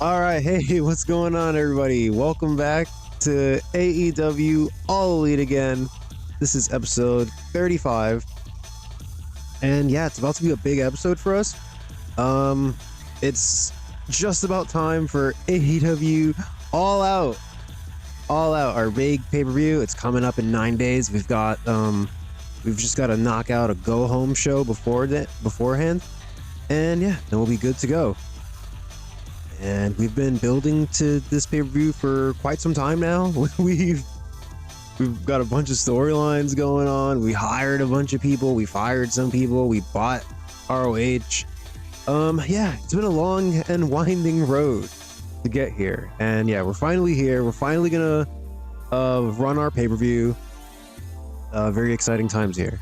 All right, hey, what's going on, everybody? Welcome back to AEW All Elite again. This is episode 35, and yeah, it's about to be a big episode for us. It's just about time for AEW All Out. All Out, our big pay-per-view. It's coming up in 9 days. We've just got to knock out a go-home show beforehand, and yeah, then we'll be good to go. And we've been building to this pay-per-view for quite some time now. We've got a bunch of storylines going on. We hired a bunch of people. We fired some people. We bought ROH. Yeah, it's been a long and winding road to get here. And yeah, we're finally here. We're finally gonna run our pay-per-view. Very exciting times here.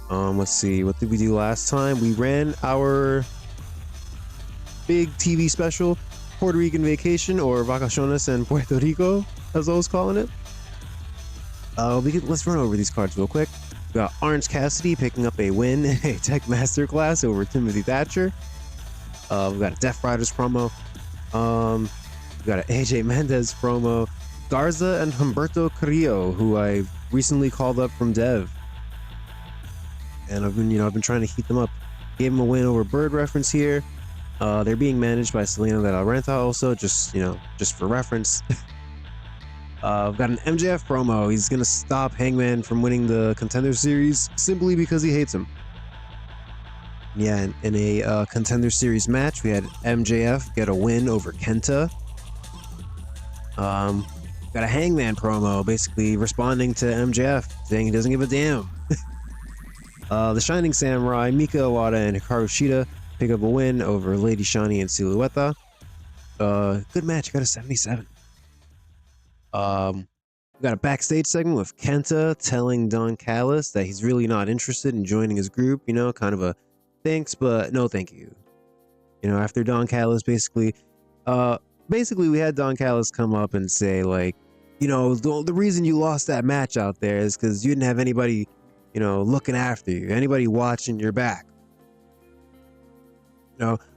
Let's see. What did we do last time? We ran our big TV special, Puerto Rican Vacation, or Vacaciones en Puerto Rico, as I was calling it. Let's run over these cards real quick. We got Orange Cassidy picking up a win in a Tech Masterclass over Timothy Thatcher. We got a Death Riders promo. We got an AJ Mendez promo. Garza and Humberto Carrillo, who I recently called up from Dev, and I've been trying to heat them up. Gave them a win over Bird Reference here. They're being managed by Selena de la Renta also, just for reference. We've got an MJF promo. He's going to stop Hangman from winning the Contender Series simply because he hates him. Yeah, in a Contender Series match, we had MJF get a win over Kenta. Got a Hangman promo, basically responding to MJF, saying he doesn't give a damn. The Shining Samurai, Mika Iwata, and Hikaru Shida pick up a win over Lady Shani and Silueta. Good match. Got a 77. We got a backstage segment with Kenta telling Don Callis that he's really not interested in joining his group. Kind of a thanks, but no thank you. After Don Callis basically we had Don Callis come up and say, like, the reason you lost that match out there is because you didn't have anybody, looking after you, anybody watching your back.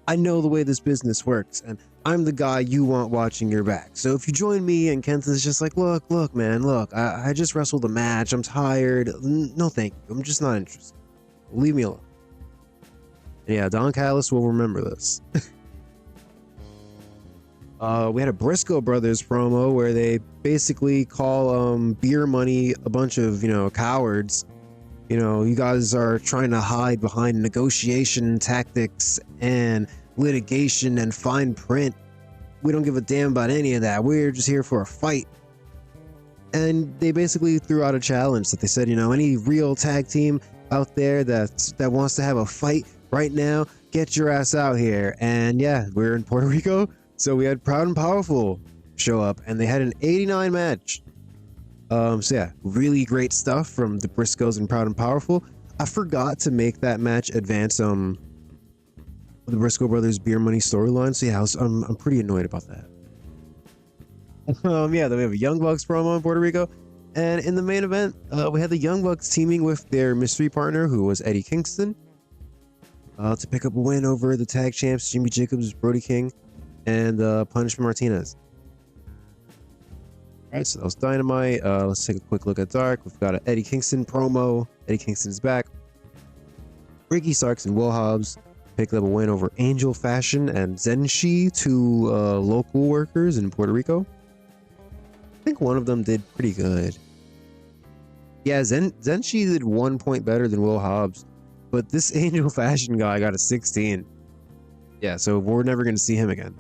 I know the way this business works, and I'm the guy you want watching your back. So if you join me, and Kenta's just like, look, man, I just wrestled a match. I'm tired. No, thank you. I'm just not interested. Leave me alone. And yeah, Don Callis will remember this. We had a Briscoe Brothers promo where they basically call Beer Money a bunch of, cowards. You guys are trying to hide behind negotiation tactics and litigation and fine print. We don't give a damn about any of that. We're just here for a fight. And they basically threw out a challenge that they said, any real tag team out there that wants to have a fight right now, get your ass out here. And yeah, we're in Puerto Rico, so we had Proud and Powerful show up, and they had an 89 match. So yeah, really great stuff from the Briscoes and Proud and Powerful. I forgot to make that match advance the Briscoe Brothers Beer Money storyline. So yeah, I'm pretty annoyed about that. Yeah, then we have a Young Bucks promo in Puerto Rico, and in the main event, we had the Young Bucks teaming with their mystery partner, who was Eddie Kingston, to pick up a win over the tag champs Jimmy Jacobs, Brody King, and Punishment Martinez. All right, so that was Dynamite. Let's take a quick look at Dark. We've got an Eddie Kingston promo. Eddie Kingston's back. Ricky Starks and Will Hobbs picked up a win over Angel Fashion and Zenshi, two local workers in Puerto Rico. I think one of them did pretty good. Yeah, Zenshi did 1 point better than Will Hobbs, but this Angel Fashion guy got a 16. Yeah, so we're never going to see him again.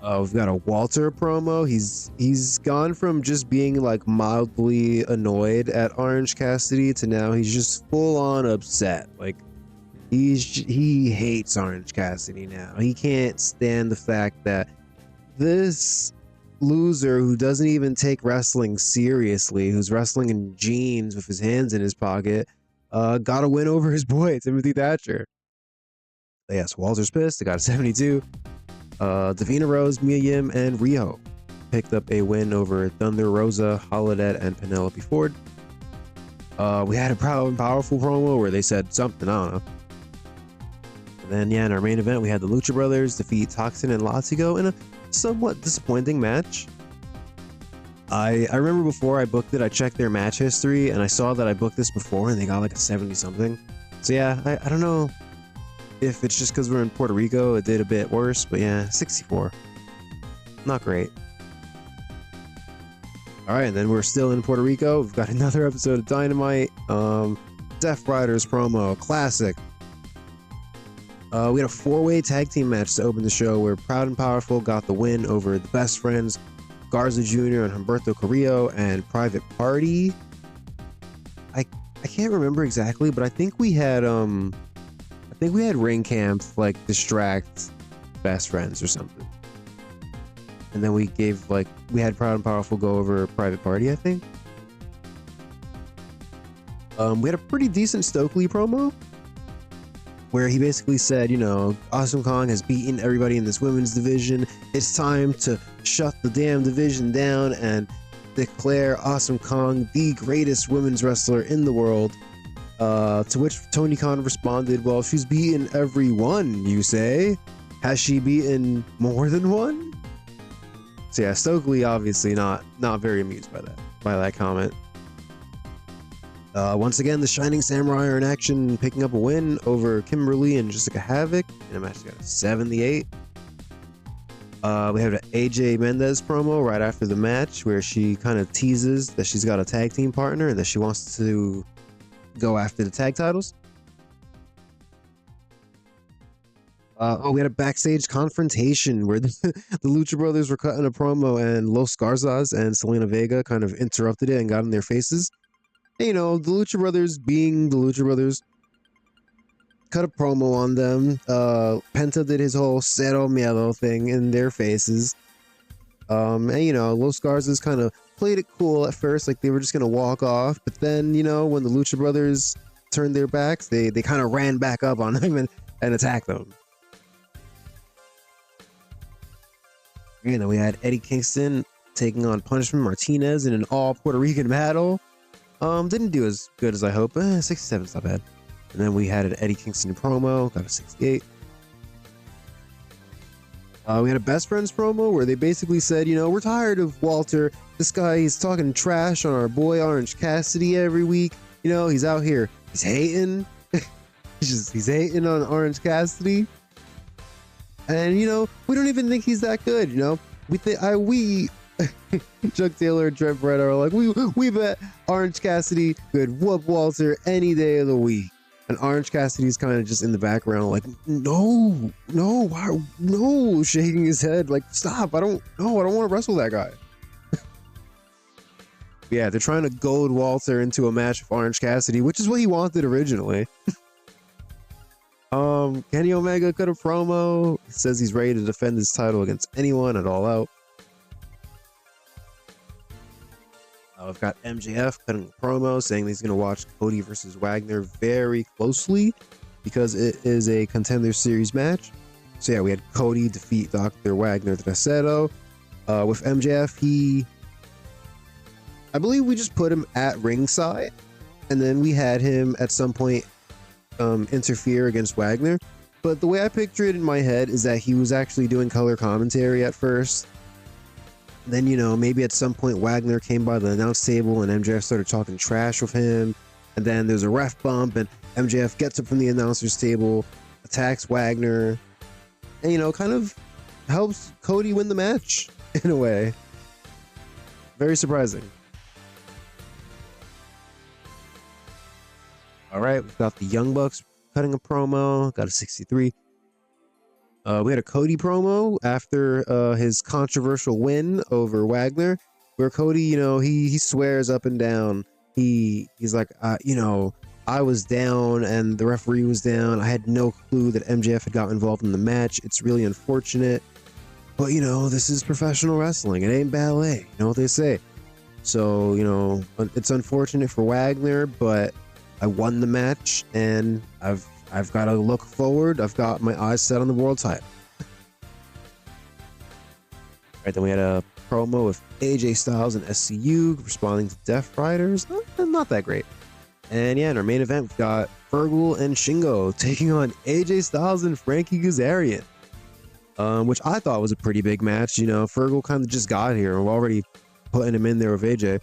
We've got a Walter promo. He's gone from just being like mildly annoyed at Orange Cassidy to now he's just full on upset. Like he hates Orange Cassidy now. He can't stand the fact that this loser who doesn't even take wrestling seriously, who's wrestling in jeans with his hands in his pocket, got a win over his boy Timothy Thatcher. But yes, Walter's pissed. They got a 72. Davina Rose, Mia Yim, and Rio picked up a win over Thunder Rosa, Holodet, and Penelope Ford. We had a Proud and Powerful promo where they said something, I don't know. then, yeah, in our main event, we had the Lucha Brothers defeat Toxin and Latigo in a somewhat disappointing match. I remember before I booked it, I checked their match history, and I saw that I booked this before, and they got like a 70-something. So yeah, I don't know if it's just because we're in Puerto Rico, it did a bit worse, but yeah, 64. Not great. All right, and then we're still in Puerto Rico. We've got another episode of Dynamite. Death Riders promo, classic. We had a 4-way tag team match to open the show where Proud and Powerful got the win over the Best Friends, Garza Jr. and Humberto Carrillo, and Private Party. I can't remember exactly, but I think we had Ring Camp like distract Best Friends or something. And then we had Proud and Powerful go over Private Party, I think. We had a pretty decent Stokely promo where he basically said, you know, Awesome Kong has beaten everybody in this women's division. It's time to shut the damn division down and declare Awesome Kong the greatest women's wrestler in the world. To which Tony Khan responded, well, she's beaten everyone, you say? Has she beaten more than one? So yeah, Stokely obviously not very amused by that comment. Once again, the Shining Samurai are in action, picking up a win over Kimberly and Jessica Havoc in a match that got a 78. We have an AJ Mendez promo right after the match where she kind of teases that she's got a tag team partner and that she wants to go after the tag titles. We had a backstage confrontation where the Lucha Brothers were cutting a promo and Los Garzas and Selena Vega kind of interrupted it and got in their faces. And, you know, the Lucha Brothers being the Lucha Brothers cut a promo on them. Penta did his whole Cero Miedo thing in their faces. And, you know, Los Garzas kind of played it cool at first, like they were just going to walk off. But then, you know, when the Lucha Brothers turned their backs, they kind of ran back up on them and attacked them. And then we had Eddie Kingston taking on Punishment Martinez in an all Puerto Rican battle. Didn't do as good as I hoped. 67's not bad. And then we had an Eddie Kingston promo, got a 68. We had a Best Friends promo where they basically said, you know, we're tired of Walter. This guy, he's talking trash on our boy Orange Cassidy every week. You know, he's out here, he's hating. he's hating on Orange Cassidy. And, you know, we don't even think he's that good, you know? We Chuck Taylor and Trent Beretta are like, we bet Orange Cassidy could whoop Walter any day of the week. And Orange Cassidy's kind of just in the background like, no, why, no, shaking his head like, stop, I don't want to wrestle that guy. Yeah, they're trying to goad Walter into a match with Orange Cassidy, which is what he wanted originally. Kenny Omega cut a promo. He says he's ready to defend his title against anyone at All Out. I've got MJF cutting a promo saying he's going to watch Cody versus Wagner very closely because it is a Contender Series match. So yeah, we had Cody defeat Dr. Wagner Tercero. With MJF, I believe we just put him at ringside, and then we had him at some point interfere against Wagner. But the way I picture it in my head is that he was actually doing color commentary at first. Then, you know, maybe at some point Wagner came by the announce table and MJF started talking trash with him. And then there's a ref bump and MJF gets up from the announcer's table, attacks Wagner, and, you know, kind of helps Cody win the match in a way. Very surprising. All right, we've got the Young Bucks cutting a promo, got a 63. We had a Cody promo after his controversial win over Wagner, where Cody, you know, he swears up and down. He's like, you know, I was down and the referee was down. I had no clue that MJF had got involved in the match. It's really unfortunate. But, you know, this is professional wrestling. It ain't ballet. You know what they say. So, you know, it's unfortunate for Wagner, but I won the match and I've got to look forward. I've got my eyes set on the world title. Right, then we had a promo with AJ Styles and SCU responding to Death Riders. Not that great. And yeah, in our main event, we've got Fergal and Shingo taking on AJ Styles and Frankie Kazarian, which I thought was a pretty big match. You know, Fergal kind of just got here. We're already putting him in there with AJ.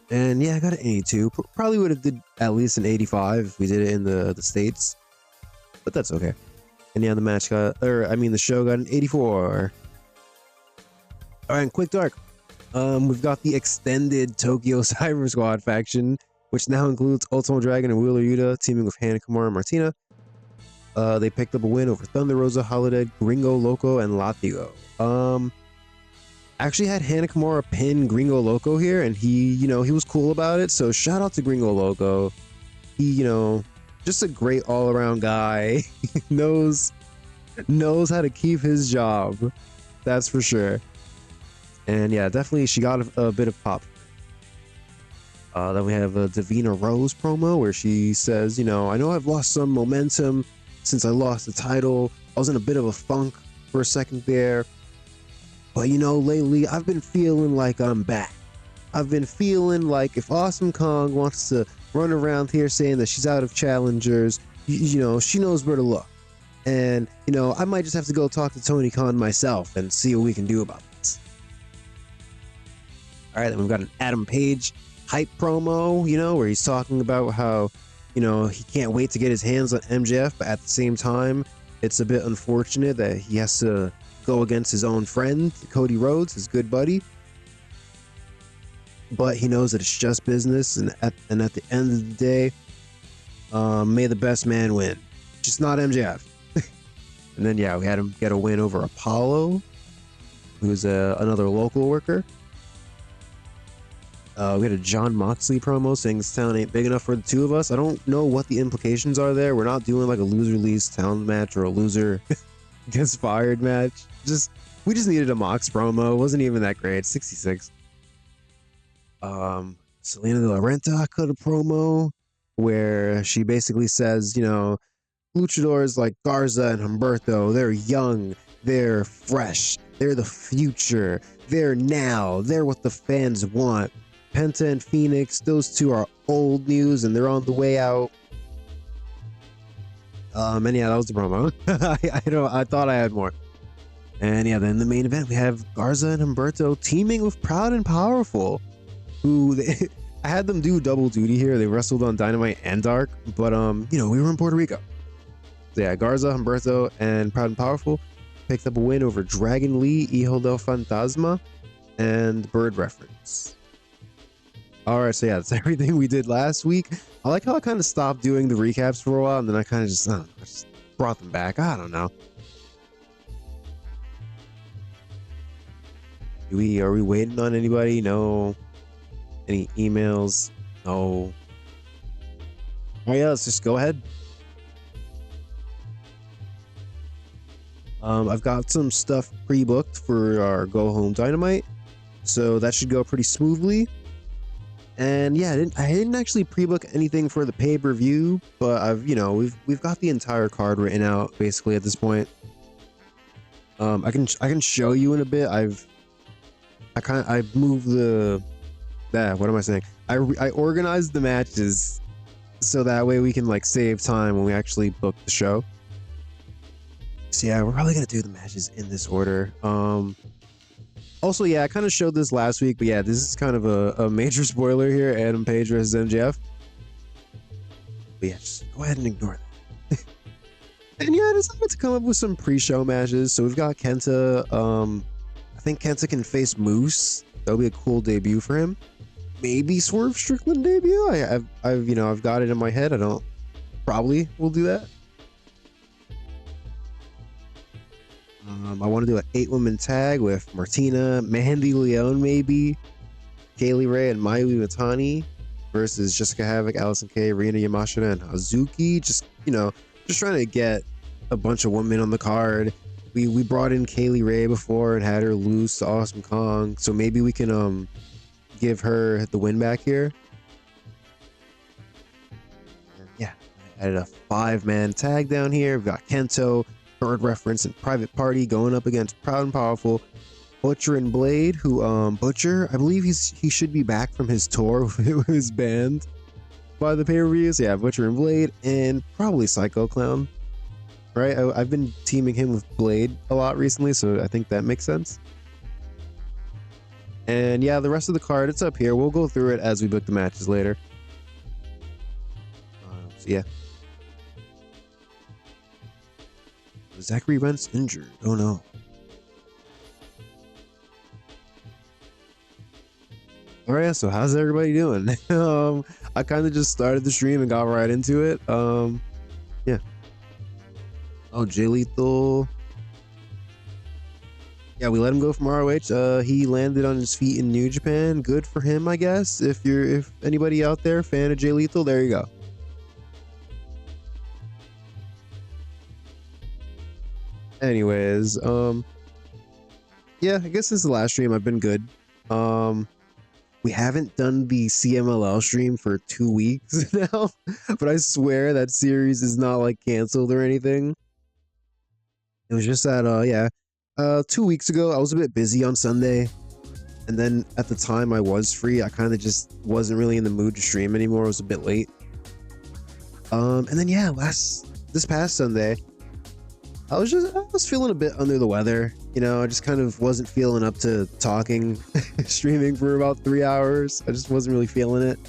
And yeah, I got an 82. Probably would have did at least an 85 if we did it in the States, but that's okay. And yeah, the show got an 84. All right, and Quick Dark. We've got the extended Tokyo Cyber Squad faction, which now includes Ultimo Dragon and Wheeler Yuta teaming with Hana Kimura and Martina. They picked up a win over Thunder Rosa, Holiday, Gringo Loco, and Latigo. Actually had Hana Kimura pin Gringo Loco here, and he was cool about it. So shout out to Gringo Loco. He, just a great all-around guy. knows how to keep his job. That's for sure. And yeah, definitely she got a bit of pop. Then we have a Davina Rose promo where she says, I know I've lost some momentum since I lost the title. I was in a bit of a funk for a second there. But lately I've been feeling like I'm back. I've been feeling like if Awesome Kong wants to run around here saying that she's out of challengers, she knows where to look. And, I might just have to go talk to Tony Khan myself and see what we can do about this. All right, then we've got an Adam Page hype promo, where he's talking about how, he can't wait to get his hands on MJF, but at the same time, it's a bit unfortunate that he has to go against his own friend, Cody Rhodes, his good buddy. But he knows that it's just business, and at the end of the day, may the best man win. Just not MJF. And then, yeah, we had him get a win over Apollo, who's another local worker. We had a John Moxley promo saying this town ain't big enough for the two of us. I don't know what the implications are there. We're not doing like a loser leaves town match or a loser gets fired match. We just needed a Mox promo. It wasn't even that great. 66. Selena De La Renta cut a promo where she basically says, luchadors like Garza and Humberto, they're young, they're fresh, they're the future, they're now, they're what the fans want. Penta and Phoenix, those two are old news and they're on the way out. And yeah, that was the promo. I thought I had more. And yeah, then the main event, we have Garza and Humberto teaming with Proud and Powerful, I had them do double duty here. They wrestled on Dynamite and Dark, but we were in Puerto Rico. So yeah, Garza, Humberto, and Proud and Powerful picked up a win over Dragon Lee, Hijo del Fantasma, and Bird Reference. Alright, so yeah, that's everything we did last week. I like how I kind of stopped doing the recaps for a while, and then I kind of just brought them back. I don't know. Are we waiting on anybody? No. Any emails? No. Oh yeah, let's just go ahead. I've got some stuff pre-booked for our Go Home Dynamite, so that should go pretty smoothly. And yeah, I didn't actually pre-book anything for the pay-per-view, but we've got the entire card written out basically at this point. I can show you in a bit. I've moved what am I saying? I organized the matches so that way we can like save time when we actually book the show. So yeah, we're probably gonna do the matches in this order. Also, yeah, I kind of showed this last week, but yeah, this is kind of a major spoiler here. Adam Page versus MJF. But yeah, just go ahead and ignore that. And yeah, I decided to come up with some pre-show matches. So we've got Kenta. I think Kenta can face Moose. That'll be a cool debut for him. Maybe Swerve Strickland debut. I've got it in my head. Probably will do that. I want to do an 8-woman tag with Martina, Mandy Leon, maybe Kaylee Ray and Mayu Iwatani versus Jessica Havoc, Allison Kay, Rina Yamashita, and Hazuki. Just trying to get a bunch of women on the card. We brought in Kaylee Ray before and had her lose to Awesome Kong, so maybe we can give her the win back here. And yeah, I added a 5-man tag down here. We've got Kento, Bird Reference, and Private Party going up against Proud and Powerful, Butcher and Blade, who Butcher, I believe he should be back from his tour with his band. by the pay-per-views. Yeah, Butcher and Blade, and probably Psycho Clown. Right? I've been teaming him with Blade a lot recently, so I think that makes sense. And yeah, the rest of the card, it's up here. We'll go through it as we book the matches later. So yeah. Zachary Wentz injured. Oh no. All right, so how's everybody doing? I kind of just started the stream and got right into it. Yeah. Oh, Jay Lethal. Yeah, we let him go from ROH. He landed on his feet in New Japan. Good for him, I guess. If anybody out there fan of Jay Lethal, there you go. Anyways, yeah, I guess this is the last stream. I've been good. We haven't done the CMLL stream for 2 weeks now, but I swear that series is not like canceled or anything. It was just that, yeah, 2 weeks ago, I was a bit busy on Sunday. And then at the time I was free, I kind of just wasn't really in the mood to stream anymore. It was a bit late. And then, yeah, this past Sunday, I was feeling a bit under the weather. You know, I just kind of wasn't feeling up to talking, streaming for about 3 hours. I just wasn't really feeling it.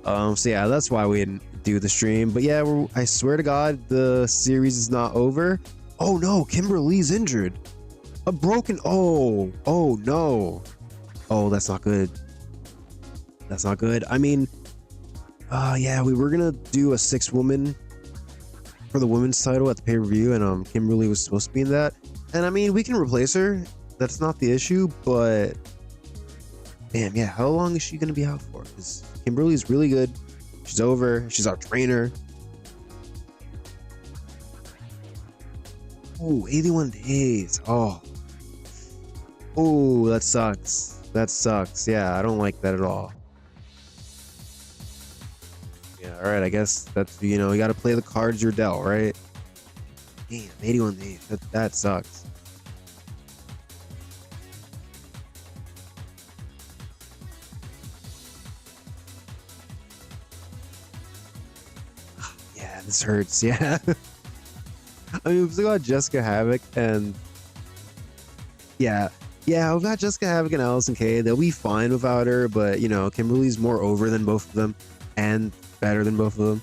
So yeah, that's why we didn't do the stream. But yeah, I swear to God, the series is not over. Oh no, Kimberly's injured. A broken, oh no. Oh, that's not good. That's not good. I mean, yeah, we were gonna do a 6-woman for the women's title at the pay-per-view, and Kimberly was supposed to be in that. And I mean, we can replace her. That's not the issue, but damn, yeah, how long is she gonna be out for? Because Kimberly's really good. She's over. She's our trainer. Oh, 81 days. Oh, that sucks. That sucks. Yeah, I don't like that at all. Yeah, all right, I guess that's, you know, you got to play the cards you're dealt, right? Damn, 81 days. That sucks. Yeah, this hurts. Yeah. I mean, we've still got Jessica Havoc, and yeah, we've got Jessica Havoc and Allison Kay. They'll be fine without her, but you know, Kimberly's more over than both of them, and better than both of them.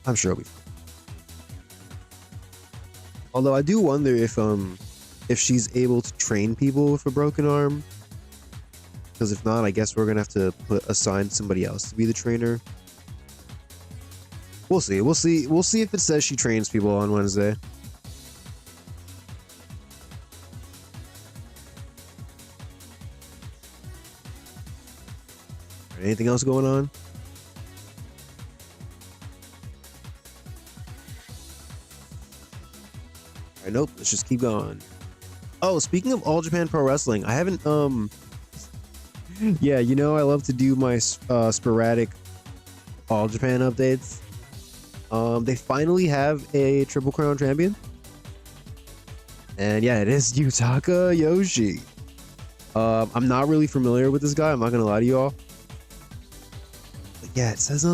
I'm sure it'll be fine. Although I do wonder if she's able to train people with a broken arm. Because if not, I guess we're gonna have to assign somebody else to be the trainer. We'll see. We'll see if it says she trains people on Wednesday. Anything else going on? All right, nope. Let's just keep going. Oh, speaking of All Japan Pro Wrestling, I haven't yeah, you know, I love to do my sporadic All Japan updates. They finally have a Triple Crown champion. And yeah, it is Yutaka Yoshi. I'm not really familiar with this guy, I'm not gonna lie to you all. But yeah, it says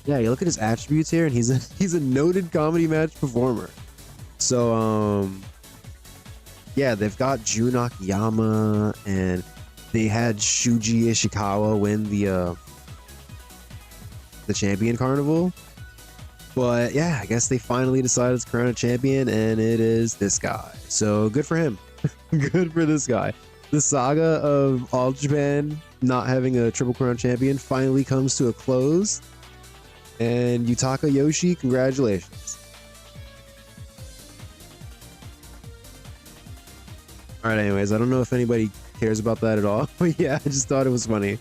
yeah, you look at his attributes here, and he's a noted comedy match performer. So yeah, they've got Jun Akiyama, and they had Shuji Ishikawa win the Champion Carnival. But yeah, I guess they finally decided to crown a champion, and it is this guy. So good for him. Good for this guy. The saga of All Japan not having a Triple Crown champion finally comes to a close. And Yutaka Yoshi, congratulations. All right, anyways, I don't know if anybody cares about that at all, but yeah, I just thought it was funny.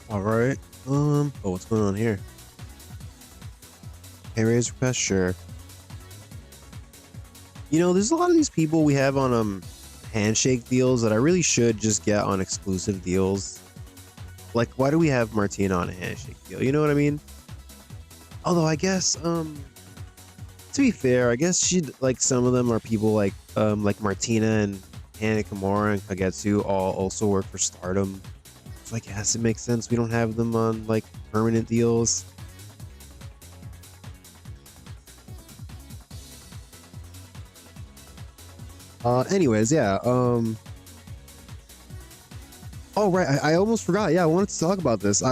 All right. Oh, what's going on here? Hey, raise request, sure. You know, there's a lot of these people we have on handshake deals that I really should just get on exclusive deals. Like, why do we have Martina on a handshake deal? You know what I mean? Although I guess, to be fair, I guess she like some of them are people like Martina and Hana Kimura and Kagetsu all also work for Stardom. So I guess it makes sense we don't have them on like permanent deals. Anyways, yeah. Oh right, I almost forgot. Yeah, I wanted to talk about this.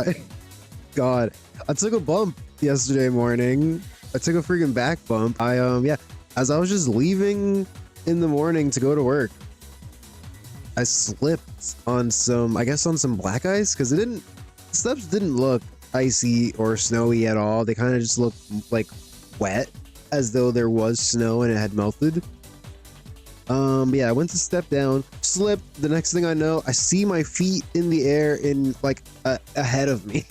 God, I took a bump yesterday morning. I took a freaking back bump. Yeah, as I was just leaving in the morning to go to work, I slipped on some, I guess on some black ice because the steps didn't look icy or snowy at all. They kind of just looked like wet, as though there was snow and it had melted. Yeah, I went to step down, slipped. The next thing I know, I see my feet in the air in like ahead of me.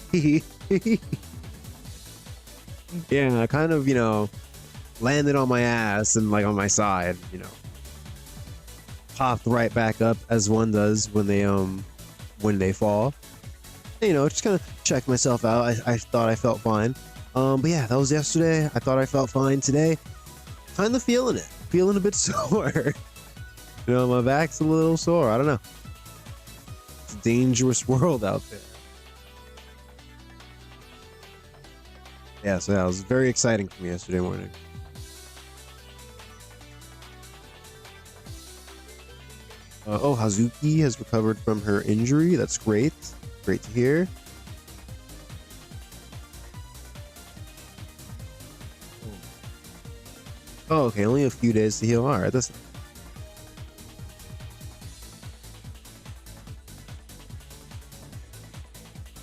Yeah, I kind of, landed on my ass and like on my side, popped right back up as one does when they fall. And, just kind of checked myself out. I thought I felt fine. But yeah, that was yesterday. I thought I felt fine today. Kind of feeling it. Feeling a bit sore. My back's a little sore. I don't know. It's a dangerous world out there. Yeah, so that was very exciting for me yesterday morning. Oh, Hazuki has recovered from her injury. That's great. Great to hear. Oh, okay. Only a few days to heal. All right. That's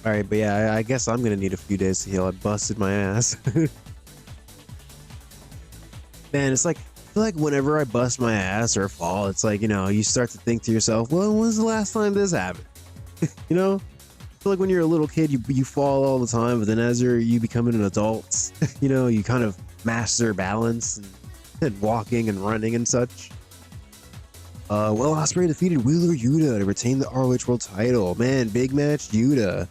all right. But yeah, I guess I'm going to need a few days to heal. I busted my ass. Man, it's like, I feel like whenever I bust my ass or fall, it's like, you start to think to yourself, well, when's the last time this happened? I feel like when you're a little kid, you fall all the time, but then as you becoming an adult, you kind of master balance and walking and running and such. Will Ospreay defeated Wheeler Yuta to retain the ROH World Title. Man, big match Yuta.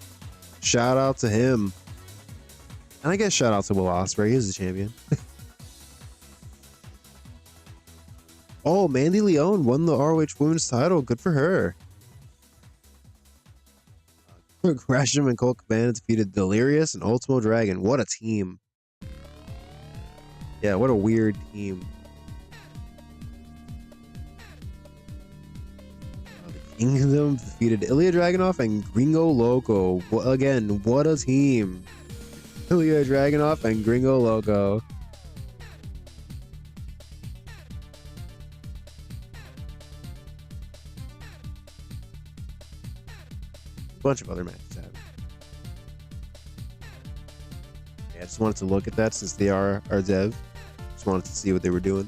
Shout out to him. And I guess shout out to Will Ospreay. He's the champion. Oh, Mandy Leon won the ROH Women's title. Good for her. Gresham and Colt Cabana defeated Delirious and Ultimo Dragon. What a team. Yeah, what a weird team. The Kingdom defeated Ilya Dragunov and Gringo Loco. Again, what a team. Ilya Dragunov and Gringo Loco. A bunch of other matches happened. Yeah, I just wanted to look at that since they are our dev. Just wanted to see what they were doing.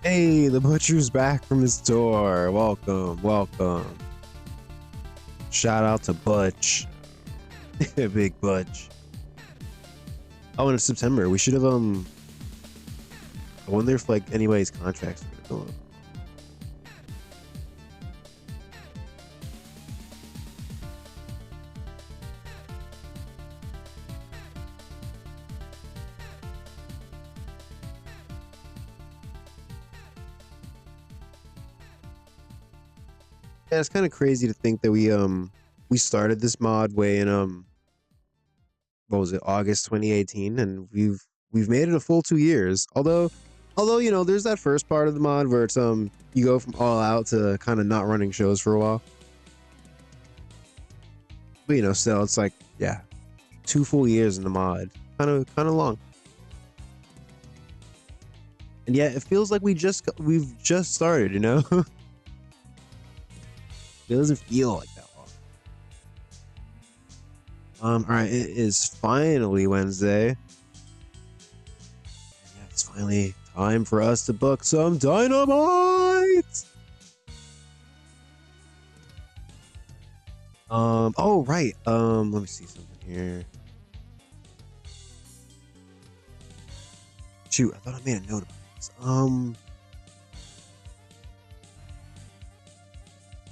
Hey, the butcher's back from his tour. Welcome, welcome. Shout out to Butch. Big Butch. Oh, and it's September. We should have I wonder if like anybody's contracts are gonna go up. Yeah, it's kind of crazy to think that we started this mod way in what was it, August 2018, and we've made it a full 2 years. Although there's that first part of the mod where it's you go from All Out to kind of not running shows for a while. But you know, still, it's like, yeah, 2 full years in the mod, kind of long. And yet it feels like we've just started, you know. It doesn't feel like that long. All right, it is finally Wednesday. Yeah, it's finally time for us to book some Dynamite. Oh right. Let me see something here. Shoot, I thought I made a note about this.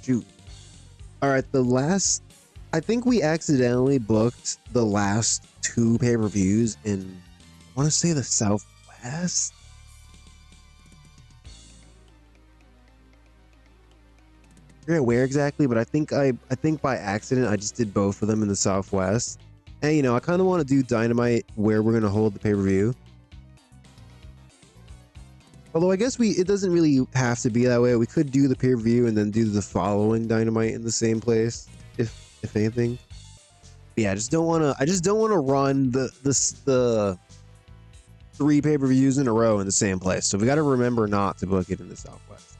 Shoot. All right, I think we accidentally booked the last 2 pay-per-views in, I want to say, the Southwest. I forget where exactly, but I think by accident I just did both of them in the Southwest. And you know, I kind of want to do Dynamite where we're gonna hold the pay-per-view. Although I guess it doesn't really have to be that way. We could do the pay-per-view and then do the following Dynamite in the same place, if anything. But yeah, I just don't want to run the 3 pay-per-views in a row in the same place. So we got to remember not to book it in the Southwest.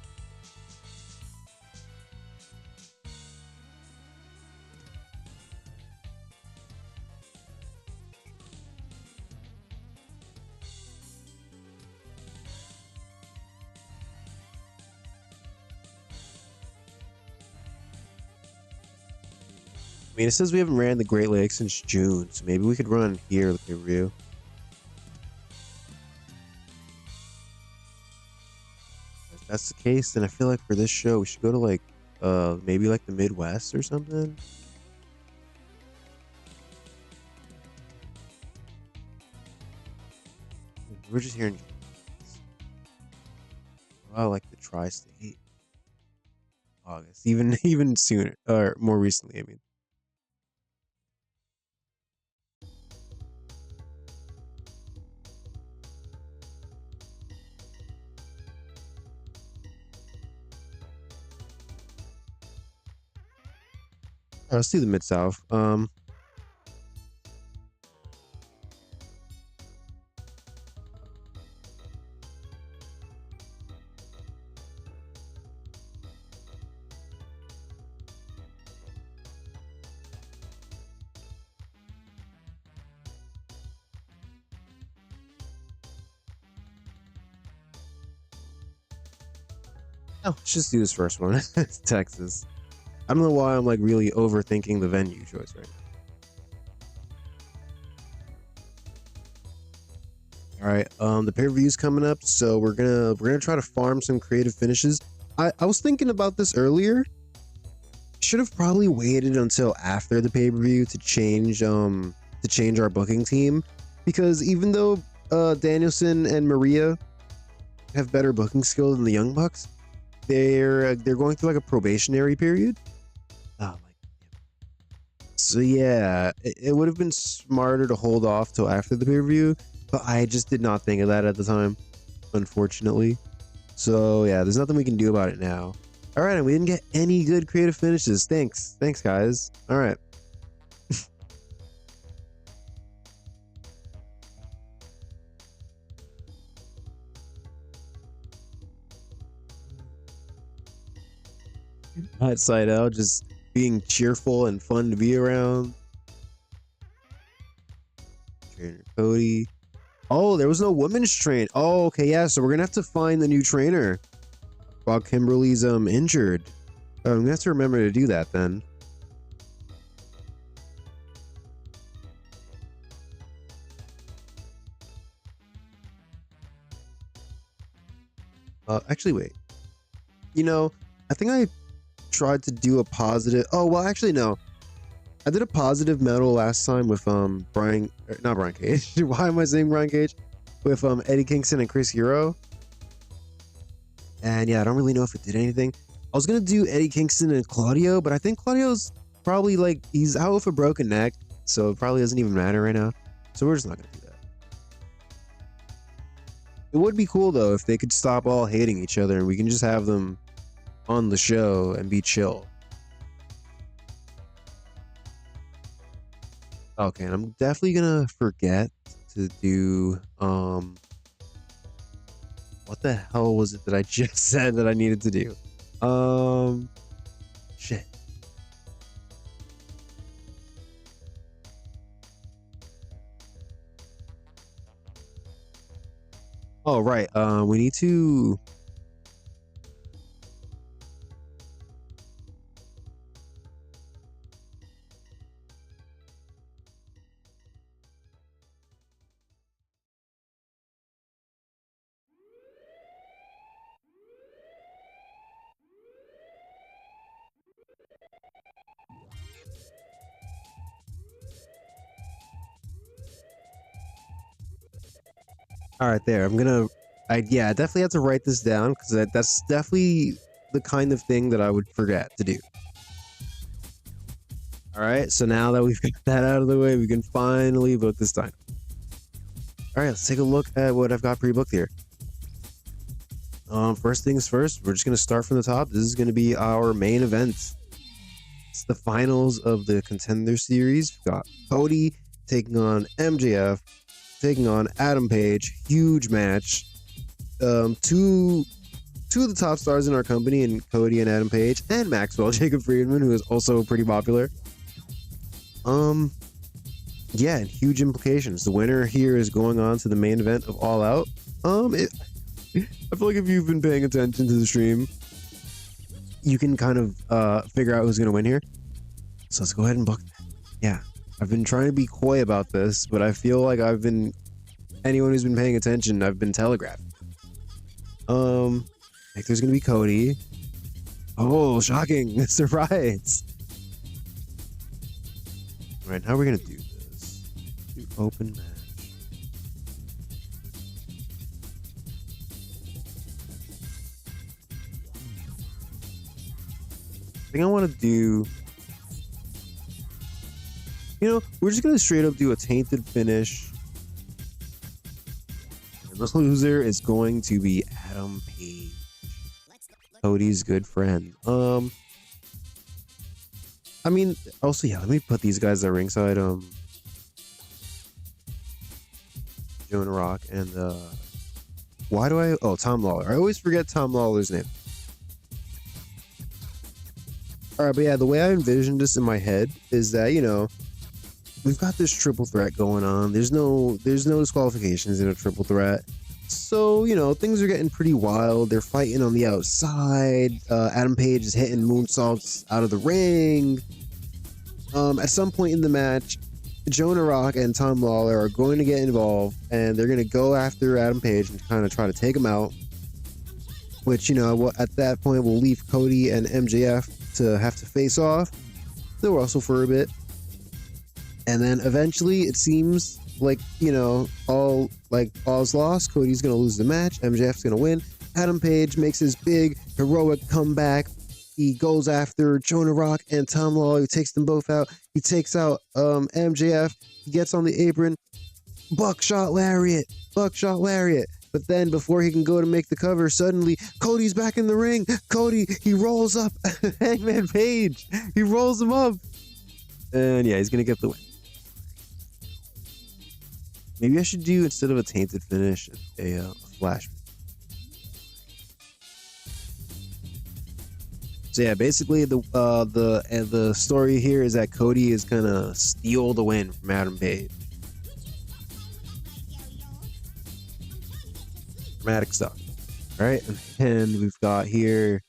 I mean, it says we haven't ran the Great Lakes since June, so maybe we could run here the pay-per-view. If that's the case, then I feel like for this show we should go to like maybe like the Midwest or something. We're just here in like the tri-state. August, even sooner or more recently, I mean. Let's do the Mid-South. Oh, let's just do this first one. It's Texas. I don't know why I'm like really overthinking the venue choice right now. All right, the pay-per-view's coming up, so we're gonna try to farm some creative finishes. I was thinking about this earlier. Should have probably waited until after the pay-per-view to change our booking team, because even though Danielson and Maria have better booking skill than the Young Bucks, they're going through like a probationary period. So yeah, it would have been smarter to hold off till after the pay-per-view, but I just did not think of that at the time, unfortunately. So yeah, there's nothing we can do about it now. All right, and we didn't get any good creative finishes. Thanks guys. All right. Outside out, just being cheerful and fun to be around. Trainer Cody. Oh, there was no women's train. Oh, okay, yeah. So we're gonna have to find the new trainer while Kimberly's injured. I'm gonna have to remember to do that then. Actually, wait. You know, I think I tried to do a positive. Oh well, actually no. I did a positive medal last time with not Brian Cage. Why am I saying Brian Cage? With Eddie Kingston and Chris Hero. And yeah, I don't really know if it did anything. I was gonna do Eddie Kingston and Claudio, but I think Claudio's probably like he's out with a broken neck, so it probably doesn't even matter right now. So we're just not gonna do that. It would be cool though if they could stop all hating each other and we can just have them on the show and be chill. Okay, and I'm definitely gonna forget to do what the hell was it that I just said that I needed to do? Shit. Oh right. We need to. All right, there. I definitely have to write this down because that's definitely the kind of thing that I would forget to do. All right, so now that we've got that out of the way, we can finally book this time. All right, let's take a look at what I've got pre-booked here. First things first, we're just gonna start from the top. This is gonna be our main event. It's the finals of the Contender Series. We've got Cody taking on MJF, taking on Adam Page. Huge match. Two of the top stars in our company, and Cody and Adam Page, and Maxwell Jacob Friedman, who is also pretty popular. Yeah, and huge implications. The winner here is going on to the main event of All Out. I feel like if you've been paying attention to the stream, you can kind of figure out who's gonna win here. So let's go ahead and book that. Yeah, I've been trying to be coy about this, but I feel like anyone who's been paying attention, I've been telegraphed. I think there's gonna be Cody. Oh, shocking! Surprise! All right, how are we gonna do this? Do open match. I think I want to do. We're just gonna straight up do a tainted finish. And the loser is going to be Adam Page, Cody's good friend. I mean, also, yeah, let me put these guys at ringside. Jonah Rock and why do I? Oh, Tom Lawler. I always forget Tom Lawler's name. All right, but yeah, the way I envisioned this in my head is that we've got this triple threat going on. There's no disqualifications in a triple threat. So, things are getting pretty wild. They're fighting on the outside. Adam Page is hitting moonsaults out of the ring. At some point in the match, Jonah Rock and Tom Lawler are going to get involved, and they're going to go after Adam Page and kind of try to take him out. Which, at that point, will leave Cody and MJF to have to face off. They'll wrestle for a bit. And then eventually it seems like, all's lost. Cody's going to lose the match. MJF's going to win. Adam Page makes his big heroic comeback. He goes after Jonah Rock and Tom Lawler. He takes them both out. He takes out MJF. He gets on the apron. Buckshot lariat. But then before he can go to make the cover, suddenly Cody's back in the ring. Cody, he rolls up Hangman Page. He rolls him up. And yeah, he's going to get the win. Maybe I should do, instead of a tainted finish, a flash. So yeah, basically the story here is that Cody is gonna steal the win from Adam Page. Dramatic stuff. All right, and we've got here. I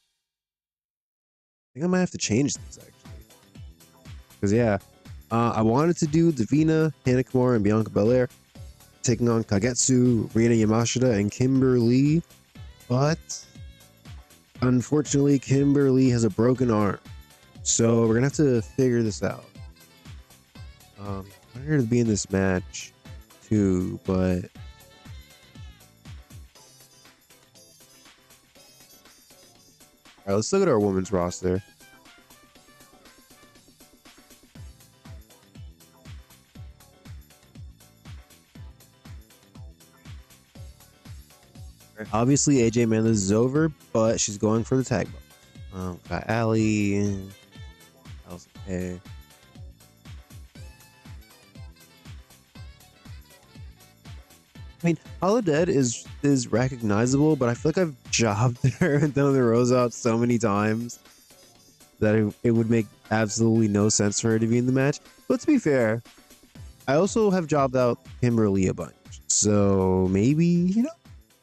think I might have to change this actually, because yeah, I wanted to do Davina, Hannah Kimura, and Bianca Belair taking on Kagetsu, Rina Yamashita, and Kimberly, but unfortunately, Kimberly has a broken arm, so we're gonna have to figure this out. I want her to be in this match too, but all right, let's look at our women's roster. Obviously, AJ Mendez is over, but she's going for the tag belt. Got Allie. Okay. I mean, Holodead is recognizable, but I feel like I've jobbed her and done the rose out so many times that it would make absolutely no sense for her to be in the match. But to be fair, I also have jobbed out Kimberly a bunch, so maybe, you know,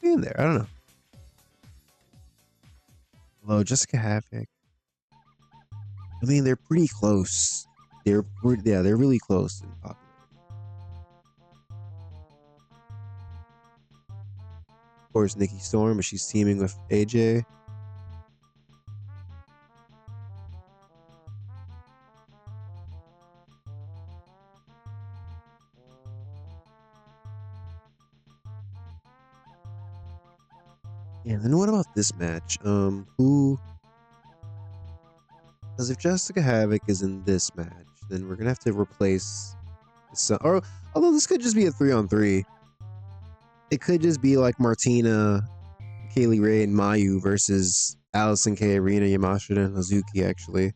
be in there. I don't know. Hello, Jessica Havoc. I mean, they're pretty close. They're really close in popularity. Of course, Nikki Storm, but she's teaming with AJ. Yeah, and then what about this match? Who? Because if Jessica Havoc is in this match, then we're gonna have to replace some. Or although this could just be a 3-on-3, it could just be like Martina, Kaylee Ray, and Mayu versus Allison K, Rina Yamashita, and Hazuki. Actually,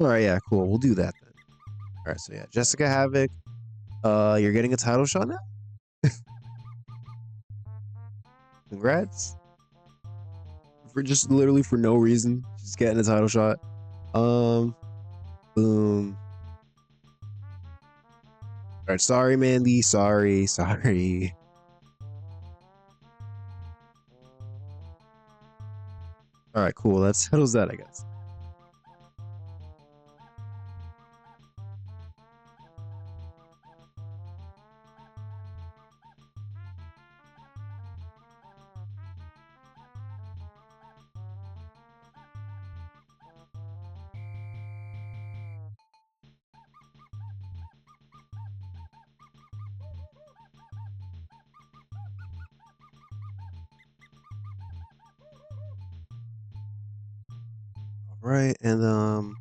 all right, yeah, cool. We'll do that then. All right, so yeah, Jessica Havoc. You're getting a title shot now. Congrats. For just literally for no reason, just getting a title shot. Boom. All right, sorry, Mandy. Sorry. All right, cool. That settles that, I guess. All right, and all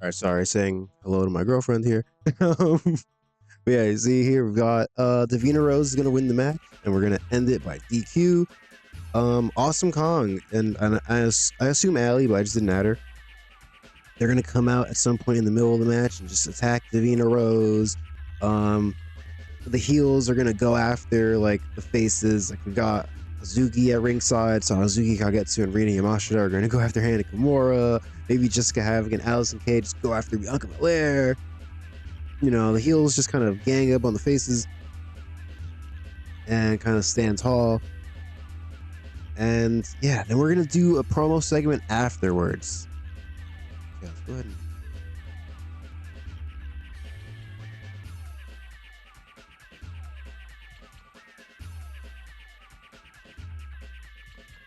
right, sorry, saying hello to my girlfriend here. But yeah, you see here we've got Davina Rose is gonna win the match, and we're gonna end it by DQ. Awesome Kong and I assume Allie, but I just didn't add her. They're gonna come out at some point in the middle of the match and just attack Davina Rose. The heels are gonna go after like the faces. Like we got Hazuki at ringside, so Hazuki Kagetsu and Rina Yamashita are gonna go after Hana Kimura. Maybe Jessica Havoc and Allison Kay just go after Bianca Belair. You know, the heels just kind of gang up on the faces and kind of stand tall. And yeah, then we're gonna do a promo segment afterwards. Yeah, let's go ahead and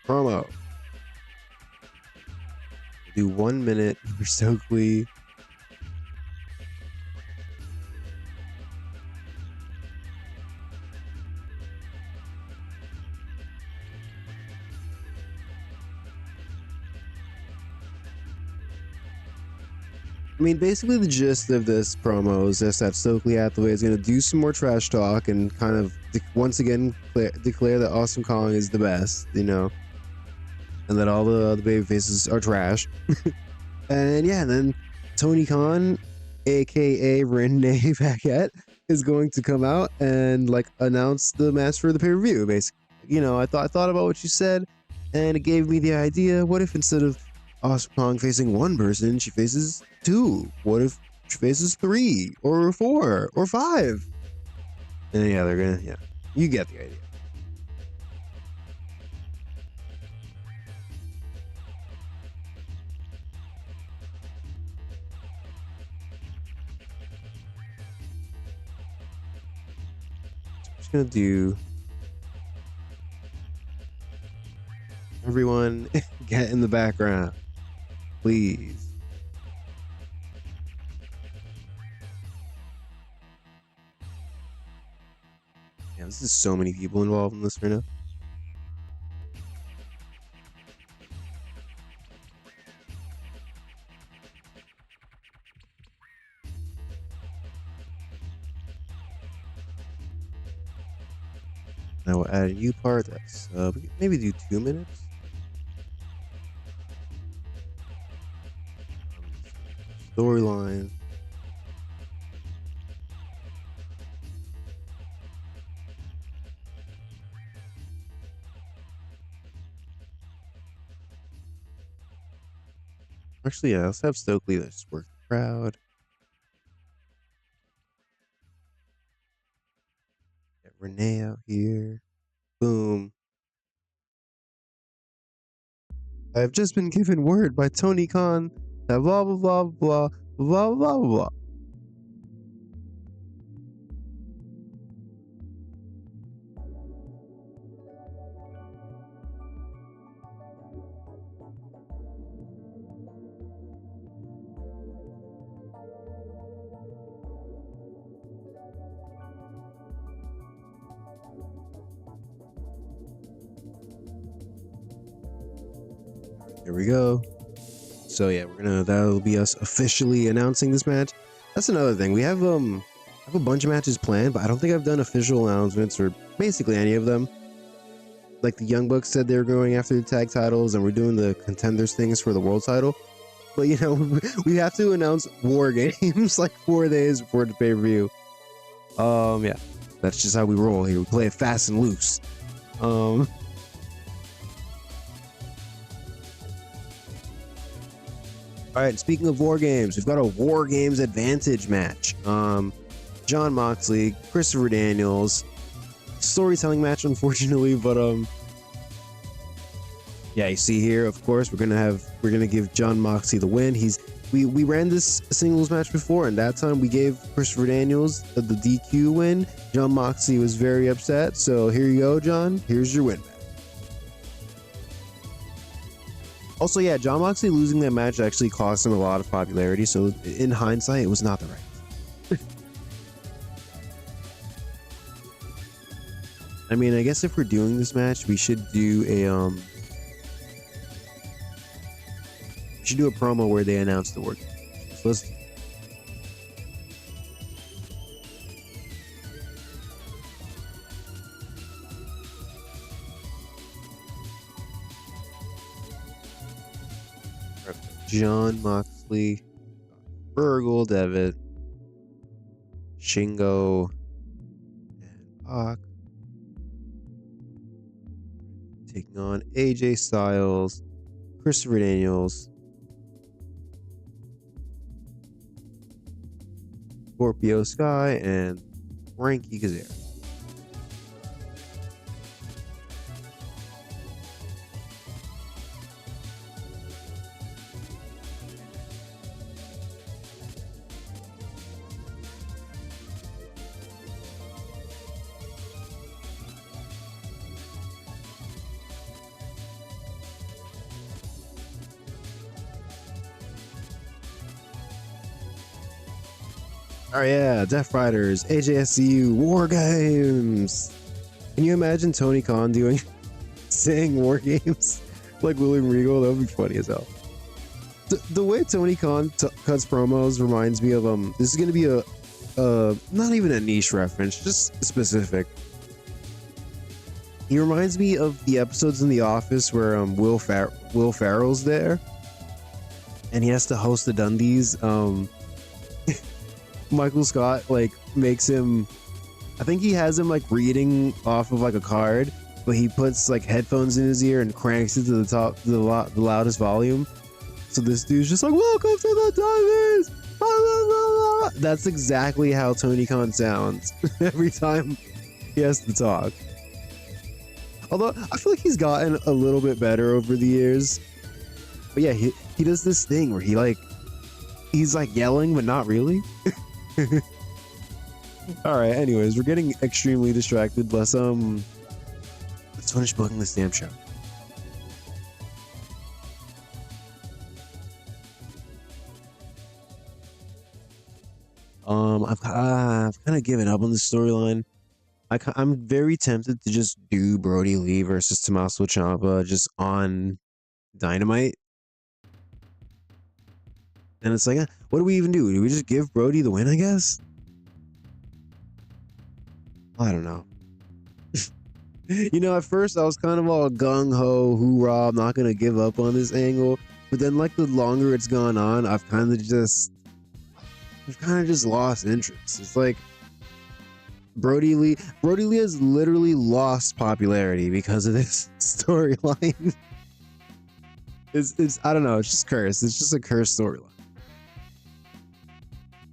promo. Do 1 minute for Stokely. I mean, basically the gist of this promo is just that Stokely Hathaway is going to do some more trash talk and kind of once again declare that Awesome Kong is the best, you know, and that all the baby faces are trash. And yeah, then Tony Khan, aka Renee Paquette, is going to come out and like announce the match for the pay-per-view. Basically, you know, I thought about what you said, and it gave me the idea. What if instead of Awesome Kong facing one person, she faces two? What if she faces 3 or 4 or 5? And yeah, they're gonna, yeah, you get the idea. So I'm just gonna do everyone get in the background, please. Yeah, this is so many people involved in this right now. Now we'll add a new part that's we can maybe do 2 minutes. Storyline. Actually, yeah, let's have Stokely just work the crowd. Get Renee out here. Boom. I've just been given word by Tony Khan that blah blah blah blah blah blah blah. Here we go. So yeah, that'll be us officially announcing this match. That's another thing. We have a bunch of matches planned, but I don't think I've done official announcements or basically any of them. Like the Young Bucks said they were going after the tag titles, and we're doing the contenders things for the world title. But you know, we have to announce War Games like 4 days before the pay-per-view. Yeah, that's just how we roll here. We play it fast and loose. All right, speaking of War Games, we've got a War Games Advantage match. John Moxley, Christopher Daniels, storytelling match, unfortunately, but yeah, you see here, of course, we're gonna give John Moxley the win. We ran this singles match before, and that time we gave Christopher Daniels the DQ win. John Moxley was very upset, so here you go, John. Here's your win. Also, yeah, John Moxley losing that match actually cost him a lot of popularity, so in hindsight, it was not the right. I mean, I guess if we're doing this match, we should do a promo where they announce the word. So let's. John Moxley, Virgil, Devitt, Shingo, and Pac taking on AJ Styles, Christopher Daniels, Scorpio Sky, and Frankie Kazarian. Oh yeah, Death Riders, AJSCU, War Games. Can you imagine Tony Khan saying War Games like William Regal? That would be funny as hell. The way Tony Khan cuts promos reminds me of this is gonna be a not even a niche reference, just specific. He reminds me of the episodes in The Office where Will Ferrell's there, and he has to host the Dundies. Michael Scott like makes him, I think he has him like reading off of like a card, but he puts like headphones in his ear and cranks it to the top, the loudest volume. So this dude's just like, "Welcome to the Dundies." That's exactly how Tony Khan sounds every time he has to talk. Although I feel like he's gotten a little bit better over the years. But yeah, he does this thing where he's like yelling, but not really. All right. Anyways, we're getting extremely distracted. Let's finish booking this damn show. I've kind of given up on the storyline. I'm very tempted to just do Brody Lee versus Tommaso Ciampa just on Dynamite. And it's like, what do we even do? Do we just give Brody the win, I guess? I don't know. You know, at first I was kind of all gung ho, hoorah, I'm not gonna give up on this angle. But then, like, the longer it's gone on, I've kind of just lost interest. It's like Brody Lee has literally lost popularity because of this storyline. It's I don't know, it's just cursed. It's just a cursed storyline.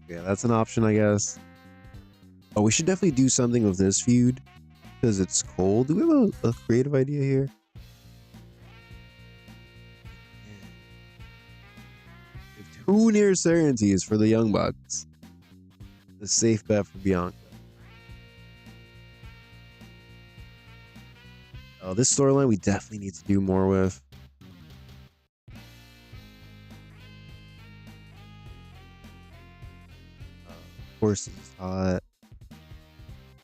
Yeah, that's an option, I guess. Oh, we should definitely do something with this feud because it's cold. Do we have a creative idea here? Two near certainties for the Young Bucks. The safe bet for Bianca. Oh, this storyline we definitely need to do more with. Of course, this is hot.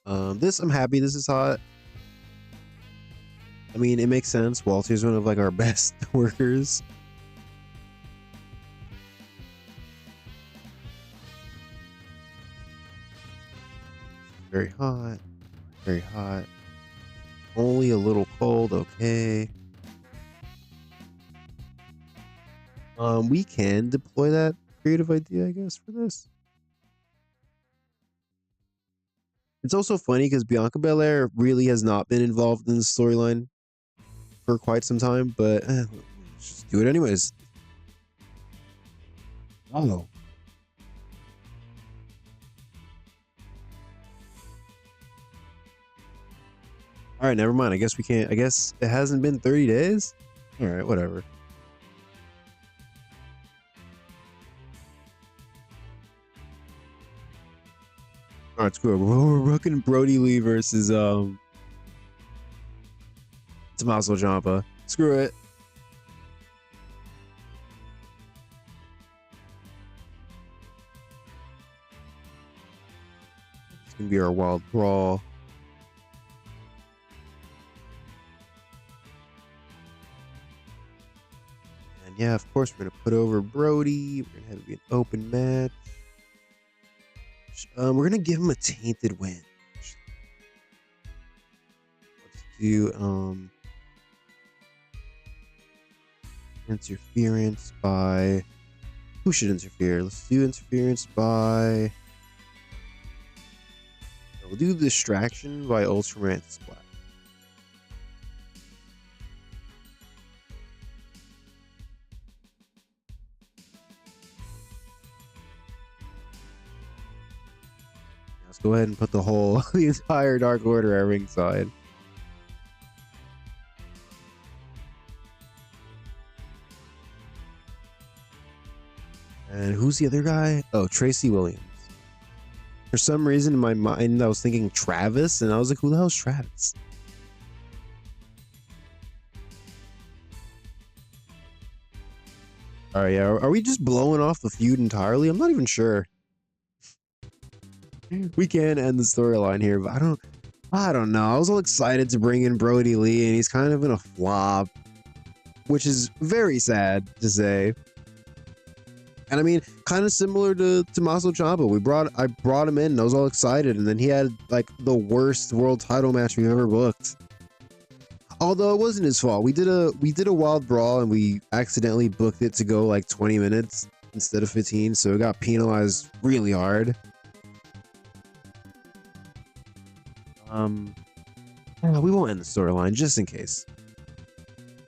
I'm happy this is hot. I mean, it makes sense. Walter's one of like our best workers. Very hot. Very hot. Only a little cold, okay. We can deploy that creative idea, I guess, for this. It's also funny because Bianca Belair really has not been involved in the storyline for quite some time, but let's just do it anyways. Oh. All right, never mind. I guess we can't. I guess it hasn't been 30 days. All right, whatever. All right, screw it. We're rocking Brody Lee versus Tommaso Ciampa. Screw it. It's gonna be our wild brawl. And yeah, of course, we're gonna put over Brody. We're gonna have it be an open match. We're gonna give him a tainted win. Let's do interference by who should interfere? Let's do interference by we'll do distraction by Ultraman Splash. Let's go ahead and put the entire Dark Order at ringside. And who's the other guy? Oh, Tracy Williams. For some reason in my mind, I was thinking Travis, and I was like, who the hell's Travis? All right, yeah. Are we just blowing off the feud entirely? I'm not even sure. We can end the storyline here, but I don't know. I was all excited to bring in Brody Lee, and he's kind of in a flop, which is very sad to say. And I mean, kind of similar to Tommaso Ciampa. I brought him in, and I was all excited, and then he had like the worst world title match we've ever booked. Although it wasn't his fault. We did a wild brawl, and we accidentally booked it to go like 20 minutes instead of 15, so it got penalized really hard. We won't end the storyline just in case.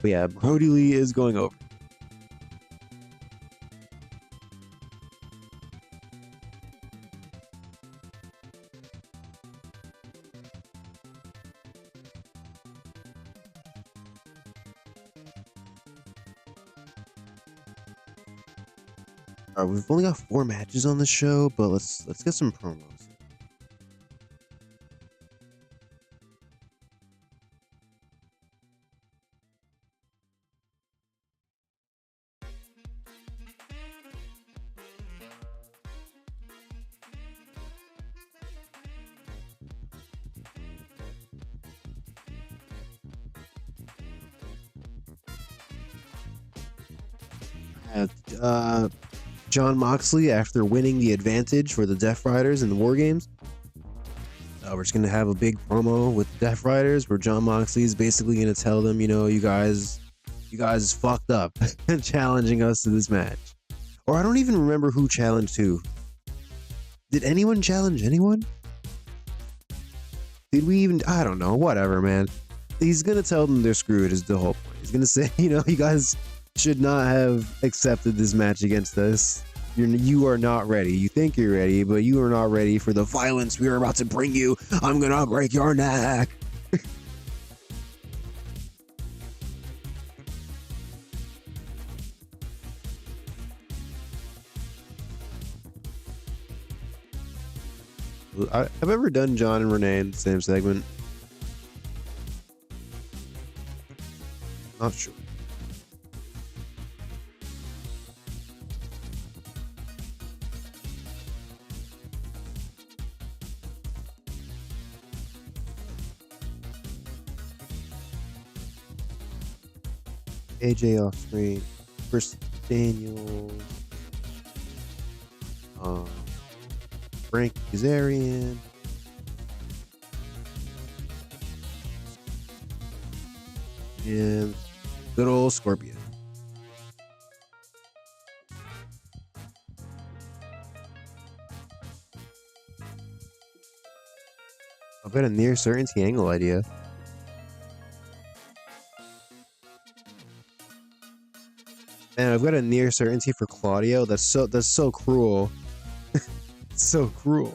But yeah, Brody Lee is going over. All right, we've only got 4 matches on the show, but let's get some promos. John Moxley, after winning the advantage for the Death Riders in the War Games, We're just gonna have a big promo with Death Riders where John Moxley is basically gonna tell them, you guys fucked up challenging us to this match. Or I don't even remember who challenged who. Did anyone challenge anyone? Did we even? I don't know. Whatever, man. He's gonna tell them they're screwed is the whole point. He's gonna say, you guys should not have accepted this match against us. You are not ready. You think you're ready, but you are not ready for the violence we are about to bring you. I'm gonna break your neck. I've ever done John and Renee in the same segment. Not sure. AJ off screen. First Daniel. Frank Kazarian. And good old Scorpion. I've got a near certainty angle idea. And I've got a near certainty for Claudio. That's so cruel. So cruel.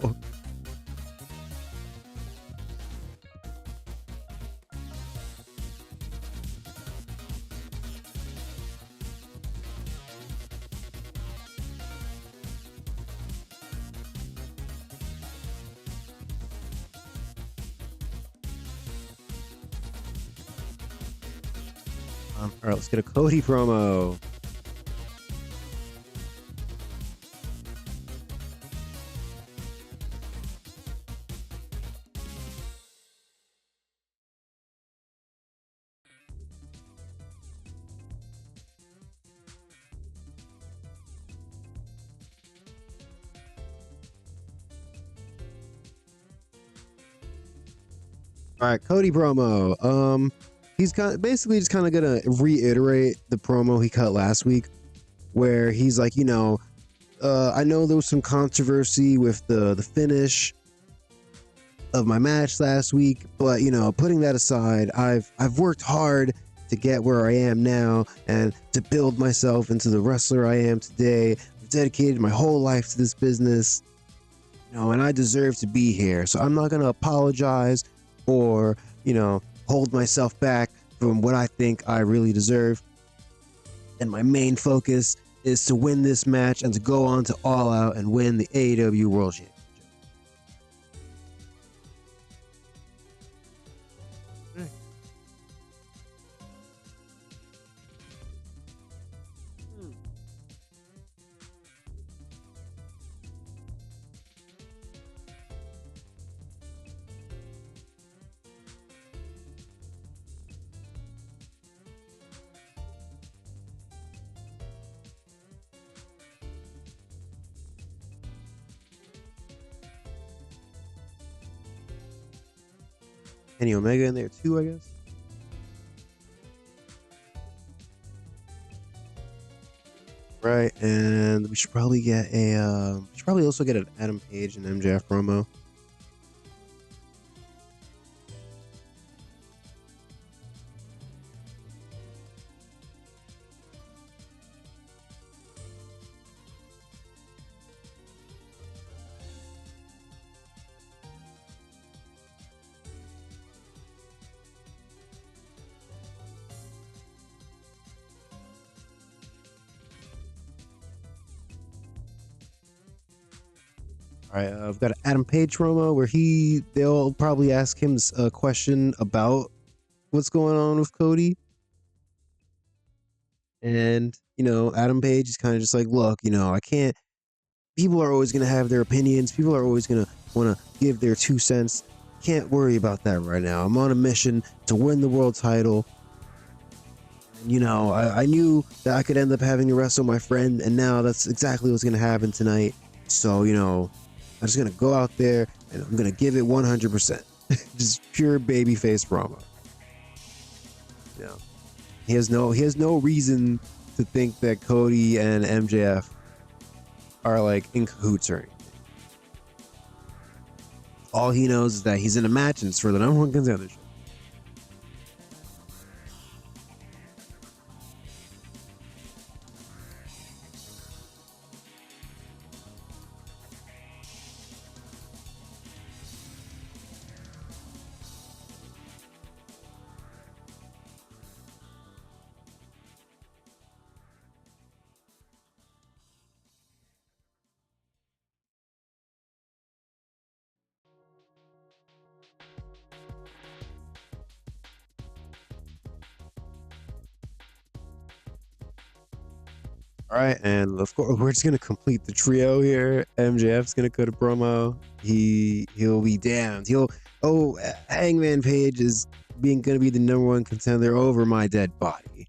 All right, let's get a Cody promo. All right, Cody promo. He's basically just kind of gonna reiterate the promo he cut last week, where he's like, I know there was some controversy with the finish of my match last week, but putting that aside, I've worked hard to get where I am now and to build myself into the wrestler I am today. I've dedicated my whole life to this business, and I deserve to be here. So I'm not gonna apologize or hold myself back from what I think I really deserve. And my main focus is to win this match and to go on to All Out and win the AEW World Championship. Kenny Omega in there too, I guess. Right, and we should probably get also get an Adam Page and MJF promo. All right, I've got an Adam Page promo where they'll probably ask him a question about what's going on with Cody. And, Adam Page is kind of just like, look, I can't, people are always going to have their opinions. People are always going to want to give their 2 cents. Can't worry about that right now. I'm on a mission to win the world title. And, I knew that I could end up having to wrestle my friend, and now that's exactly what's going to happen tonight. So, I'm just gonna go out there and I'm gonna give it 100%. Just pure babyface promo. You know, he has no reason to think that Cody and MJF are like in cahoots or anything. All he knows is that he's in a match and it's for the #1 contendership. All right, and of course we're just gonna complete the trio here. MJF's gonna cut a promo. He'll be damned. Hangman Page is gonna be the #1 contender over my dead body.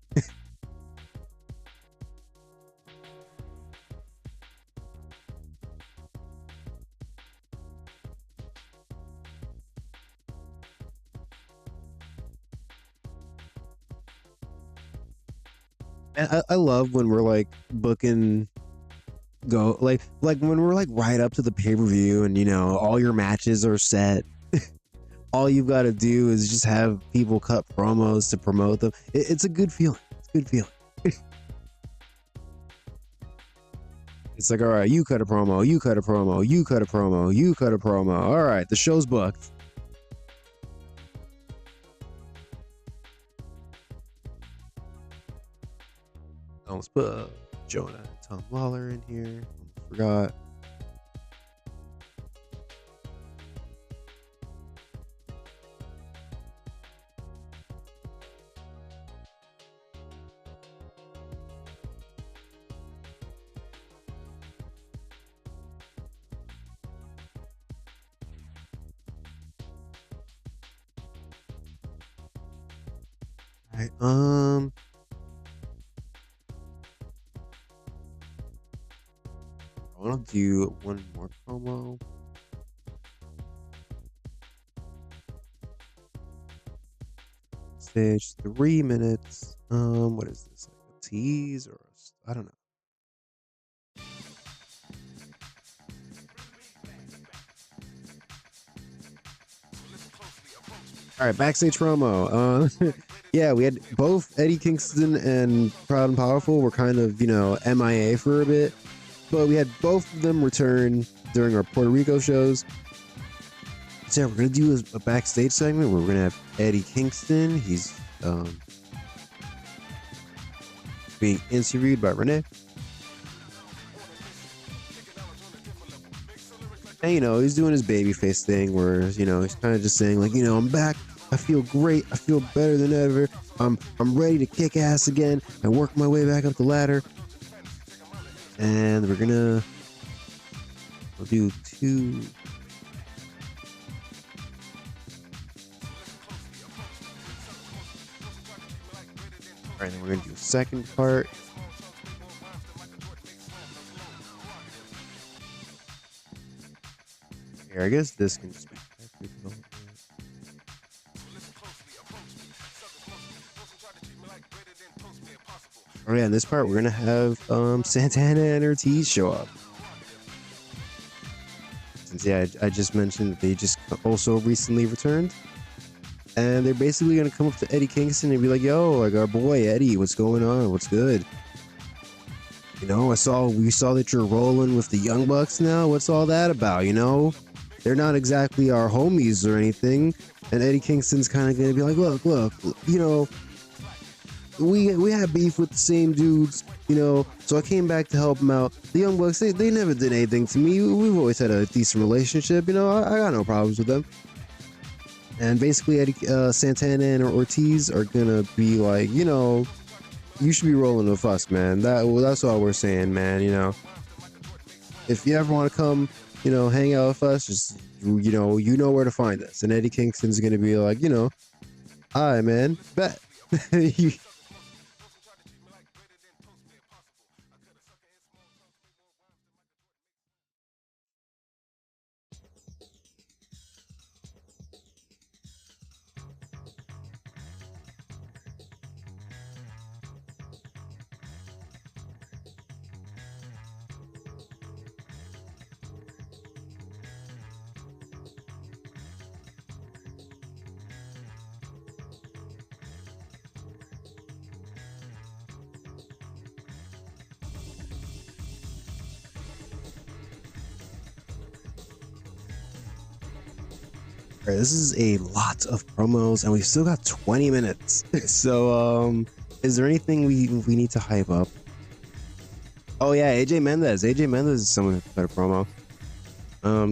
And I love when we're like booking like when we're like right up to the pay-per-view and all your matches are set. All you've got to do is just have people cut promos to promote them. It's a good feeling. It's a good feeling. It's like, all right, you cut a promo, you cut a promo, you cut a promo, you cut a promo. All right, the show's booked. Almost put Jonah and Tom Lawler in here. Almost forgot. All right, I want to do one more promo. Stage 3 minutes. What is this? Like a tease or I don't know. All right, backstage promo. Yeah, we had both Eddie Kingston and Proud and Powerful were kind of, MIA for a bit, but we had both of them return during our Puerto Rico shows. So yeah, we're gonna do a backstage segment where we're gonna have Eddie Kingston. He's being interviewed by Renee. And he's doing his babyface thing where he's kind of just saying like, I'm back. I feel great. I feel better than ever. I'm ready to kick ass again and work my way back up the ladder. And we'll do 2. All right, then we're gonna do a second part. Here, I guess this can just be. Oh yeah, in this part we're gonna have Santana and Ortiz show up. Since I just mentioned that they just also recently returned. And they're basically gonna come up to Eddie Kingston and be like, yo, like our boy Eddie, what's going on? What's good? We saw that you're rolling with the Young Bucks now. What's all that about? They're not exactly our homies or anything. And Eddie Kingston's kind of gonna be like, look, we had beef with the same dudes, so I came back to help them out. The Young Bucks, they never did anything to me. We've always had a decent relationship, I got no problems with them. And basically Eddie, Santana and Ortiz are gonna be like, you should be rolling with us, man. That's all we're saying, man. If you ever want to come, hang out with us, just you know where to find us. And Eddie Kingston's gonna be like, all right, man, bet. All right, this is a lot of promos, and we've still got 20 minutes. So, is there anything we need to hype up? Oh yeah, AJ Mendez. AJ Mendez is someone who can cut a promo.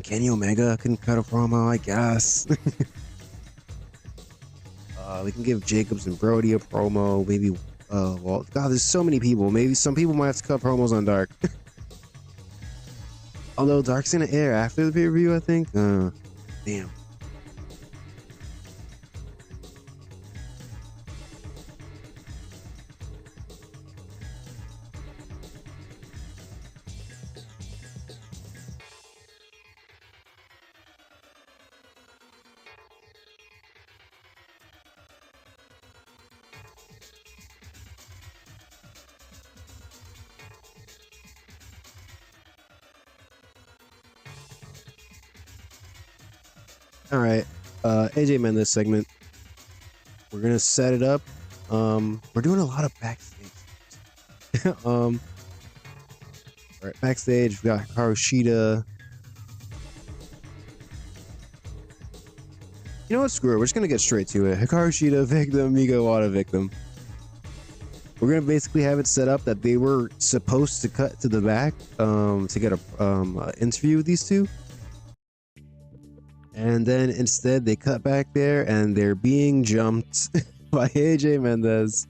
Kenny Omega can cut a promo, I guess. We can give Jacobs and Brody a promo. Maybe, well, God, there's so many people. Maybe some people might have to cut promos on Dark. Although Dark's gonna air after the pay-per-view, I think. Damn. All right, AJ Mendez segment. We're gonna set it up. We're doing a lot of backstage. All right, backstage we got Hikaru Shida. You know what? Screw it. We're just gonna get straight to it. Hikaru Shida victim, Migo Wada victim. We're gonna basically have it set up that they were supposed to cut to the back to get a interview with these two. And then instead they cut back there and they're being jumped by AJ Mendez.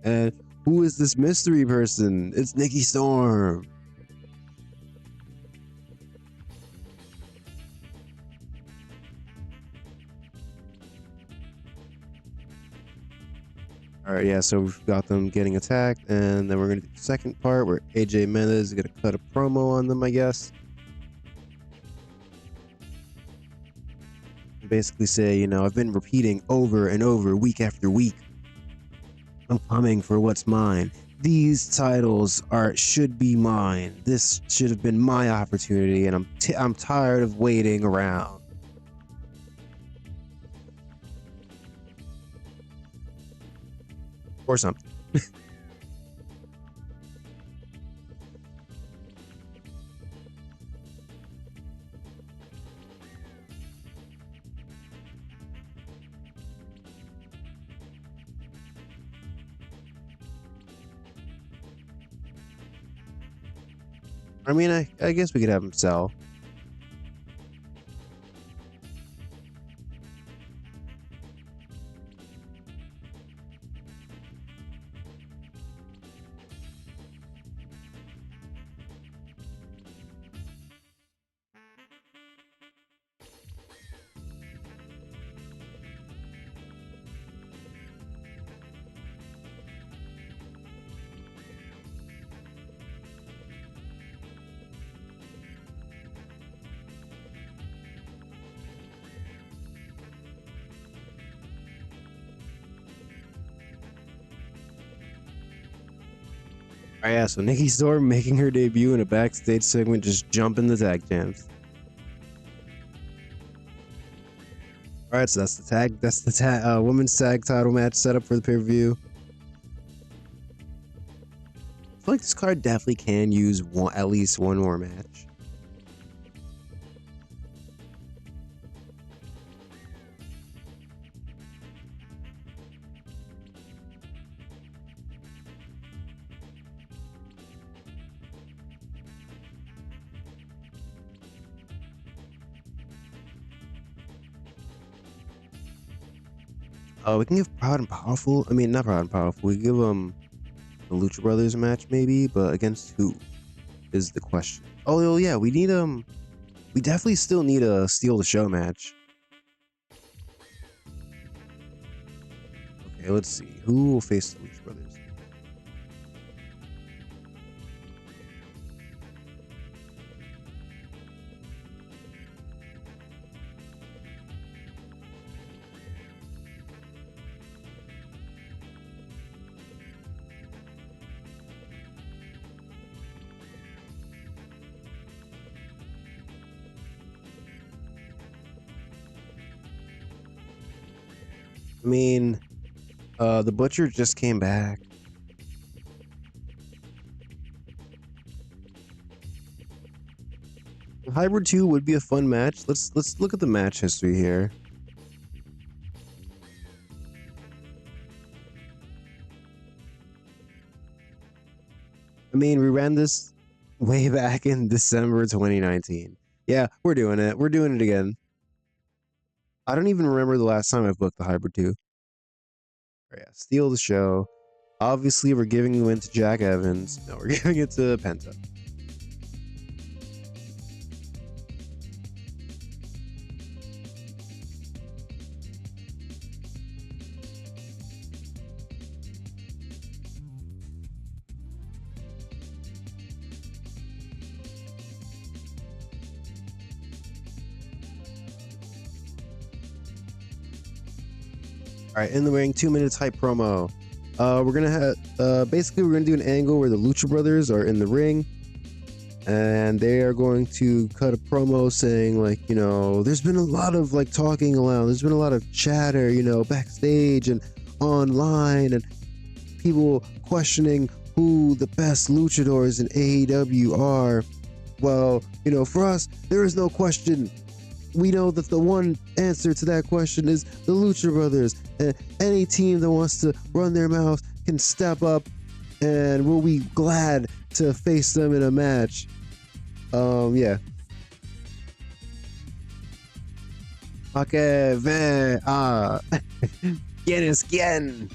And who is this mystery person? It's Nikki Storm. All right, yeah, so we've got them getting attacked, and then we're gonna do the second part where AJ Mendez is gonna cut a promo on them, I guess. Basically say, you know, I've been repeating over and over, week after week, I'm coming for what's mine. These titles should be mine. This should have been my opportunity, and I'm tired of waiting around. Or something. I mean, I guess we could have him sell. Oh yeah, so Nikki Storm making her debut in a backstage segment, just jumping the tag champs. All right, so that's the women's tag title match set up for the pay-per-view. I feel like this card definitely can use at least one more match. We can give Proud and Powerful. I mean, not Proud and Powerful. We give the Lucha Brothers match maybe, but against who is the question. Oh yeah, we need we definitely still need a Steal the Show match. Okay, let's see who will face the Lucha Brothers. I mean, the Butcher just came back. Hybrid 2 would be a fun match. Let's look at the match history here. I mean, we ran this way back in December 2019. Yeah, we're doing it. We're doing it again. I don't even remember the last time I booked the Hybrid 2. Yeah, steal the show. Obviously, we're giving the win to Jack Evans. No, we're giving it to Penta. All right, in the ring, 2 minutes hype promo. We're gonna have basically we're gonna do an angle where the Lucha Brothers are in the ring, and they are going to cut a promo saying like, you know, there's been a lot of like talking around, there's been a lot of chatter, you know, backstage and online, and people questioning who the best luchadors in AEW are. Well, you know, for us, there is no question. We know that the one answer to that question is the Lucha Brothers. And any team that wants to run their mouth can step up, and we'll be glad to face them in a match. Yeah. Okay, ve, ¿Quién es quién?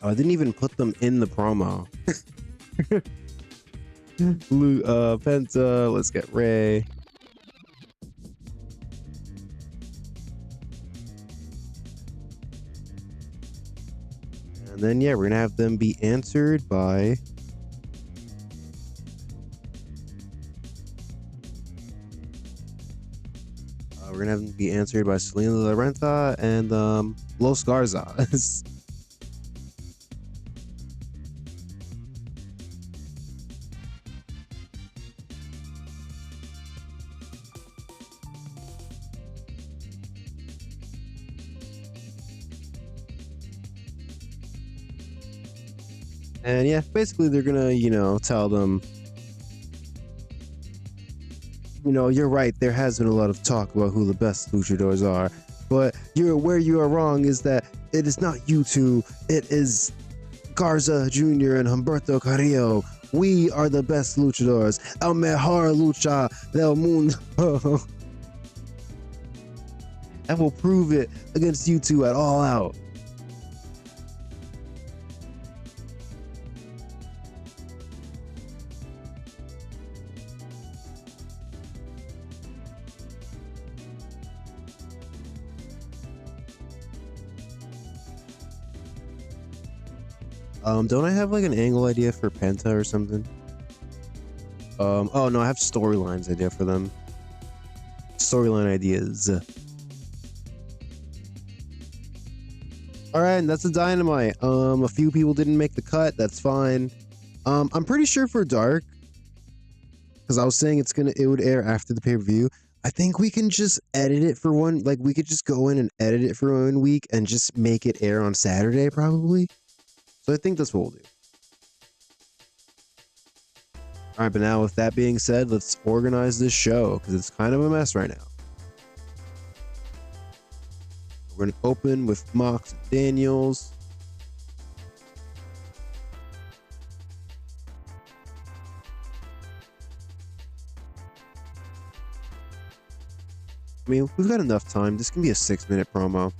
I didn't even put them in the promo. Penta, let's get Ray. And then, yeah, we're gonna have them be answered by Selena La Renta and Los Garzas. And yeah, basically they're gonna, you know, tell them, you know, you're right, there has been a lot of talk about who the best luchadors are, but where you are wrong is that it is not you two, it is Garza Jr. and Humberto Carrillo. We are the best luchadors. El mejor lucha del mundo. And we'll prove it against you two at All Out. Don't I have like an angle idea for Penta or something? Oh no, I have storylines idea for them. Storyline ideas. All right, and that's a Dynamite. A few people didn't make the cut. That's fine. I'm pretty sure for Dark, because I was saying it would air after the pay-per-view. I think we can just edit it for one. Like we could just go in and edit it for 1 week and just make it air on Saturday, probably. So I think that's what we'll do. All right, but now with that being said, let's organize this show because it's kind of a mess right now. We're going to open with Mox and Daniels. I mean, we've got enough time. This can be a 6-minute promo.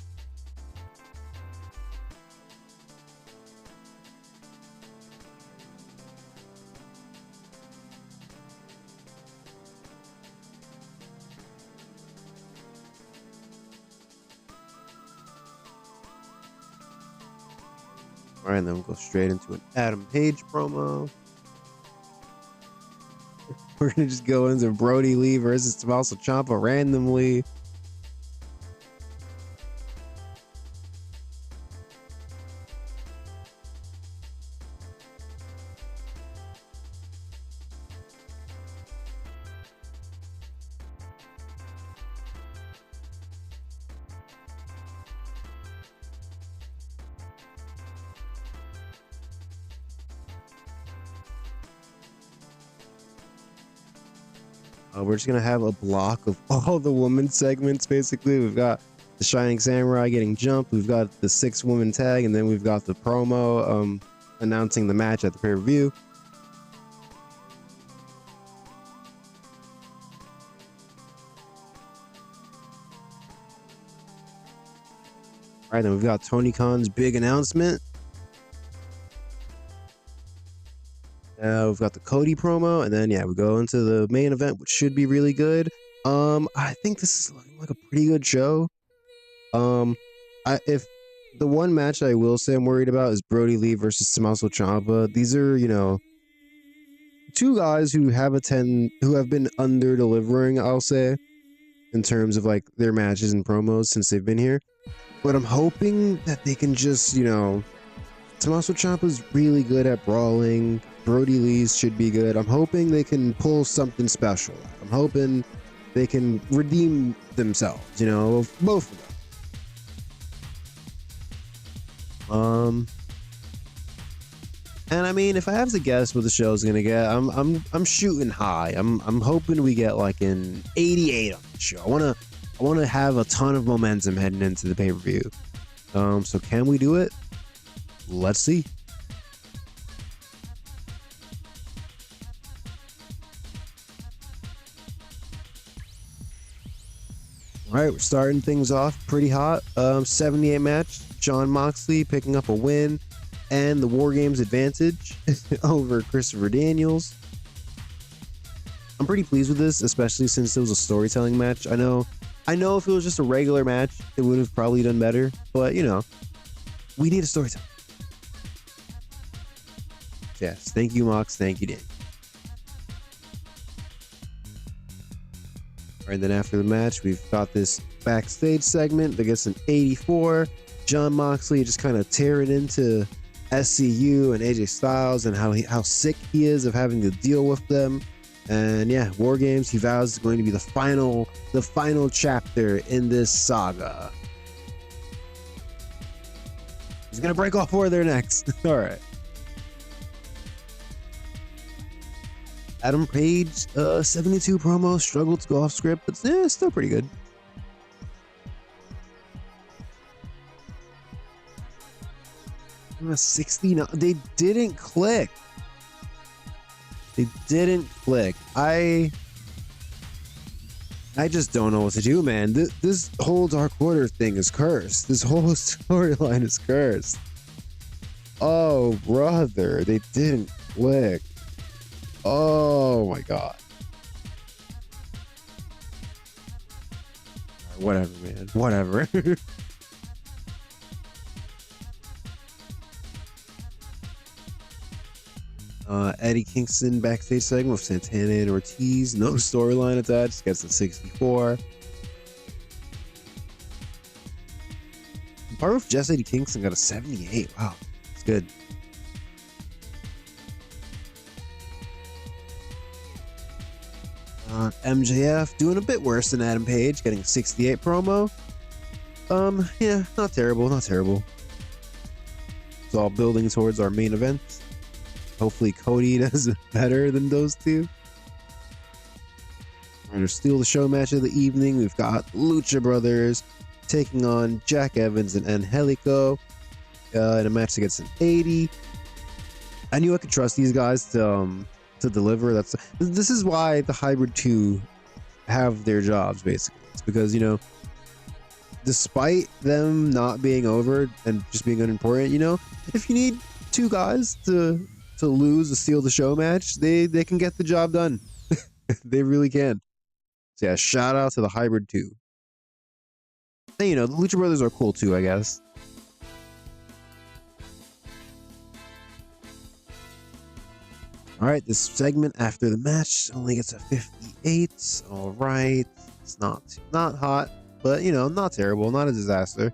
All right, and then we'll go straight into an Adam Page promo. We're going to just go into Brody Lee versus Tommaso Ciampa randomly. We're just gonna have a block of all the women segments. Basically, we've got the Shining Samurai getting jumped. We've got the 6-woman tag, and then we've got the promo announcing the match at the pay-per-view. All right, then we've got Tony Khan's big announcement. We've got the Cody promo, and then yeah, we go into the main event, which should be really good. I think this is looking like a pretty good show. If the one match I will say I'm worried about is Brody Lee versus Tommaso Ciampa. These are, you know, two guys who have been under delivering, I'll say, in terms of like their matches and promos since they've been here. But I'm hoping that they can just, you know, Tommaso Ciampa's really good at brawling. Brody Lee's should be good. I'm hoping they can pull something special. I'm hoping they can redeem themselves, you know, both of them. And I mean, if I have to guess what the show's gonna get, I'm shooting high. I'm hoping we get like an 88 on the show. I wanna have a ton of momentum heading into the pay-per-view. So can we do it? Let's see. All right, we're starting things off pretty hot. 78 match, Jon Moxley picking up a win and the War Games advantage over Christopher Daniels. I'm pretty pleased with this, especially since it was a storytelling match. I know if it was just a regular match, it would have probably done better, but you know, we need a storytelling. Yes, thank you, Mox. Thank you, Dan. All right, then after the match, we've got this backstage segment that gets an 84. Jon Moxley just kind of tearing into SCU and AJ Styles and how sick he is of having to deal with them. And yeah, War Games, he vows is going to be the final chapter in this saga. He's gonna break all 4 of their necks. All right. Adam Page, 72 promo, struggled to go off script, but still pretty good. That's 69. They didn't click. They didn't click. I just don't know what to do, man. This whole Dark Order thing is cursed. This whole storyline is cursed. Oh, brother, they didn't click. Oh my god. Whatever, man. Whatever. Eddie Kingston backstage segment with Santana and Ortiz. No storyline attached. Gets a 64. Part of just Eddie Kingston got a 78. Wow, it's good. MJF doing a bit worse than Adam Page, getting a 68 promo. Yeah, not terrible, not terrible. It's all building towards our main event. Hopefully Cody does better than those two. We're gonna steal the show match of the evening. We've got Lucha Brothers taking on Jack Evans and Angelico in a match that gets an 80. I knew I could trust these guys to deliver. This is why the Hybrid 2 have their jobs, basically. It's because, you know, despite them not being over and just being unimportant, you know, if you need 2 guys to lose a steal the show match, they can get the job done. They really can. So yeah, shout out to the Hybrid 2. And, you know, the Lucha Brothers are cool too, I guess. All right, this segment after the match only gets a 58. All right, it's not hot, but you know, not terrible, not a disaster.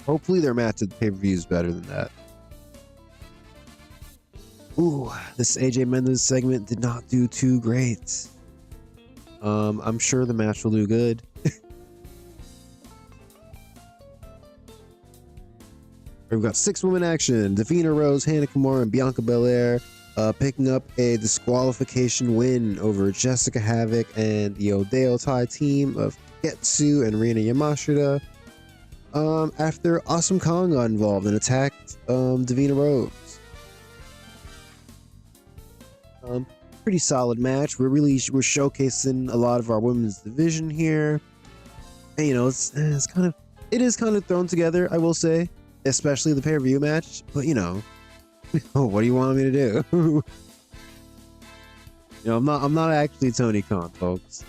Hopefully their match at the pay-per-view is better than that. Ooh, this AJ Mendez segment did not do too great. I'm sure the match will do good. We've got 6-woman action. Davina Rose, Hannah Kimura, and Bianca Belair picking up a disqualification win over Jessica Havoc and the Odeyo Tai team of Getsu and Rina Yamashita. After Awesome Kong got involved and attacked Davina Rose. Pretty solid match. We're showcasing a lot of our women's division here. And, you know, it is kind of thrown together, I will say, especially the pay-per-view match. But, you know, what do you want me to do? You know, I'm not actually Tony Khan, folks.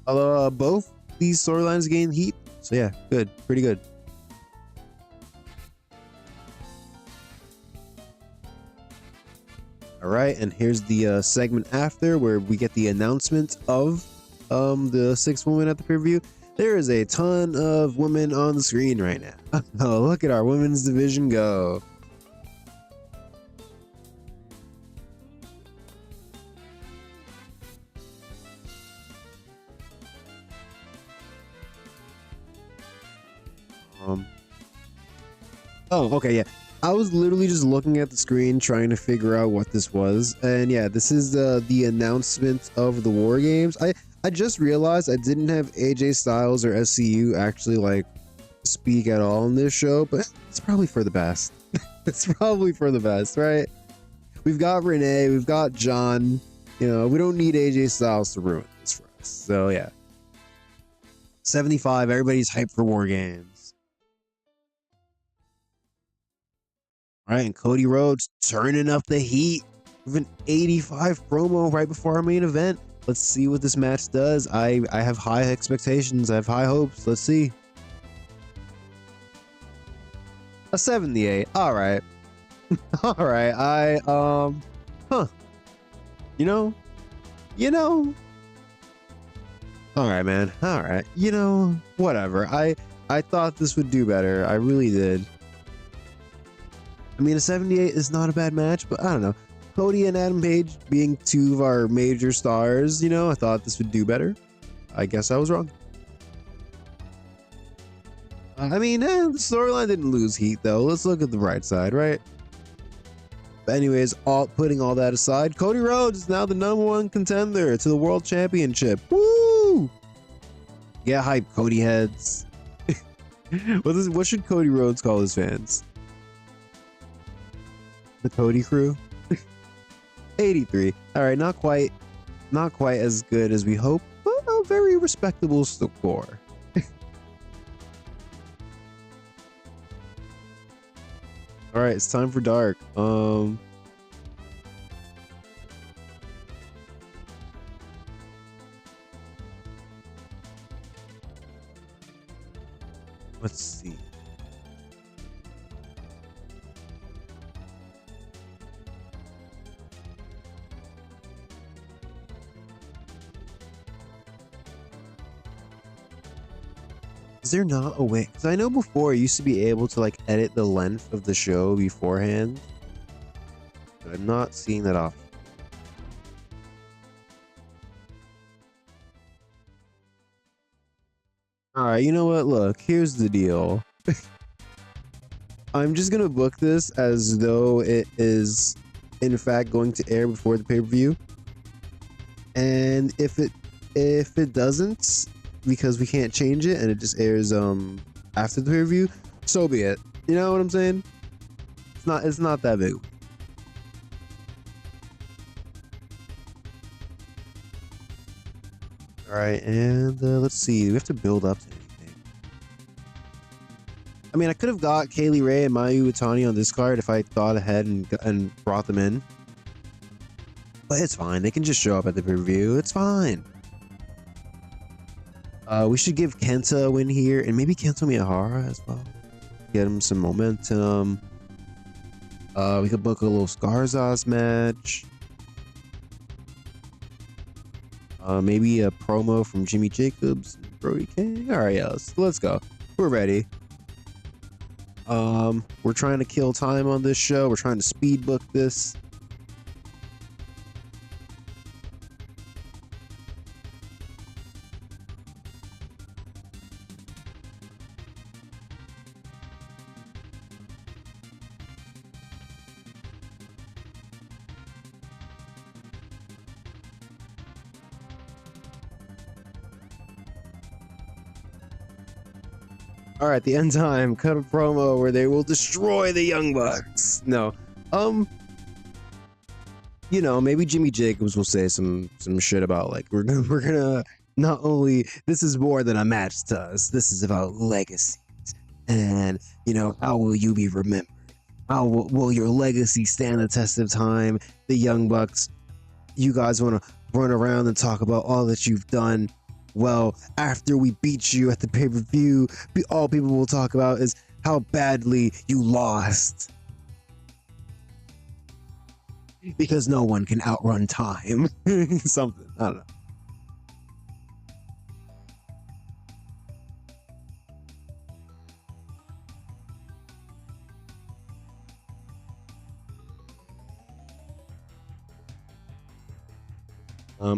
Although both these storylines gain heat, so yeah, good, pretty good. All right, and here's the segment after where we get the announcement of the 6 women at the pay-per-view. There is a ton of women on the screen right now. Oh, look at our women's division go. Oh, okay, yeah. I was literally just looking at the screen trying to figure out what this was, and yeah, this is the announcement of the War Games. I just realized I didn't have AJ Styles or SCU actually like speak at all in this show, but it's probably for the best. It's probably for the best, right? We've got Renee, we've got John. You know, we don't need AJ Styles to ruin this for us. So yeah, 75. Everybody's hyped for War Games. All right, and Cody Rhodes turning up the heat with an 85 promo right before our main event. Let's see what this match does. I have high expectations. I have high hopes. Let's see. A 78. All right. All right. Huh. You know. All right, man. All right. You know, whatever. I thought this would do better. I really did. I mean, a 78 is not a bad match, but I don't know. Cody and Adam Page being 2 of our major stars, you know, I thought this would do better. I guess I was wrong. I mean, the storyline didn't lose heat, though. Let's look at the bright side, right? But anyways, putting all that aside, Cody Rhodes is now the #1 contender to the World Championship. Woo! Get hype, Cody heads. What should Cody Rhodes call his fans? The Cody crew. 83. All right, not quite as good as we hoped, but a very respectable score. All right, it's time for Dark. Let's see. Is there not a way? Because I know before you used to be able to like edit the length of the show beforehand. But I'm not seeing that option. All right, you know what? Look, here's the deal. I'm just gonna book this as though it is in fact going to air before the pay-per-view. And if it doesn't, because we can't change it and it just airs after the pay-per-view, so be it. You know what I'm saying? It's not that big. All right, and let's see. We have to build up to anything. I mean, I could have got Kaylee Ray and Mayu Iwatani on this card if I thought ahead and brought them in. But it's fine. They can just show up at the pay-per-view. It's fine. We should give Kenta a win here, and maybe Kento Miyahara as well. Get him some momentum. We could book a little Skarzas match. Maybe a promo from Jimmy Jacobs and Brody King. All right, yeah, let's go. We're ready. We're trying to kill time on this show. We're trying to speed book this. All right, the end time cut a promo where they will destroy the Young Bucks. No, you know, maybe Jimmy Jacobs will say some shit about like we're gonna not only this is more than a match to us. This is about legacies, and you know, how will you be remembered? How will your legacy stand the test of time? The Young Bucks, you guys want to run around and talk about all that you've done. Well, after we beat you at the pay-per-view, all people will talk about is how badly you lost. Because no one can outrun time. Something, I don't know.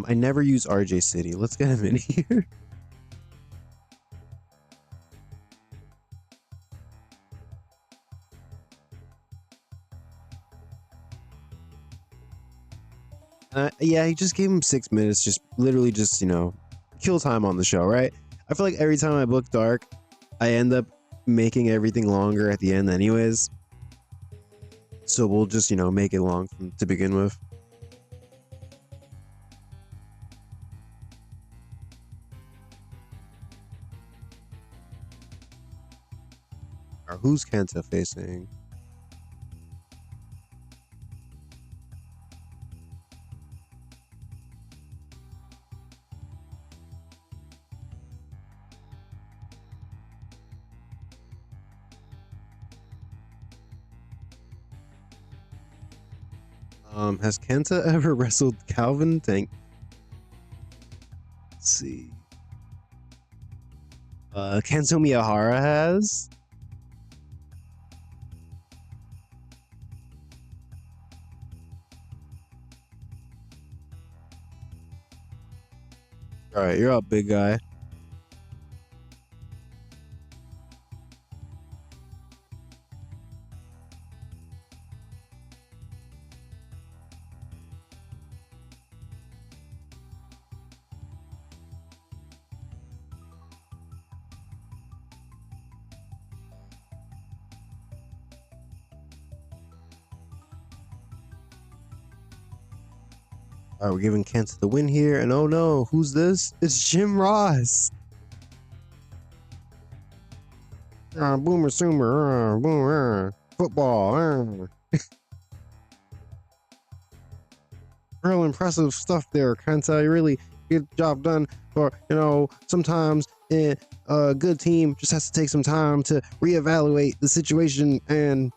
I never use RJ City. Let's get him in here. Yeah, he just gave him 6 minutes. Just literally just, you know, kill time on the show, right? I feel like every time I book Dark, I end up making everything longer at the end anyways. So we'll just, you know, make it long to begin with. Or who's Kenta facing? Has Kenta ever wrestled Calvin? Let's see. Kento Miyahara has. All right, you're up, big guy. All right, we're giving Kenta the win here, and oh no, who's this? It's Jim Ross. Boomer Soomer, boomer, football. Real impressive stuff there, Kenta. You really get the job done. For, you know, sometimes a good team just has to take some time to reevaluate the situation and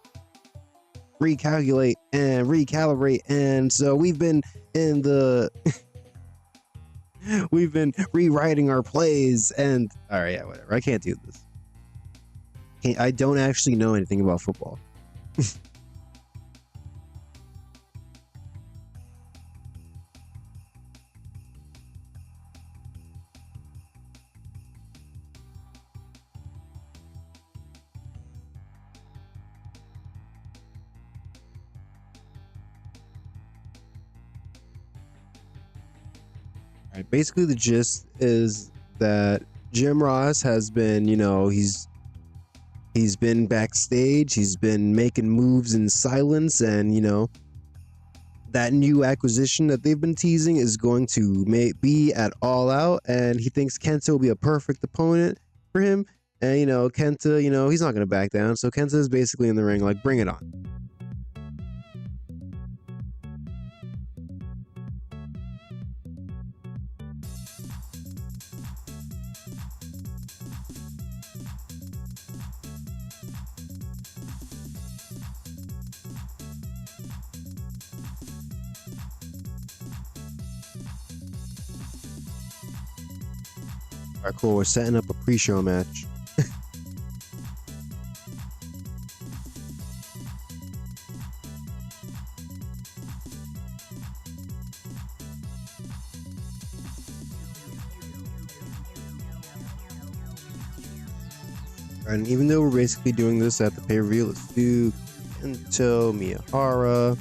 recalculate and recalibrate. And so we've been in the we've been rewriting our plays. And all right, yeah, whatever. I can't do this. I don't actually know anything about football. All right, basically the gist is that Jim Ross has been, you know, he's been backstage, he's been making moves in silence, and you know, that new acquisition that they've been teasing is going to be at All Out, and he thinks Kenta will be a perfect opponent for him. And you know, Kenta, you know, he's not going to back down. So Kenta is basically in the ring like, bring it on. All right, cool. We're setting up a pre-show match. And even though we're basically doing this at the pay-per-view, let's do Kento, Miyahara,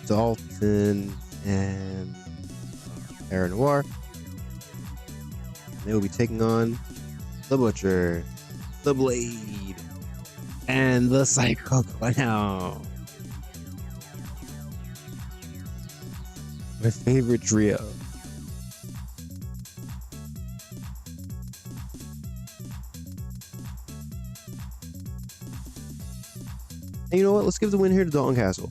Dalton, and Aaron Noir. They will be taking on the Butcher, the Blade, and the Psycho Clown. My favorite trio. And you know what? Let's give the win here to Dalton Castle.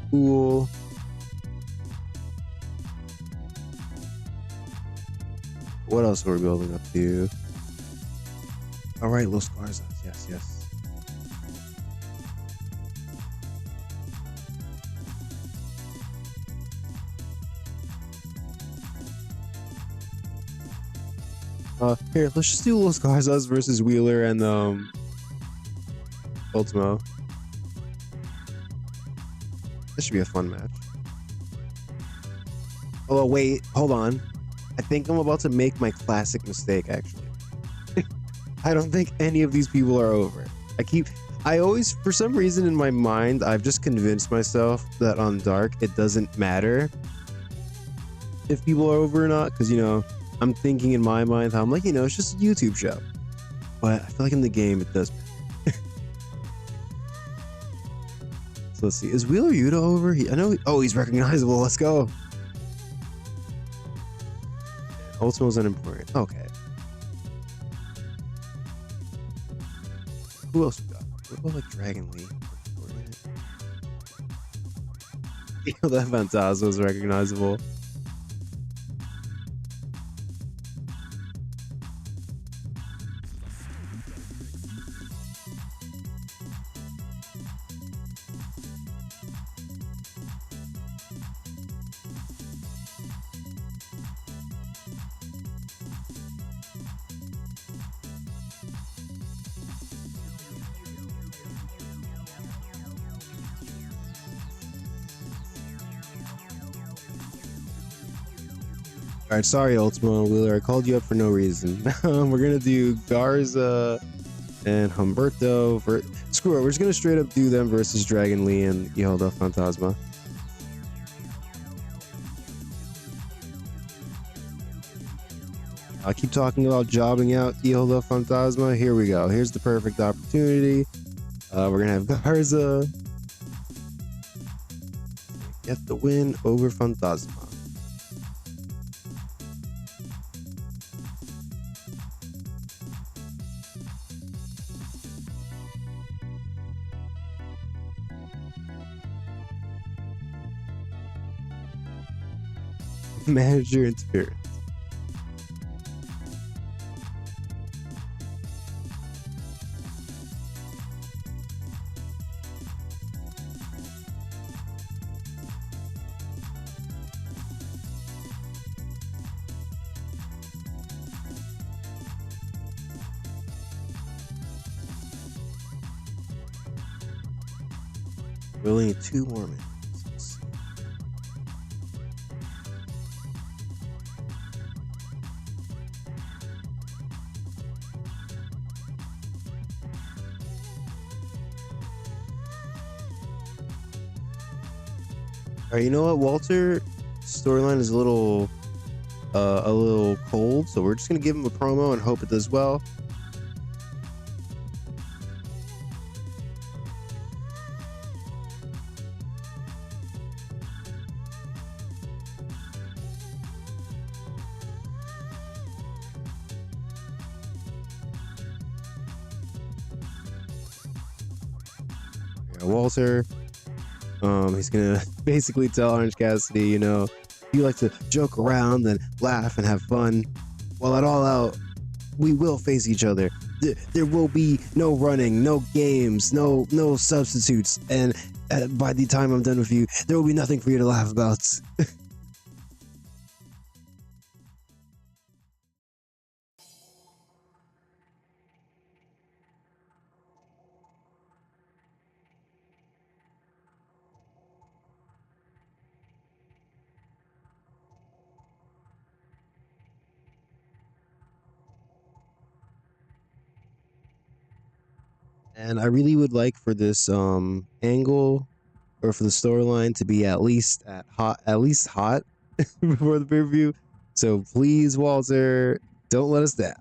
Cool. What else are we building up to? All right, Los Garzas. Yes, yes. Here, let's just do Los Garzas versus Wheeler and Ultimo. This should be a fun match. Oh wait, hold on. I think I'm about to make my classic mistake, actually. I don't think any of these people are over. I always, for some reason in my mind, I've just convinced myself that on Dark, it doesn't matter if people are over or not, because, you know, I'm thinking in my mind how I'm like, you know, it's just a YouTube show. But I feel like in the game, it does matter. So let's see. Is Wheeler Yuta over? I know. Oh, he's recognizable. Let's go. Ultimo's unimportant. Okay. Who else we got? What about like Dragon Lee? You know, that Phantasma is recognizable. All right, sorry, Ultimo and Wheeler. I called you up for no reason. We're gonna do Garza and Humberto. Screw it. We're just gonna straight up do them versus Dragon Lee and Hijo del Fantasma. I keep talking about jobbing out Hijo del Fantasma. Here we go. Here's the perfect opportunity. We're gonna have Garza get the win over Fantasma. Manager interference. We only need 2 more minutes. All right, you know what? Walter storyline is a little cold, so we're just gonna give him a promo and hope it does well. Yeah, Walter. He's gonna basically tell Orange Cassidy, you know, you like to joke around and laugh and have fun. Well, at All Out, we will face each other. There will be no running, no games, no substitutes, and by the time I'm done with you, there will be nothing for you to laugh about. And I really would like for this angle or for the storyline to be at least hot before the pay-per-view. So please, Walter, don't let us down.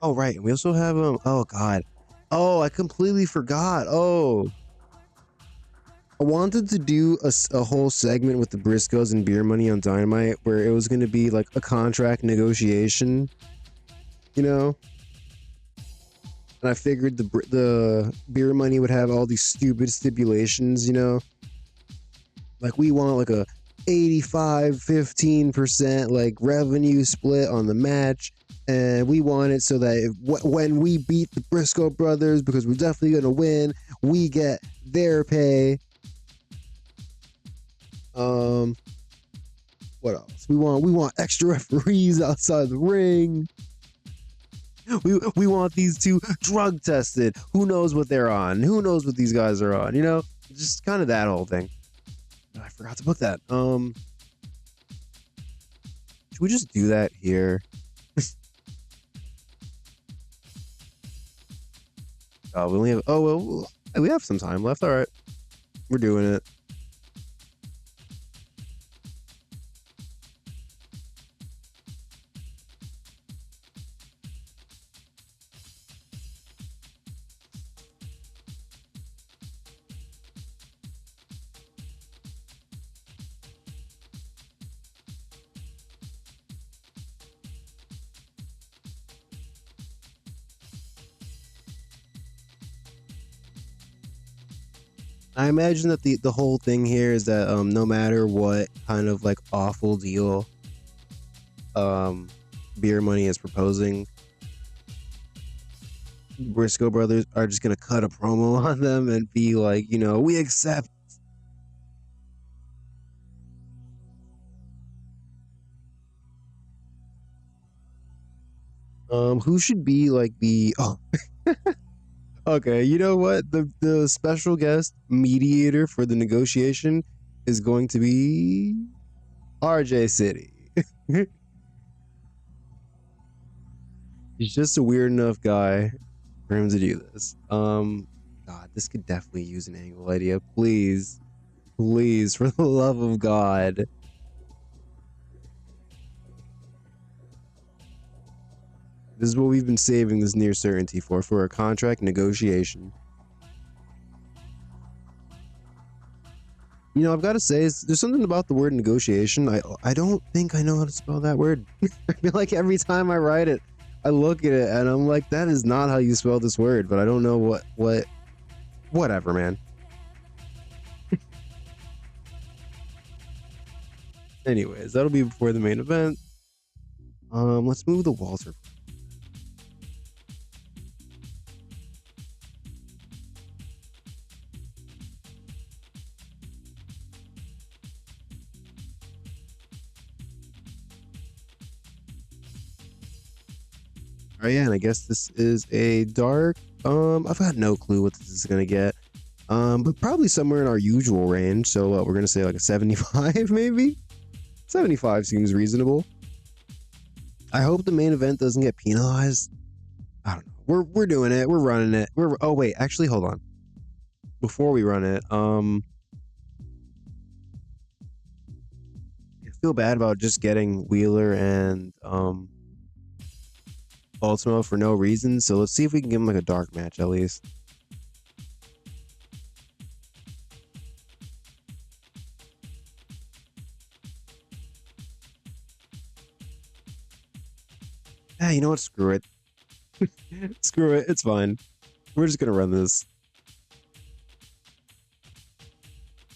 Oh right, we also have oh god. Oh, I completely forgot. Oh, I wanted to do a whole segment with the Briscoes and Beer Money on Dynamite where it was going to be like a contract negotiation, you know? And I figured the Beer Money would have all these stupid stipulations, you know? Like we want like a 85-15% like revenue split on the match, and we want it so that when we beat the Briscoe brothers, because we're definitely going to win, we get their pay. Um what else? We want extra referees outside the ring. We want these two drug tested. Who knows what they're on? Who knows what these guys are on? You know, just kind of that whole thing. I forgot to put that. Should we just do that here? We only have. Oh well, we have some time left. All right, we're doing it. I imagine that the whole thing here is that no matter what kind of like awful deal Beer Money is proposing, Briscoe brothers are just gonna cut a promo on them and be like, you know, we accept. Who should be like the okay, you know what? The special guest mediator for the negotiation is going to be RJ City. He's just a weird enough guy for him to do this. God, this could definitely use an angle idea. Please, please, for the love of God. This is what we've been saving this near certainty for a contract negotiation. You know, I've got to say, there's something about the word negotiation. I don't think I know how to spell that word. I feel like every time I write it, I look at it and I'm like, that is not how you spell this word, but I don't know whatever, man. Anyways, that'll be before the main event. Let's move the Walter. Oh yeah, and I guess this is a dark. I've got no clue what this is gonna get. But probably somewhere in our usual range. So we're gonna say like a 75, maybe. 75 seems reasonable. I hope the main event doesn't get penalized. I don't know. We're doing it. We're running it. Oh wait, actually, hold on. Before we run it, I feel bad about just getting Wheeler and Ultimo for no reason. So let's see if we can give him like a dark match at least. Ah, you know what? Screw it. Screw it. It's fine. We're just gonna run this.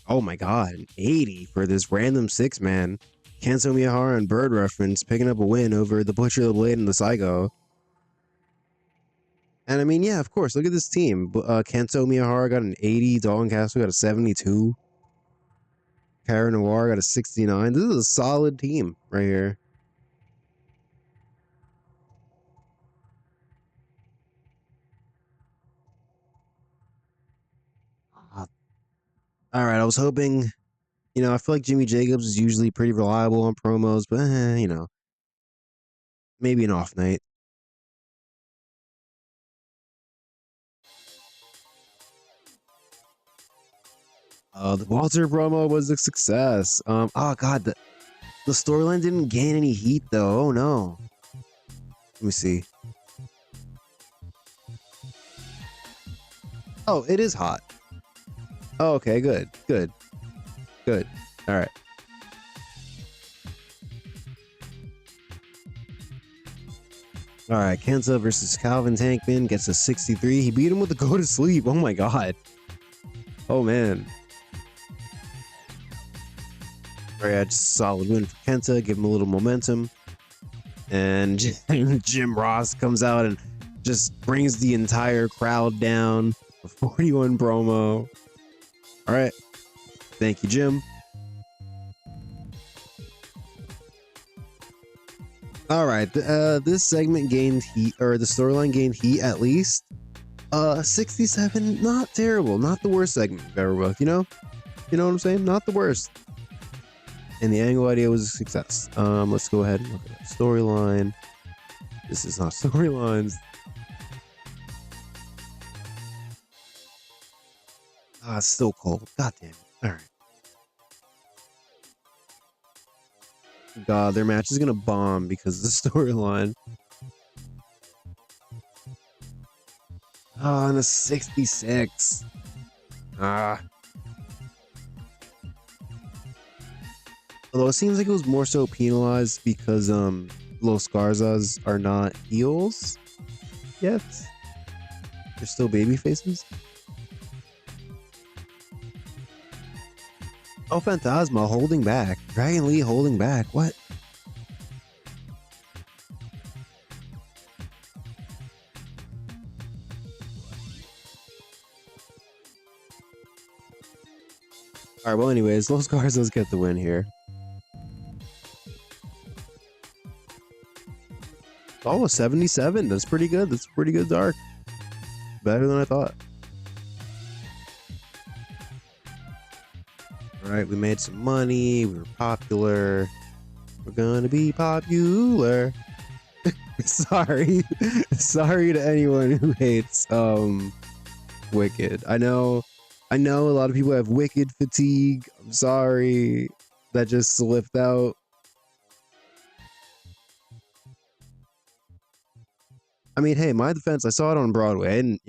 Oh my god, an 80 for this random 6-man. Kanto Miyahara and Bird reference picking up a win over the Butcher, the Blade, and the Psycho. And I mean, yeah, of course, look at this team. Kanto Miyahara got an 80, Dalton Castle got a 72, Kara Noir got a 69. This is a solid team right here. All right, I was hoping, I feel like Jimmy Jacobs is usually pretty reliable on promos, but maybe an off night. The Walter promo was a success. Oh god, the storyline didn't gain any heat though. Oh no. Let me see. Oh, it is hot. Oh, okay, good. All right. All right, Kenta versus Calvin Tankman gets a 63. He beat him with a go to sleep. Oh my god. Oh man. All right, just a solid win for Kenta. Give him a little momentum. And Jim Ross comes out and just brings the entire crowd down. A 41 promo. All right. Thank you, Jim. All right. This segment gained heat, or the storyline gained heat at least. 67, not terrible. Not the worst segment we've ever booked, You know what I'm saying? Not the worst. And the angle idea was a success. Let's go ahead and look at the storyline. This is not storylines. It's still cold. God damn it. All right. God, their match is gonna bomb because of the storyline. And a 66. Although it seems like it was more so penalized because Los Garzas are not heels yet. They're still baby faces. Oh, Phantasma holding back. Dragon Lee holding back. What? Alright, well anyways, Los Garzas get the win here. Oh, 77. That's pretty good. That's pretty good dark. Better than I thought. Alright, we made some money. We were popular. We're gonna be popular. Sorry. Sorry to anyone who hates Wicked. I know a lot of people have Wicked fatigue. I'm sorry. That just slipped out. I mean, hey, my defense, I saw it on Broadway, and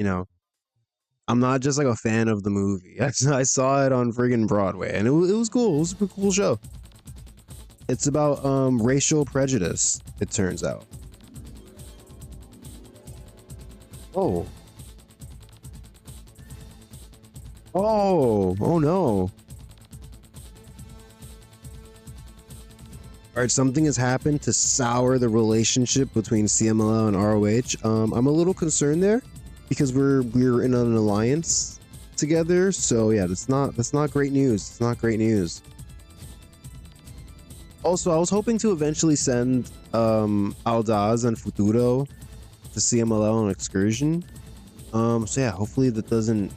I'm not just like a fan of the movie. I saw it on friggin' Broadway, and it was cool. It was a cool show. It's about racial prejudice, it turns out. Oh. Oh no. All right, something has happened to sour the relationship between CMLL and ROH. I'm a little concerned there because we're in an alliance together. So yeah, that's not great news. It's not great news. Also, I was hoping to eventually send Aldaz and Futuro to CMLL on excursion. So yeah, hopefully that doesn't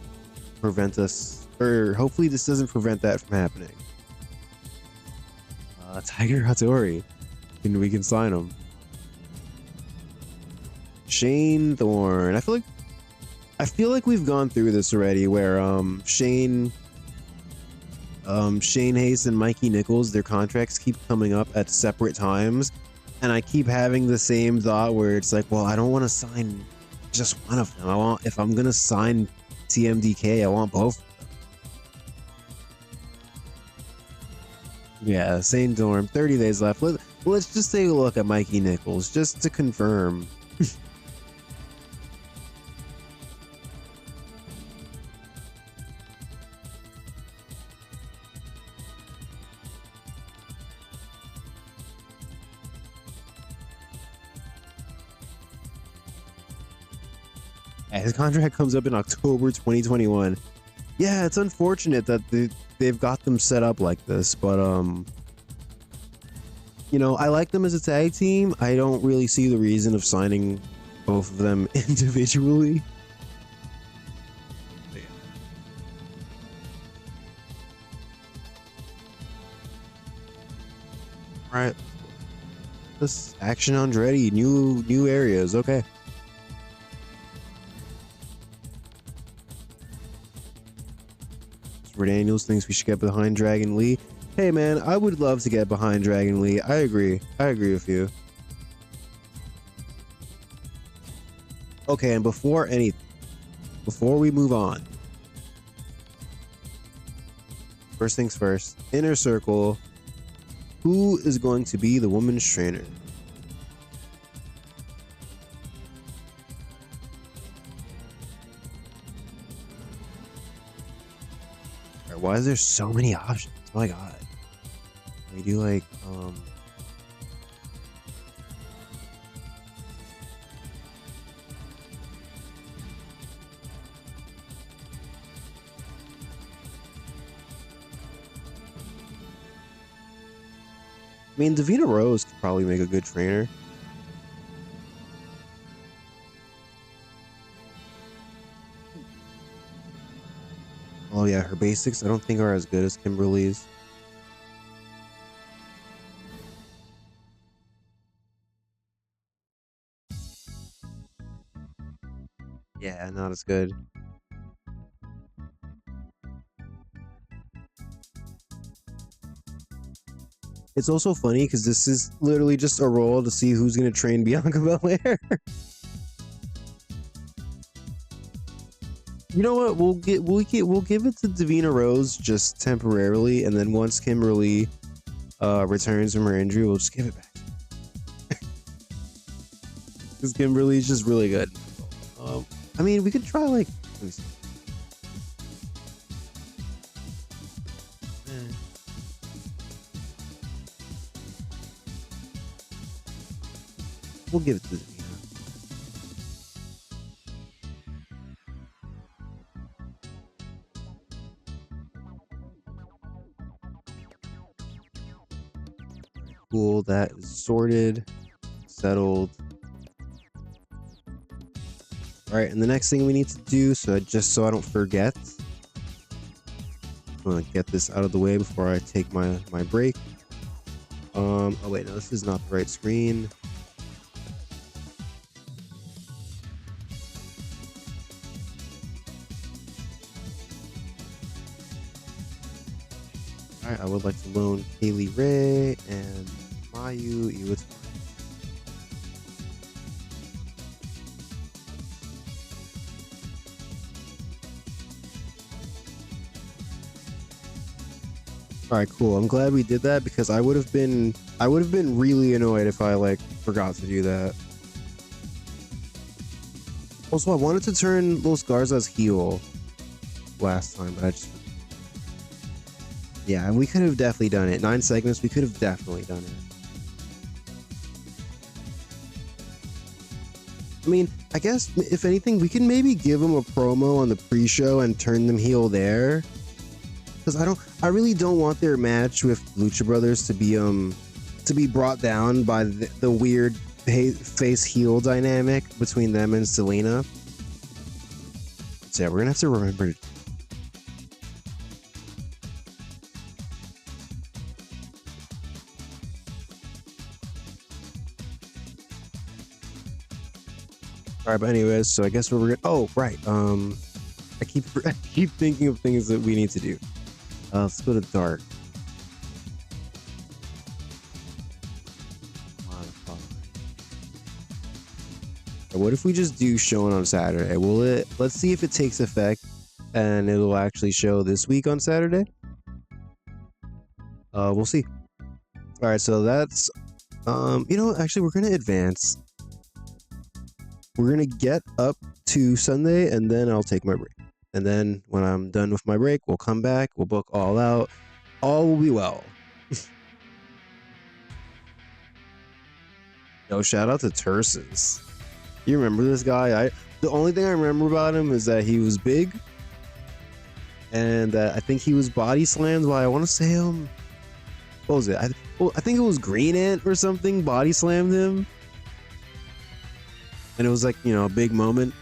prevent us, or hopefully this doesn't prevent that from happening. Tiger Hattori, and we can sign him. Shane Thorne. I feel like we've gone through this already, where Shane Hayes and Mikey Nichols, their contracts keep coming up at separate times, and I keep having the same thought where it's like, well, I don't want to sign just one of them. If I'm gonna sign TMDK, I want both. Yeah, same dorm. 30 days left. Let's just take a look at Mikey Nichols just to confirm. His contract comes up in October 2021. Yeah, it's unfortunate that they've got them set up like this, but I like them as a tag team. I don't really see the reason of signing both of them individually. All right, this Action Andretti, new areas. Okay. Daniels thinks we should get behind Dragon Lee. Hey man, I would love to get behind Dragon Lee. I agree. I agree with you. Okay, and before we move on, first things first, Inner Circle, who is going to be the women's trainer? Why is there so many options? Oh my god. They do like I mean, Davina Rose could probably make a good trainer. Oh yeah, her basics I don't think are as good as Kimberly's. Yeah, not as good. It's also funny because this is literally just a roll to see who's gonna train Bianca Belair. You know what? We'll give it to Davina Rose just temporarily, and then once Kimberly returns from her injury, we'll just give it back. Because Kimberly's just really good. I mean, we could try like. Let me see. We'll give it to Davina. Cool, that is sorted, settled. All right, and the next thing we need to do, just so I don't forget, I'm gonna get this out of the way before I take my break. Oh wait, no, this is not the right screen. All right, I would like to loan Kaylee Ray and Mayu Iwatani. All right, cool. I'm glad we did that because I would have been really annoyed if I like forgot to do that. Also, I wanted to turn Los Garza's heel last time, but I just yeah, and we could have definitely done it. 9 segments, we could have definitely done it. I mean, I guess if anything, we can maybe give them a promo on the pre-show and turn them heel there. Because I really don't want their match with Lucha Brothers to be brought down by the weird face heel dynamic between them and Selena. So yeah, we're gonna have to remember. All right, but anyways, so I guess we're gonna. Oh, right. I keep thinking of things that we need to do. Let's go to dark. What if we just do showing on Saturday? Will it? Let's see if it takes effect, and it'll actually show this week on Saturday. We'll see. All right, so that's you know, actually, we're gonna advance. We're gonna get up to Sunday, and then I'll take my break. And then when I'm done with my break, we'll come back. We'll book All Out. All will be well. Yo, shout out to Tursus. You remember this guy? The only thing I remember about him is that he was big, and I think he was body slammed by, I want to say what was it? I think it was Green Ant or something. Body slammed him, and it was like, you know, a big moment.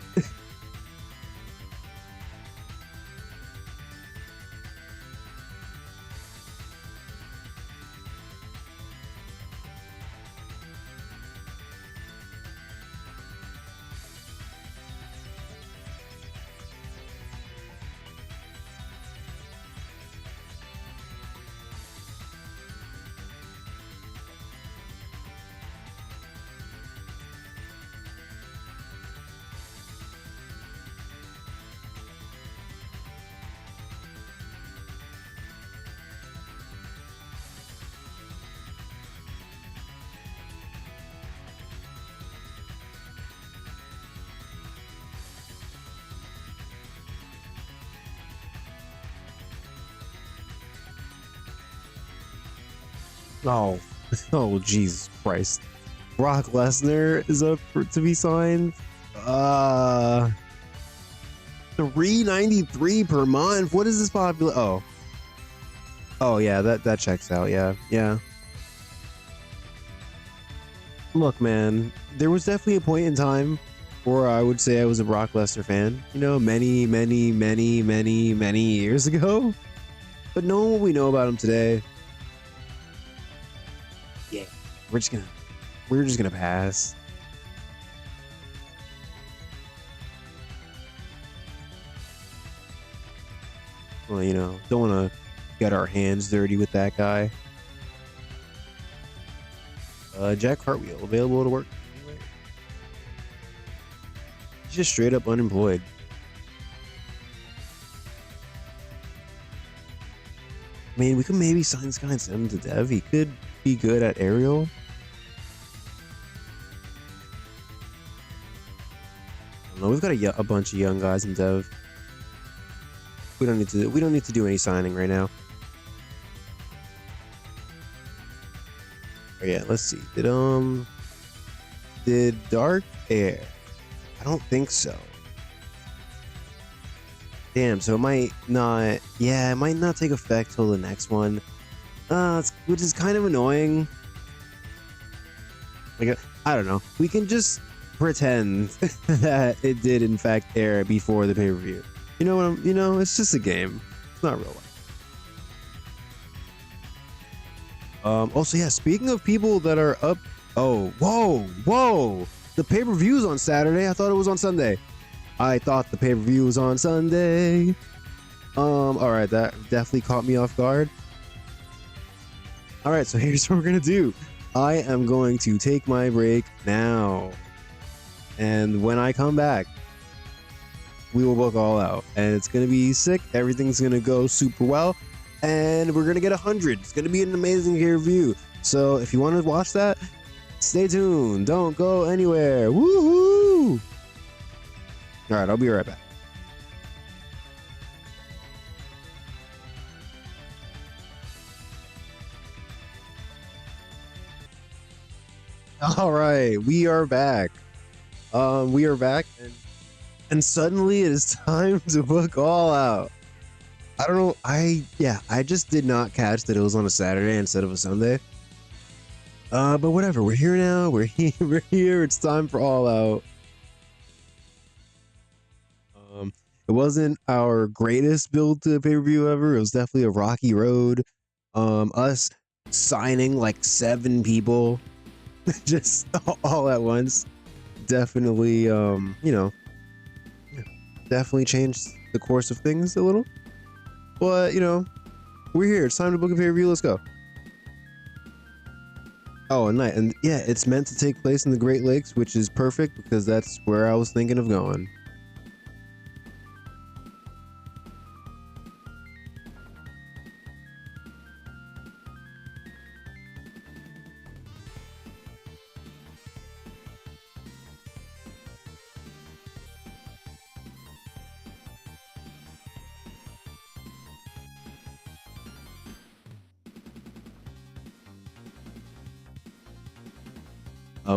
Oh, oh, Jesus Christ. Brock Lesnar is up to be signed. $393 per month. What is this popular? Oh yeah, that checks out. Yeah. Look, man, there was definitely a point in time where I would say I was a Brock Lesnar fan. You know, many years ago. But knowing what we know about him today, yeah, we're just gonna pass. Well, you know, don't want to get our hands dirty with that guy. Jack Cartwheel available to work anyway. He's just straight up unemployed. I mean, we could maybe sign this guy and send him to Dev. He could be good at aerial. I don't know. We've got a bunch of young guys in Dev. We don't need to do any signing right now. Oh yeah, let's see. Did Dark Air? I don't think so. Damn, so it might not. Yeah, it might not take effect till the next one. Which is kind of annoying. Like, I don't know. We can just pretend that it did in fact air before the pay-per-view. You know what? You know, it's just a game. It's not real life. Also, yeah, speaking of people that are up. Oh, whoa. The pay-per-view's on Saturday. I thought it was on Sunday. I thought the pay-per-view was on Sunday. All right, that definitely caught me off guard. All right, so here's what we're gonna do. I am going to take my break now. And when I come back, we will book All Out. And it's gonna be sick. Everything's gonna go super well. And we're gonna get 100. It's gonna be an amazing review. So if you want to watch that, stay tuned. Don't go anywhere. Woohoo! All right, I'll be right back. All right, we are back. And suddenly it is time to book All Out. I don't know. I just did not catch that it was on a Saturday instead of a Sunday. But whatever. We're here now. We're here. It's time for All Out. It wasn't our greatest build to a pay-per-view ever. It was definitely a rocky road. Us signing like 7 people just all at once. Definitely, you know, definitely changed the course of things a little. But, you know, we're here. It's time to book a pay-per-view. Let's go. Oh, and yeah, it's meant to take place in the Great Lakes, which is perfect because that's where I was thinking of going.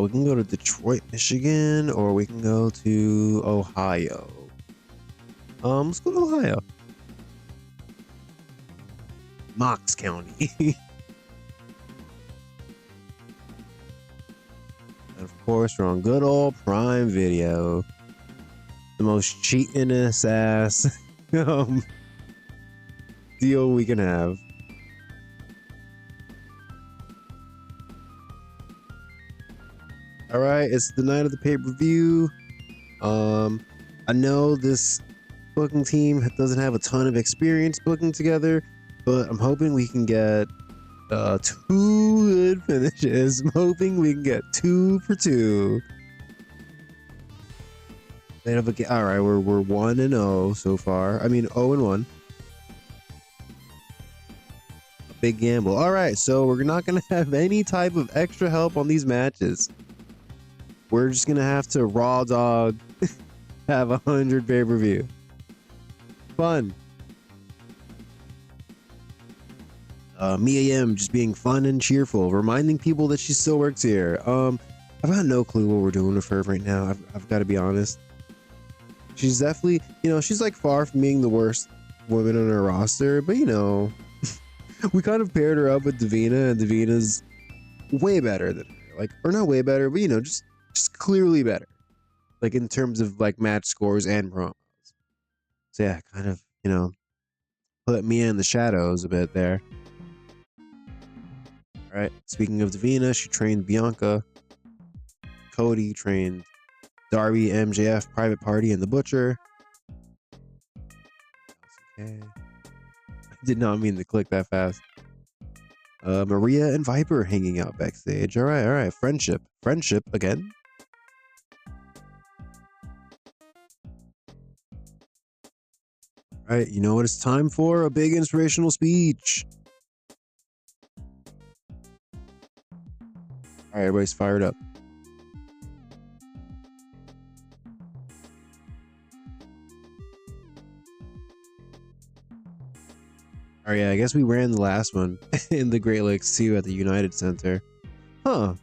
We can go to Detroit, Michigan, or we can go to Ohio. Let's go to Ohio. Knox County. And of course, we're on good old Prime Video. The most cheatin'est ass deal we can have. All right, it's the night of the pay-per-view. I know this booking team doesn't have a ton of experience booking together, but I'm hoping we can get 2 good finishes. I'm hoping we can get 2 for 2. All right, we're 1-0 so far. I mean 0-1. A big gamble. All right, so we're not gonna have any type of extra help on these matches. We're just gonna have to raw dog have 100 pay-per-view. Fun. Mia Yim just being fun and cheerful, reminding people that she still works here. I've got no clue what we're doing with her right now. I've got to be honest. She's definitely, she's like far from being the worst woman on our roster, but we kind of paired her up with Davina, and Davina's way better than her. Like, or not way better, but just clearly better. Like in terms of like match scores and promos. So yeah, kind of, put Mia in the shadows a bit there. All right. Speaking of Davina, she trained Bianca. Cody trained Darby, MJF, Private Party, and the Butcher. Okay. I did not mean to click that fast. Maria and Viper hanging out backstage. All right. Friendship again. All right, you know what it's time for? A big inspirational speech. All right, everybody's fired up. All right, yeah, I guess we ran the last one in the Great Lakes 2 at the United Center. Huh.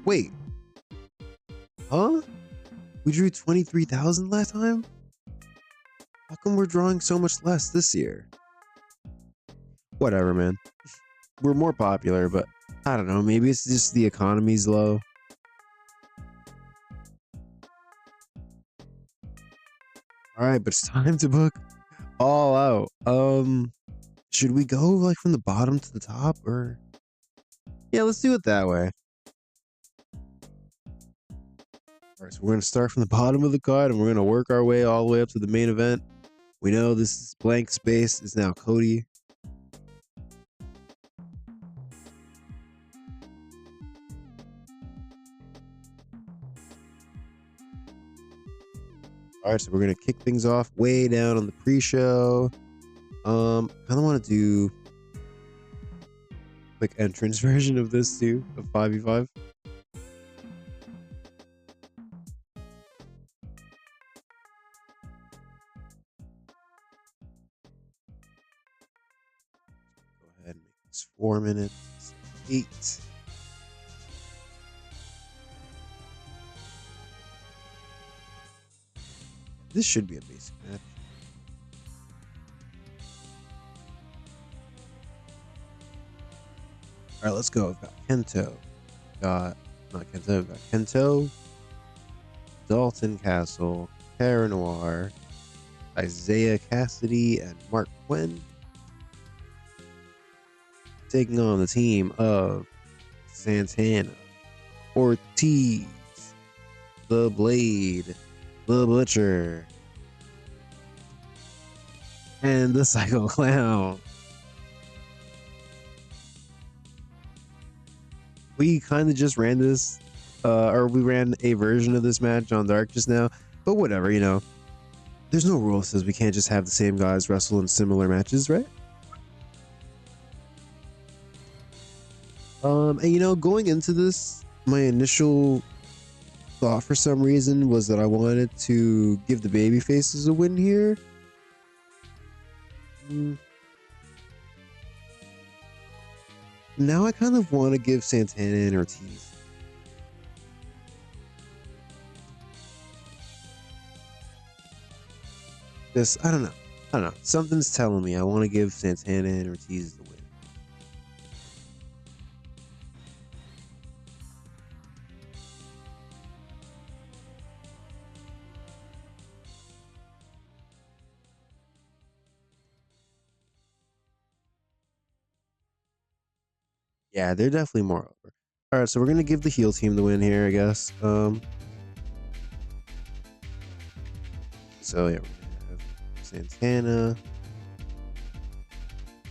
Wait. Huh? We drew 23,000 last time? How come we're drawing so much less this year? Whatever, man. We're more popular, but I don't know. Maybe it's just the economy's low. All right, but it's time to book All Out. Should we go like from the bottom to the top, or? Yeah, let's do it that way. All right, so we're gonna start from the bottom of the card, and we're gonna work our way all the way up to the main event. We know this blank space is now Cody. All right, so we're gonna kick things off way down on the pre-show. Kind of want to do quick entrance version of this too, of 5v5. Go ahead and make this 4 minutes. 8. This should be a basic match. All right, let's go. We've got Kento. Not Kento. We've got Kento, Dalton Castle, Cara Noir, Isaiah Cassidy, and Mark Quinn. Taking on the team of Santana, Ortiz, The Blade, The Butcher, and the Psycho Clown. We kind of just ran this, or we ran a version of this match on Dark just now, but whatever, There's no rule that says we can't just have the same guys wrestle in similar matches, right? And going into this, my initial thought for some reason was that I wanted to give the baby faces a win here. Now I kind of want to give Santana and Ortiz. I don't know. Something's telling me I want to give Santana and Ortiz the win. Yeah, they're definitely more over. All right, so we're gonna give the heel team the win here, I guess. So yeah, we're gonna have Santana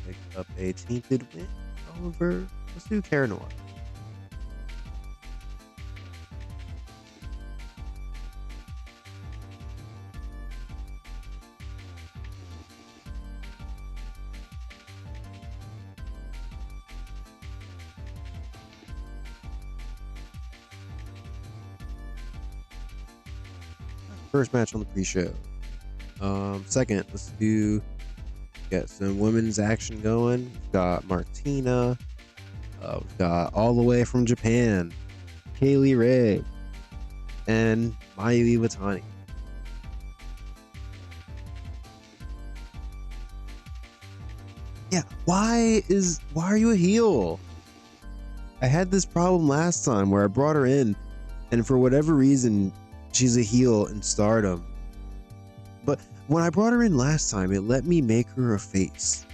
pick up a tainted win over. Let's do Cara Noir. First match on the pre-show. Second, let's do Get some women's action going. We've got Martina. We've got all the way from Japan, Kaylee Ray and Mayu Iwatani. Yeah, why are you a heel? I had this problem last time where I brought her in, and for whatever reason, she's a heel in Stardom. But when I brought her in last time, it let me make her a face.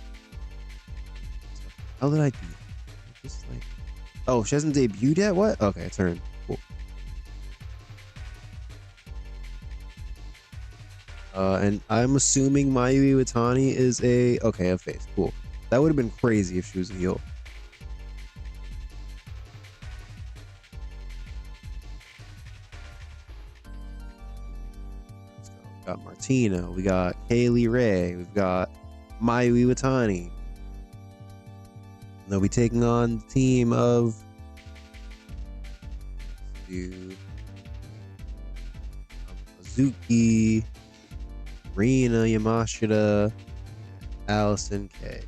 So how did I do that? Just like, oh, she hasn't debuted yet? What? Okay, turn. Cool. And I'm assuming Mayu Iwatani is a face. Cool. That would have been crazy if she was a heel. Let's go. We got Martina. We got Kaylee Ray. We've got Mayu Iwatani. They'll be taking on the team of Azuki, Rina Yamashita, Allison Kay.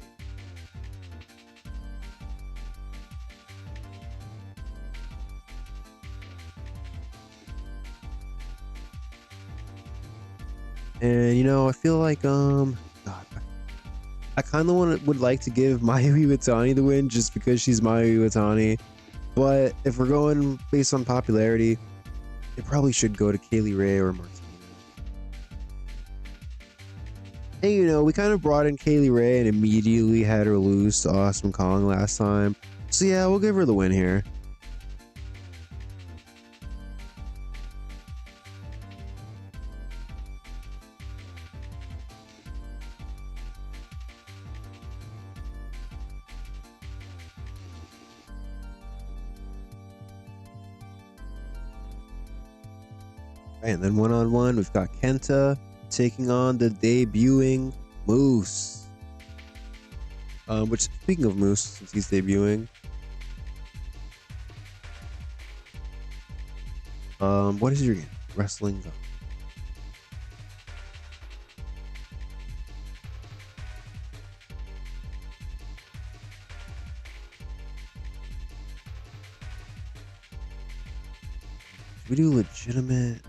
And you know, I feel like God, I kind of would like to give Mayu Iwatani the win just because she's Mayu Iwatani, but if we're going based on popularity, it probably should go to Kaylee Ray or Martina. And you know, we kind of brought in Kaylee Ray and immediately had her lose to Awesome Kong last time, so yeah, we'll give her the win here. Right, and then one-on-one, we've got Kenta taking on the debuting Moose. Which, speaking of Moose, since he's debuting, what is your game? Wrestling Go. Should we do legitimate?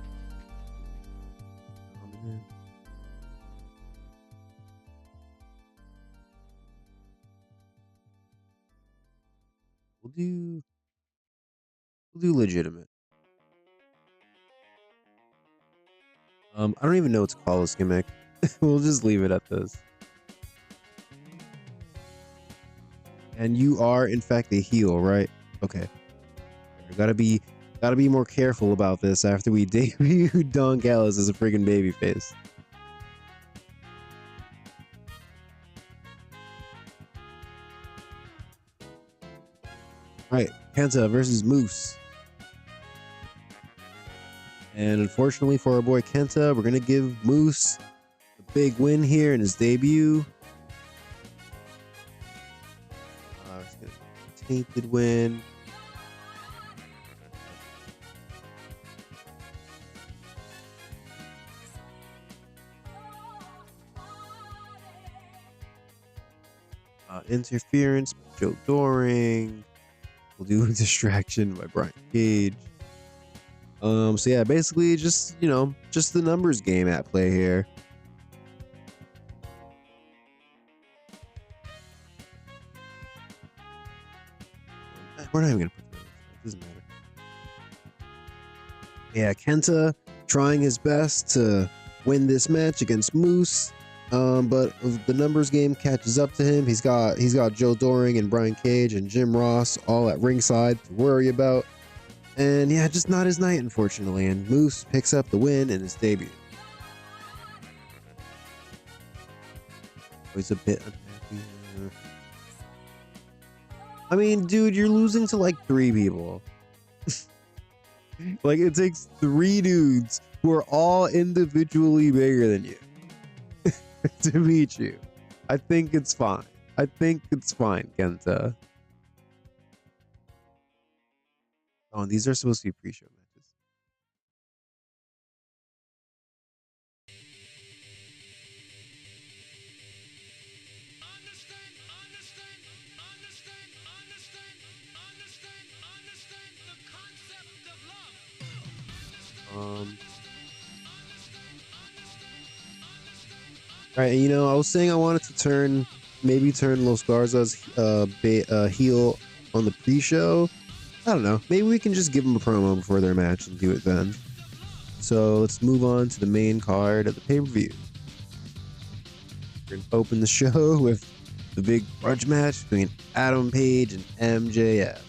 We'll do legitimate. I don't even know what to call this gimmick. We'll just leave it at this. And you are in fact a heel, right? Okay. Gotta be more careful about this after we debut Don Callis as a friggin' babyface. Alright, Kenta versus Moose. And unfortunately for our boy Kenta, we're gonna give Moose a big win here in his debut. It's gonna be a tainted win. Interference by Joe Doring. We'll do a distraction by Brian Cage. So yeah, basically just, you know, just the numbers game at play here. We're not even gonna put that. It doesn't matter. Yeah, Kenta trying his best to win this match against Moose. But the numbers game catches up to him. He's got Joe Doring and Brian Cage and Jim Ross all at ringside to worry about. And yeah, just not his night, unfortunately. And Moose picks up the win in his debut. He's a bit unhappy. I mean, dude, you're losing to like 3 people. Like, it takes 3 dudes who are all individually bigger than you to beat you. I think it's fine. I think it's fine, Kenta. Oh, and these are supposed to be pre-show matches. Right, you know, I was saying I wanted to maybe turn Los Garza's heel on the pre-show. I don't know. Maybe we can just give them a promo before their match and do it then. So let's move on to the main card of the pay-per-view. We're gonna open the show with the big grudge match between Adam Page and MJF.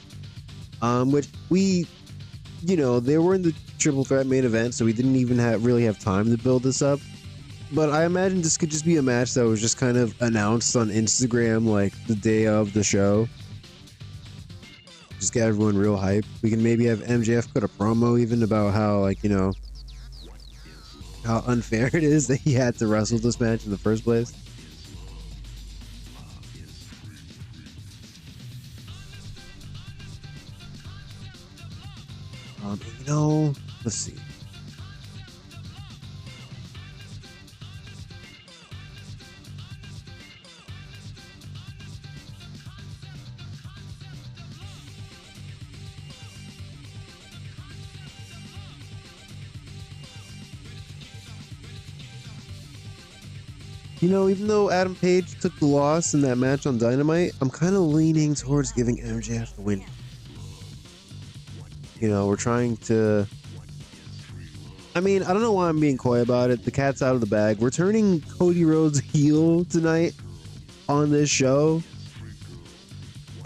Which they were in the triple threat main event, so we didn't even really have time to build this up. But I imagine this could just be a match that was just kind of announced on Instagram like the day of the show. Just get everyone real hype. We can maybe have MJF cut a promo even about how, like, how unfair it is that he had to wrestle this match in the first place. Let's see. Even though Adam Page took the loss in that match on Dynamite, I'm kind of leaning towards giving MJF the win. We're trying to... I mean, I don't know why I'm being coy about it. The cat's out of the bag. We're turning Cody Rhodes heel tonight on this show.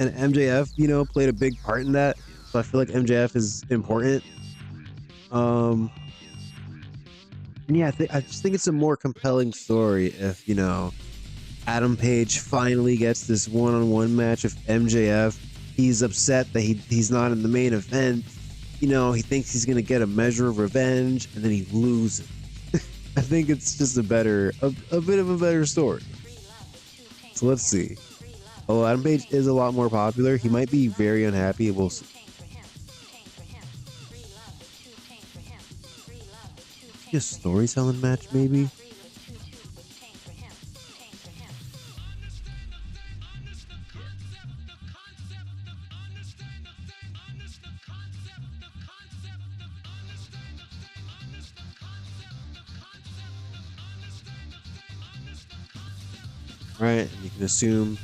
And MJF, played a big part in that. So I feel like MJF is important. Yeah, I just think it's a more compelling story if, Adam Page finally gets this one-on-one match with MJF. He's upset that he's not in the main event. He thinks he's going to get a measure of revenge, and then he loses. I think it's just a bit of a better story. So let's see. Although Adam Page is a lot more popular, he might be very unhappy. We'll see. A storytelling match, maybe? Right, and you can assume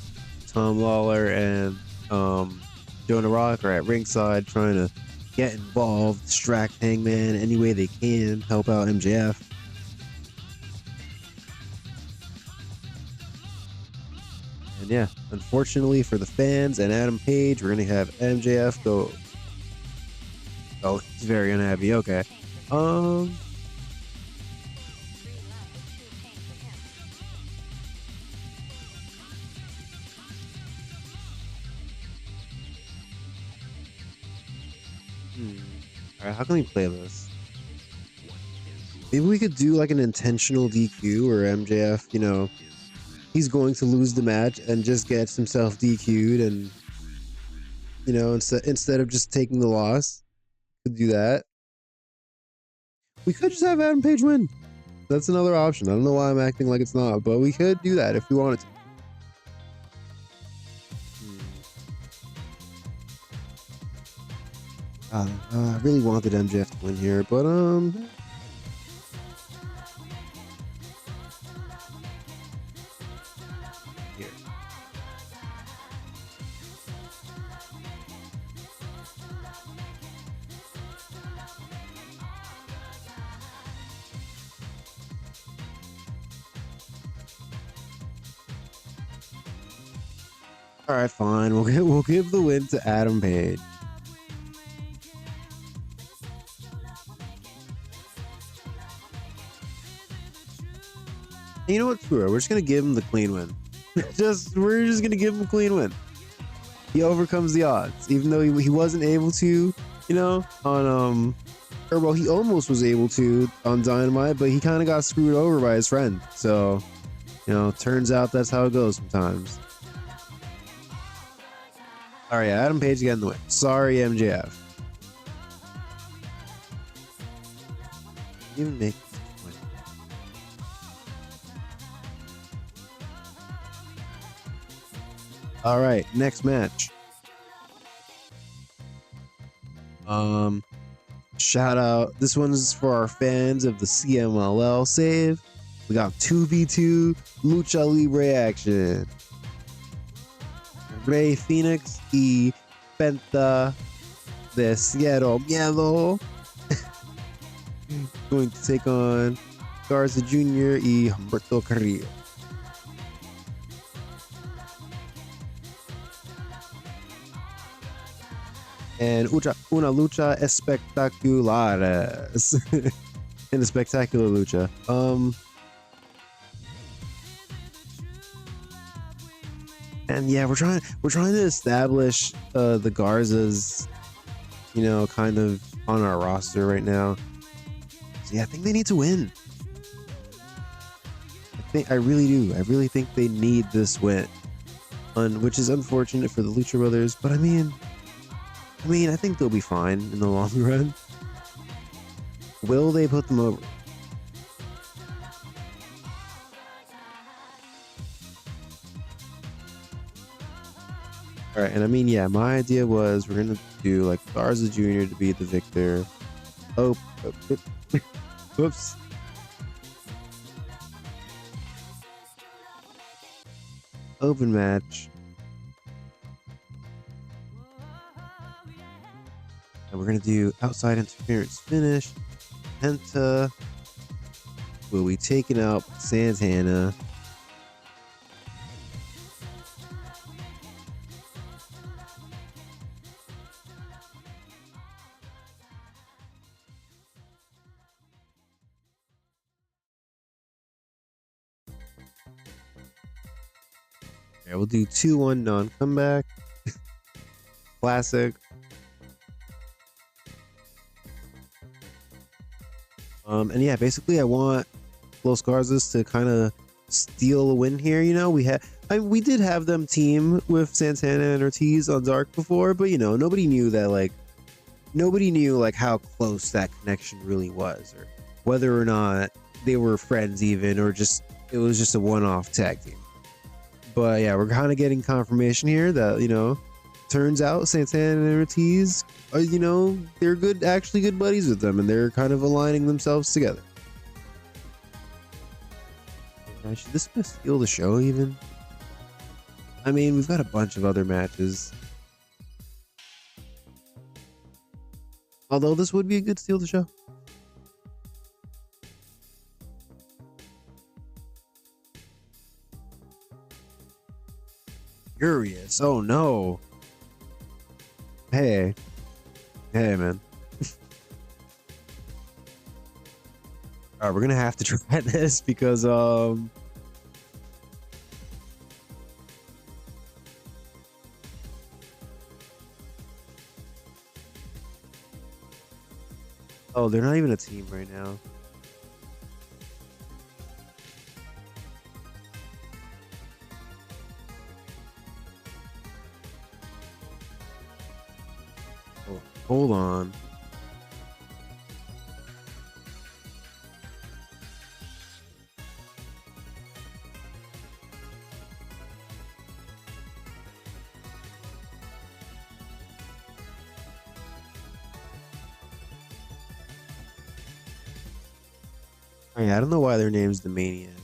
Tom Lawler and Jonah Rock are at ringside trying to get involved, distract Hangman any way they can, help out MJF. And yeah, unfortunately for the fans and Adam Page, we're gonna have MJF go. Oh, he's very unhappy. Okay. Alright, how can we play this? Maybe we could do like an intentional DQ where MJF, he's going to lose the match and just gets himself DQ'd and, instead of just taking the loss, we could do that. We could just have Adam Page win. That's another option. I don't know why I'm acting like it's not, but we could do that if we wanted to. I really wanted MJF to win here, but here. All right, fine. We'll give the win to Adam Page. You know what? Screw it. We're just gonna give him the clean win. We're just gonna give him a clean win. He overcomes the odds, even though he wasn't able to, on he almost was able to on Dynamite, but he kind of got screwed over by his friend. So, turns out that's how it goes sometimes. All right, Adam Page getting the win. Sorry, MJF. Even make. All right, next match. Shout out. This one is for our fans of the CMLL save. We got 2v2 Lucha Libre action. Rey Phoenix y Penta de Cielo Miedo going to take on Garza Jr. y Humberto Carrillo. And una lucha espectaculares. In a spectacular lucha. And yeah, we're trying to establish the Garzas, you know, kind of on our roster right now. So yeah, I think they need to win. I really do. I really think they need this win, which is unfortunate for the Lucha Brothers. But I mean, I think they'll be fine in the long run. Will they put them over? All right, and I mean, yeah, my idea was we're gonna do like Garza Jr. to be the victor. Oh, whoops. Open match. And we're gonna do outside interference finish. Penta will be taken out by Santana. Yeah, we'll do 2-1 non-comeback. Classic. And yeah, basically I want Los Garzas to kind of steal a win here. You know, we did have them team with Santana and Ortiz on Dark before, but you know, nobody knew like how close that connection really was, or whether or not they were friends even, or just it was just a one-off tag team. But yeah, we're kind of getting confirmation here that, you know, turns out Santana and Ortiz are, you know, they're actually good buddies with them, and they're kind of aligning themselves together. Should this be steal the show even? I mean, we've got a bunch of other matches. Although this would be a good steal the show. Furious. Oh no. Hey, man. All right, we're gonna have to try this because oh, they're not even a team right now. Oh, hold on. Oh, yeah, I don't know why their name's the Maniacs.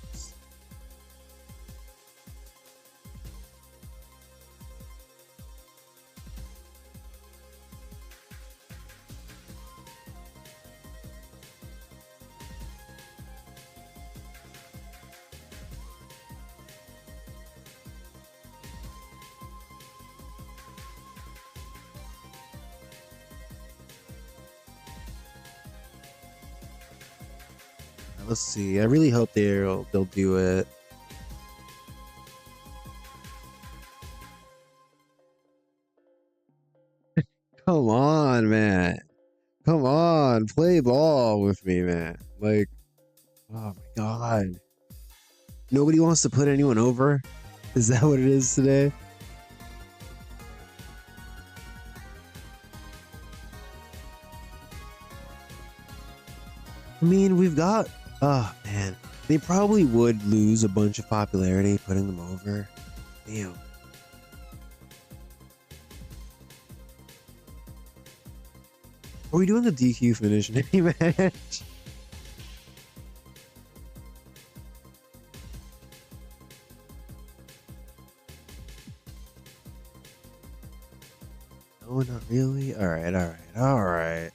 Let's see. I really hope they'll do it. Come on, man. Come on, play ball with me, man. Like, oh my god. Nobody wants to put anyone over? Is that what it is today? I mean, we've got... Oh, man. They probably would lose a bunch of popularity putting them over. Damn. Are we doing the DQ finish in any match? No, not really. All right, all right, all right.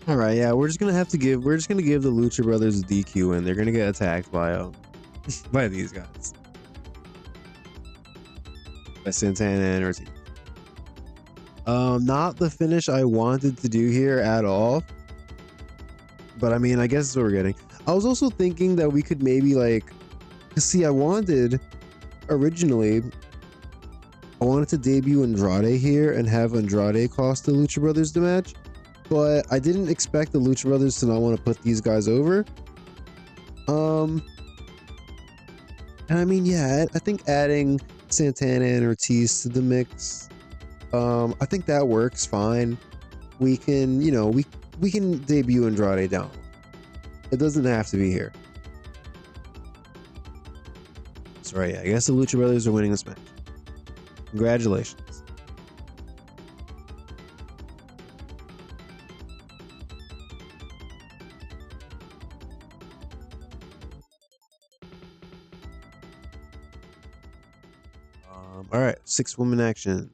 All right, yeah, we're just gonna give the Lucha Brothers a DQ, and they're gonna get attacked by by these guys, by Santana and Ortiz. Not the finish I wanted to do here at all, but I mean, I guess that's what we're getting. I was also thinking that we could maybe like, see, originally, I wanted to debut Andrade here and have Andrade cost the Lucha Brothers the match, but I didn't expect the Lucha Brothers to not want to put these guys over. And I mean, yeah, I think adding Santana and Ortiz to the mix, I think that works fine. We can, you know, we can debut Andrade down. It doesn't have to be here. That's right. I guess the Lucha Brothers are winning this match. Congratulations. All right, 6-woman action.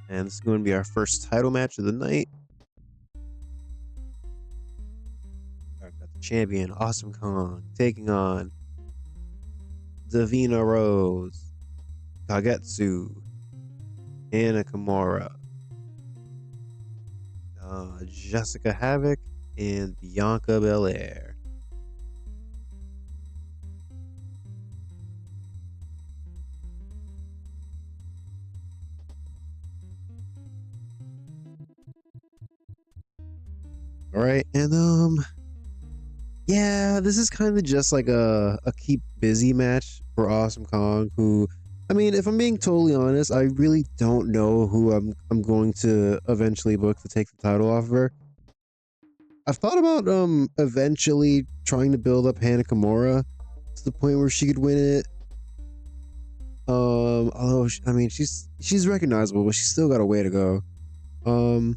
And this is going to be our first title match of the night. I've got the champion, Awesome Kong, taking on Davina Rose, Kagetsu, Anna Kimura, Jessica Havoc, and Bianca Belair. All right, and yeah, this is kind of just like a keep busy match for Awesome Kong, who, I mean, if I'm being totally honest, I really don't know who I'm going to eventually book to take the title off of her. I've thought about eventually trying to build up Hana Kimura to the point where she could win it. Although I mean she's recognizable, but she's still got a way to go. And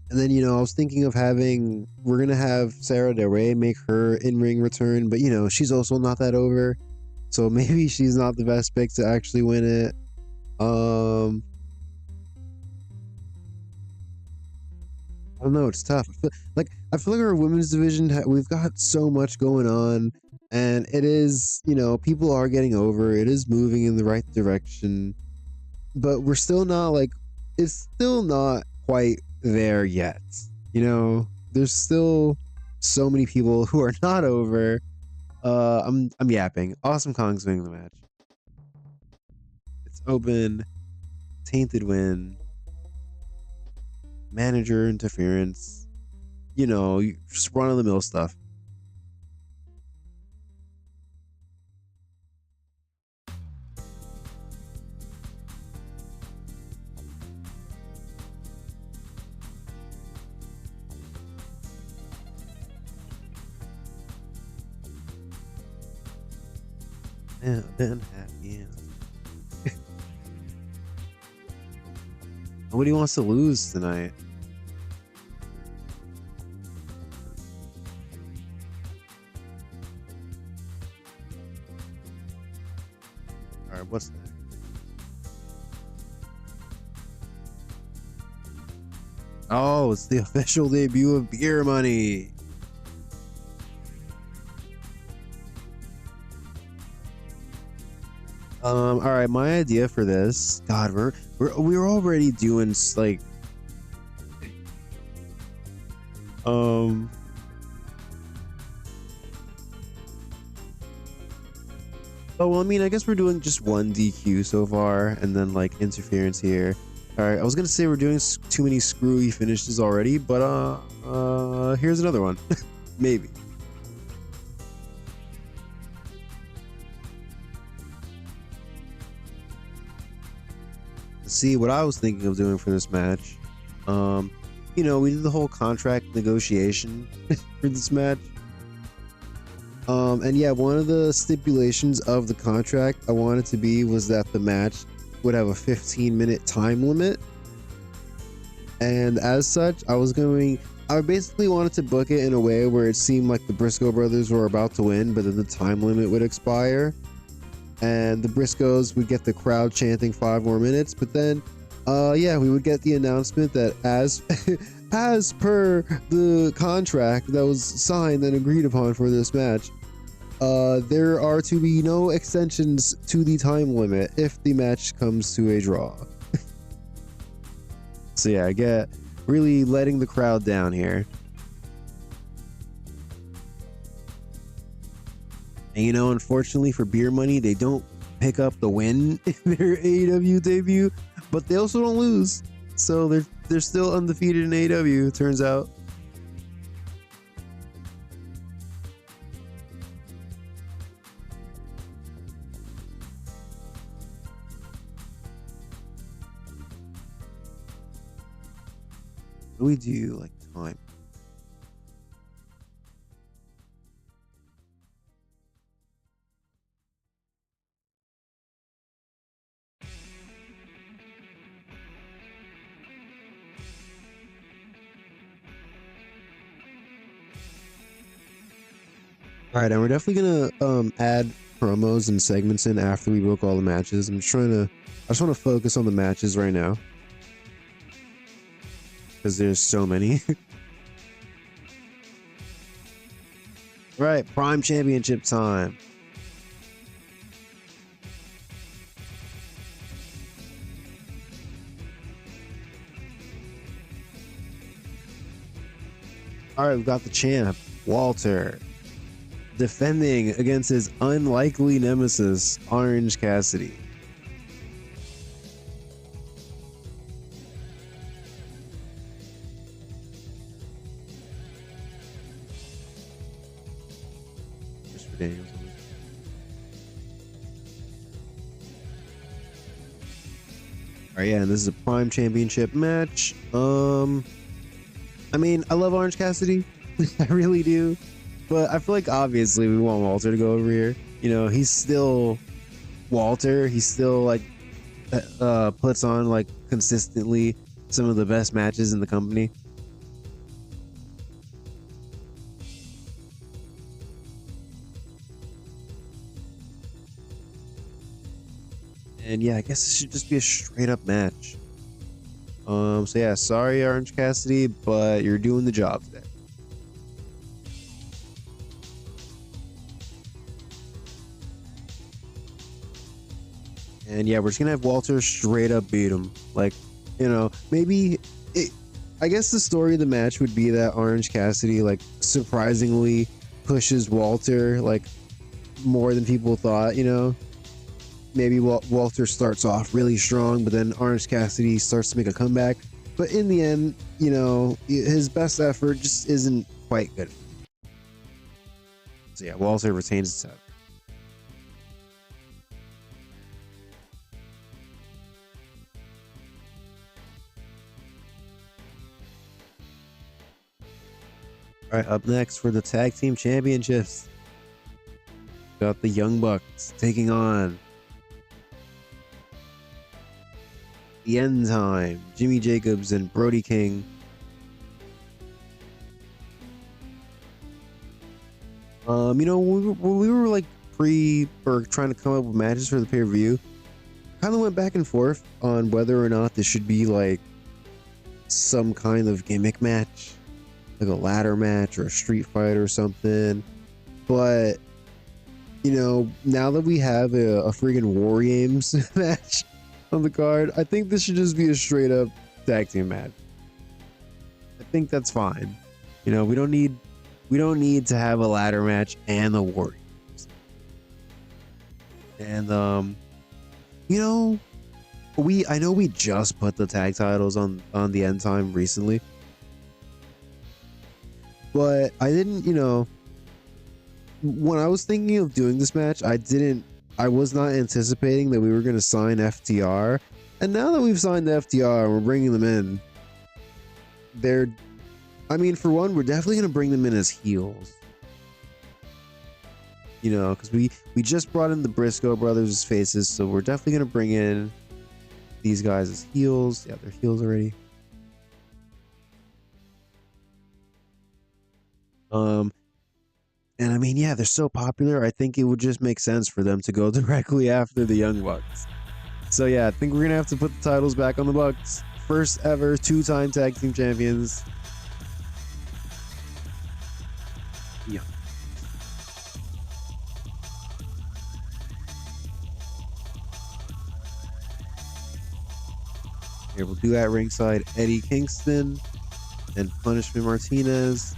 then, you know, I was thinking of we're gonna have Sarah Del Rey make her in-ring return, but you know, she's also not that over. So maybe she's not the best pick to actually win it. I don't know, it's tough. I feel like our women's division, we've got so much going on, and it is, you know, people are getting over. It is moving in the right direction, but we're still not like, it's still not quite there yet. You know, there's still so many people who are not over. I'm yapping. Awesome Kong's winning the match. It's open, tainted win, manager interference. You know, just run of the mill stuff. Yeah, been happy. Nobody wants to lose tonight. All right, what's next? Oh, it's the official debut of Beer Money. All right, my idea for this. God, we're already doing like, oh, well, I mean, I guess we're doing just one DQ so far, and then like interference here. All right, I was gonna say we're doing too many screwy finishes already, but here's another one, maybe. see what I was thinking of doing for this match. You know, we did the whole contract negotiation for this match. And yeah, one of the stipulations of the contract I wanted to be was that the match would have a 15-minute time limit. And as such, I basically wanted to book it in a way where it seemed like the Briscoe brothers were about to win, but then the time limit would expire. And the Briscoes would get the crowd chanting 5 more minutes, but then yeah, we would get the announcement that as per the contract that was signed and agreed upon for this match, there are to be no extensions to the time limit if the match comes to a draw. So yeah, I get really letting the crowd down here. And you know, unfortunately for Beer Money, they don't pick up the win in their AEW debut, but they also don't lose. So they're still undefeated in AEW, it turns out. What do we do like time? All right, and we're definitely gonna add promos and segments in after we book all the matches. I just want to focus on the matches right now because there's so many. Right, Prime Championship time. All right, we've got the champ, Walter, defending against his unlikely nemesis, Orange Cassidy. Christopher Daniels. All right, yeah, and this is a Prime Championship match. I mean, I love Orange Cassidy. I really do. But I feel like obviously we want Walter to go over here. You know, he's still Walter. He still like puts on like consistently some of the best matches in the company. And yeah, I guess this should just be a straight up match. So yeah, sorry Orange Cassidy, but you're doing the job today. And yeah, we're just gonna have Walter straight up beat him. Like, you know, I guess the story of the match would be that Orange Cassidy like surprisingly pushes Walter like more than people thought, you know. Maybe Walter starts off really strong, but then Orange Cassidy starts to make a comeback. But in the end, you know, his best effort just isn't quite good. So yeah, Walter retains his title. All right, up next for the Tag Team Championships, got the Young Bucks taking on The End Time, Jimmy Jacobs and Brody King. You know, when we were like trying to come up with matches for the pay-per-view, kind of went back and forth on whether or not this should be like some kind of gimmick match, like a ladder match or a street fight or something. But you know, now that we have a freaking War Games match on the card, I think this should just be a straight up tag team match. I think that's fine. You know, we don't need to have a ladder match and the War Games. And you know, I know we just put the tag titles on the End Time recently, but I didn't, you know, when I was thinking of doing this match, I was not anticipating that we were going to sign FTR And now that we've signed the FTR and we're bringing them in, I mean, for one, we're definitely going to bring them in as heels. You know, because we just brought in the Briscoe brothers as faces, so we're definitely going to bring in these guys as heels. Yeah, they're heels already. And I mean, yeah, they're so popular. I think it would just make sense for them to go directly after the Young Bucks. So yeah, I think we're gonna have to put the titles back on the Bucks. First ever 2-time tag team champions. Yeah. Here, we'll do that ringside Eddie Kingston and Punishment Martinez.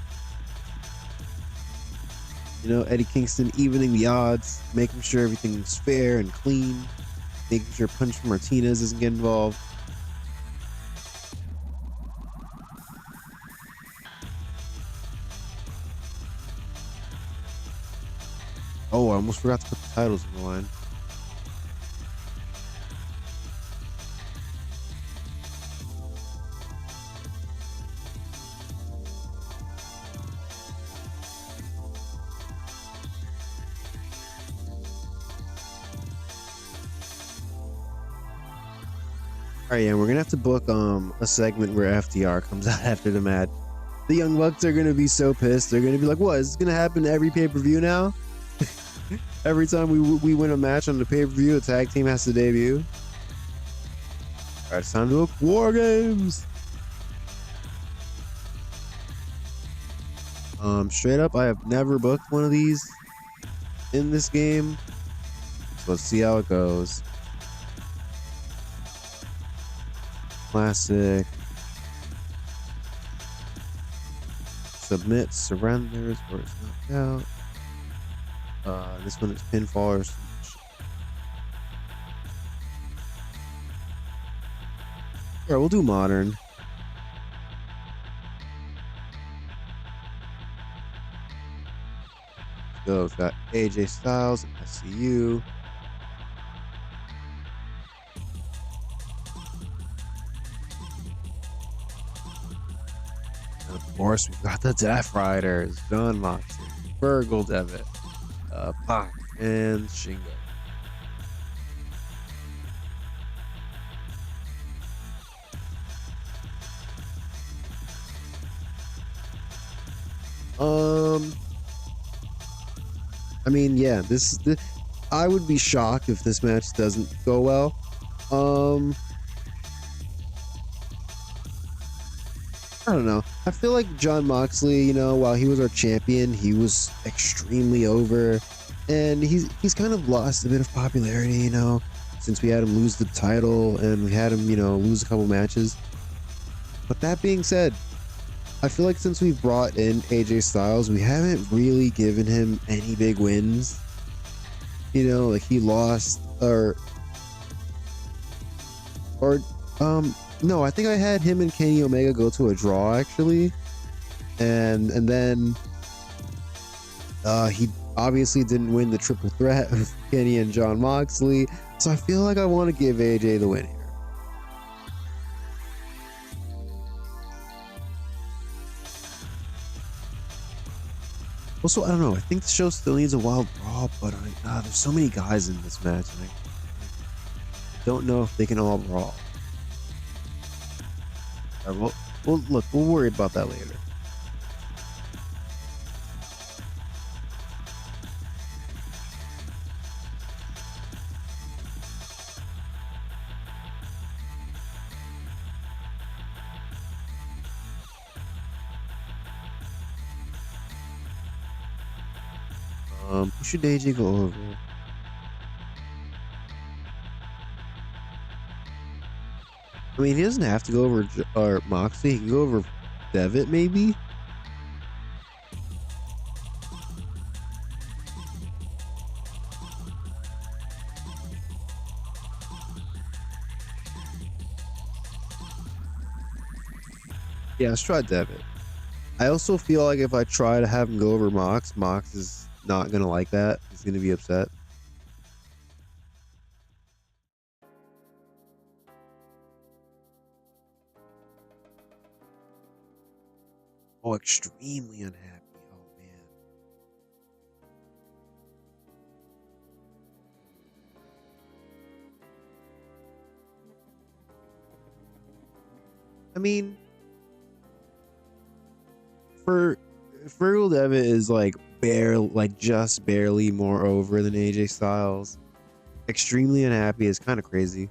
You know, Eddie Kingston evening the odds, making sure everything's fair and clean, making sure Punishment Martinez doesn't get involved. Oh, I almost forgot to put the titles on the line. All right, yeah, we're gonna have to book a segment where FTR comes out after the match. The Young Bucks are gonna be so pissed. They're gonna be like, "What? Is this gonna happen every pay-per-view now? Every time we win a match on the pay-per-view, a tag team has to debut." All right, it's time to book War Games. Straight up, I have never booked one of these in this game, so let's see how it goes. Classic. Submit, surrenders, or it's knocked out. This one is pinfall or submission. Alright, we'll do modern. So we've got AJ Styles and SCU. And of course, we've got the Death Riders, John Moxley, Virgil Devitt, Pac, and Shingo. I mean, yeah, I would be shocked if this match doesn't go well. I don't know. I feel like John Moxley, you know, while he was our champion, he was extremely over, and he's kind of lost a bit of popularity, you know, since we had him lose the title and we had him, you know, lose a couple matches. But that being said, I feel like since we've brought in AJ Styles, we haven't really given him any big wins. You know, like he lost no, I think I had him and Kenny Omega go to a draw actually. And then he obviously didn't win the triple threat of Kenny and John Moxley. So I feel like I want to give AJ the win here. Also, I don't know. I think the show still needs a wild brawl, but there's so many guys in this match, and I don't know if they can all brawl. All right, well, look, we'll worry about that later. Who should AJ go over? I mean, he doesn't have to go over Moxley. He can go over Devitt, maybe. Yeah, let's try Devitt. I also feel like if I try to have him go over Mox is not gonna like that. He's gonna be upset. Oh, extremely unhappy. Oh man. I mean, for Fergal Devitt is like just barely more over than AJ Styles. Extremely unhappy is kind of crazy.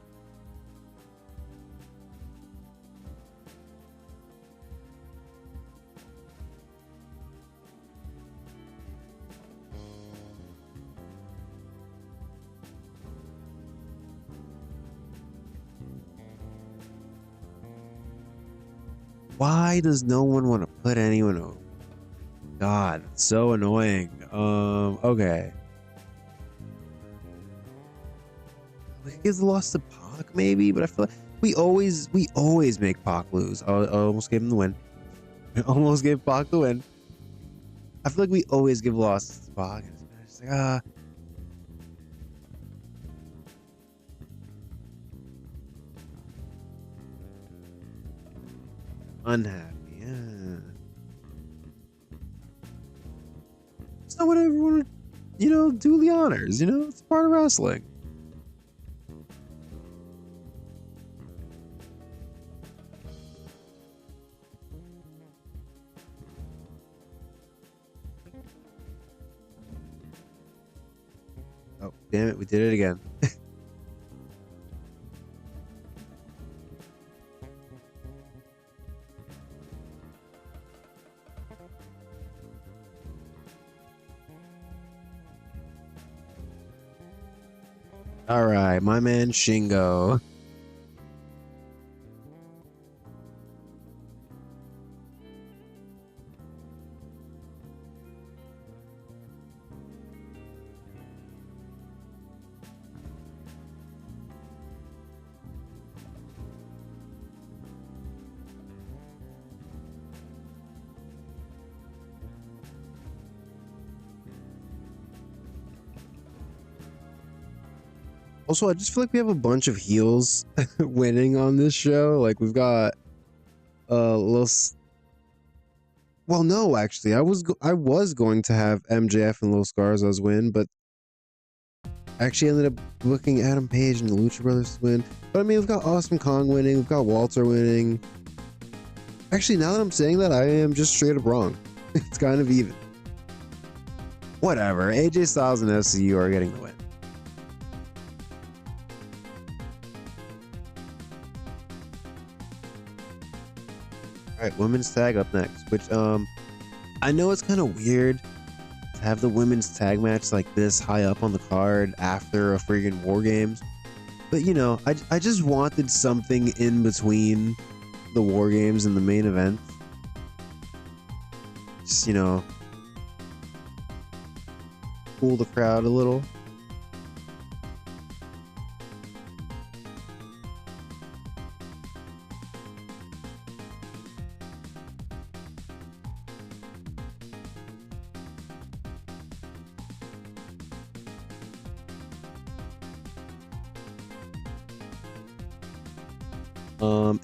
Why does no one want to put anyone over? God, it's so annoying. Okay. We could give the loss to Pac maybe, but I feel like we always make Pac lose. I almost gave him the win. I almost gave Pac the win. I feel like we always give losses to Pac. It's like, unhappy. Yeah. It's not what everyone, do the honors. It's part of wrestling. Oh, damn it. We did it again. All right, my man Shingo. Also, I just feel like we have a bunch of heels winning on this show. Like we've got Los. Well, no, actually, I was going to have MJF and Los Garzas win, but actually ended up booking Adam Page and the Lucha Brothers to win. But I mean, we've got Awesome Kong winning, we've got Walter winning. Actually, now that I'm saying that, I am just straight up wrong. It's kind of even. Whatever. AJ Styles and SCU are getting the win. All right, women's tag up next, which I know it's kind of weird to have the women's tag match like this high up on the card after a friggin' War Games, but I just wanted something in between the War Games and the main event. Just cool the crowd a little.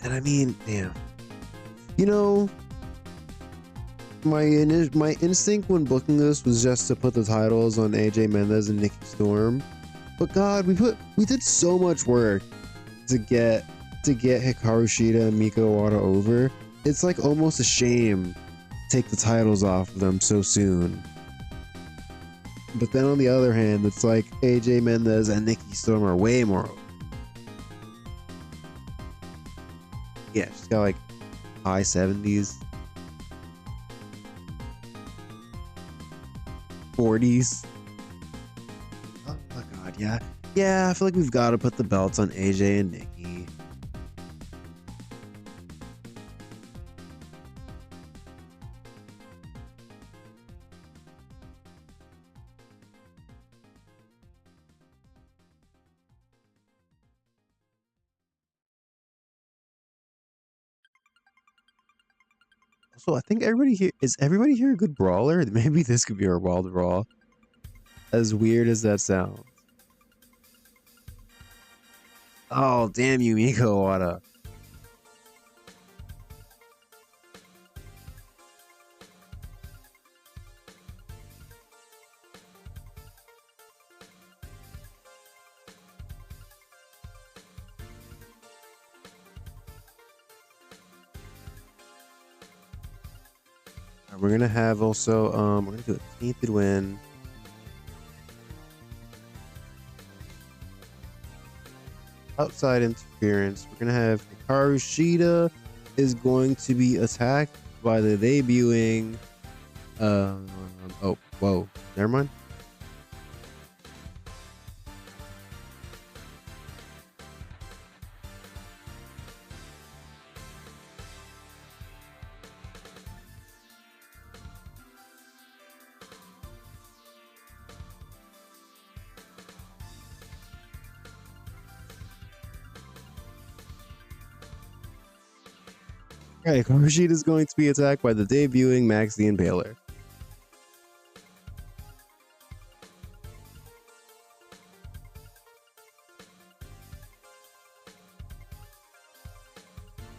And I mean, damn, my instinct when booking this was just to put the titles on AJ Mendez and Nikki Storm, but God, we did so much work to get Hikaru Shida and Mika Iwata over. It's like almost a shame to take the titles off of them so soon. But then on the other hand, it's like AJ Mendez and Nikki Storm are way more over. Yeah, she's got like high 70s, 40s. Oh my God, yeah. Yeah, I feel like we've got to put the belts on AJ and Nikki. Also, I think everybody here a good brawler? Maybe this could be our Wild Raw. As weird as that sounds. Oh, damn you, Mika Iwata. We're gonna have also we're gonna do a tainted win. Outside interference. We're gonna have Hikaru Shida is going to be attacked by the debuting. Oh, whoa, never mind. Okay, Hikaru Shida is going to be attacked by the debuting Max the Impaler.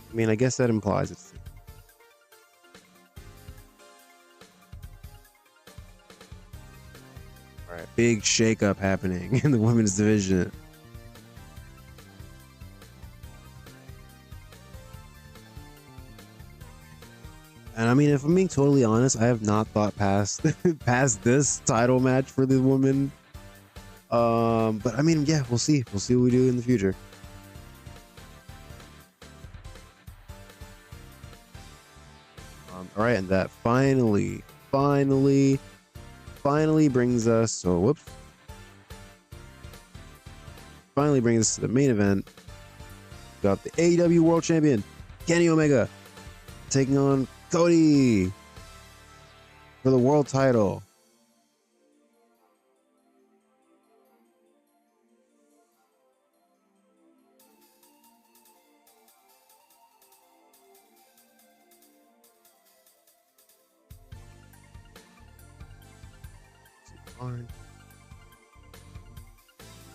I mean, I guess that implies it's. All right, big shakeup happening in the women's division. And I mean, if I'm being totally honest, I have not thought past past this title match for the women. But I mean, yeah, we'll see. We'll see what we do in the future. All right, and that finally brings us. So whoops. Finally brings us to the main event. We got the AEW World Champion Kenny Omega taking on Cody for the world title.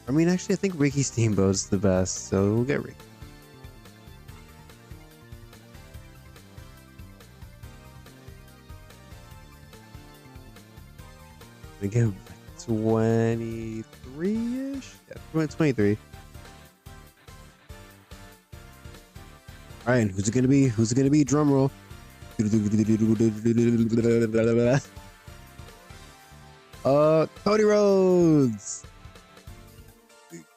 I mean, actually, I think Ricky Steamboat's the best, so we'll get Ricky. Again, 23-ish? Yeah, 23. All right, and who's it gonna be? Who's it gonna be? Drum roll. Cody Rhodes.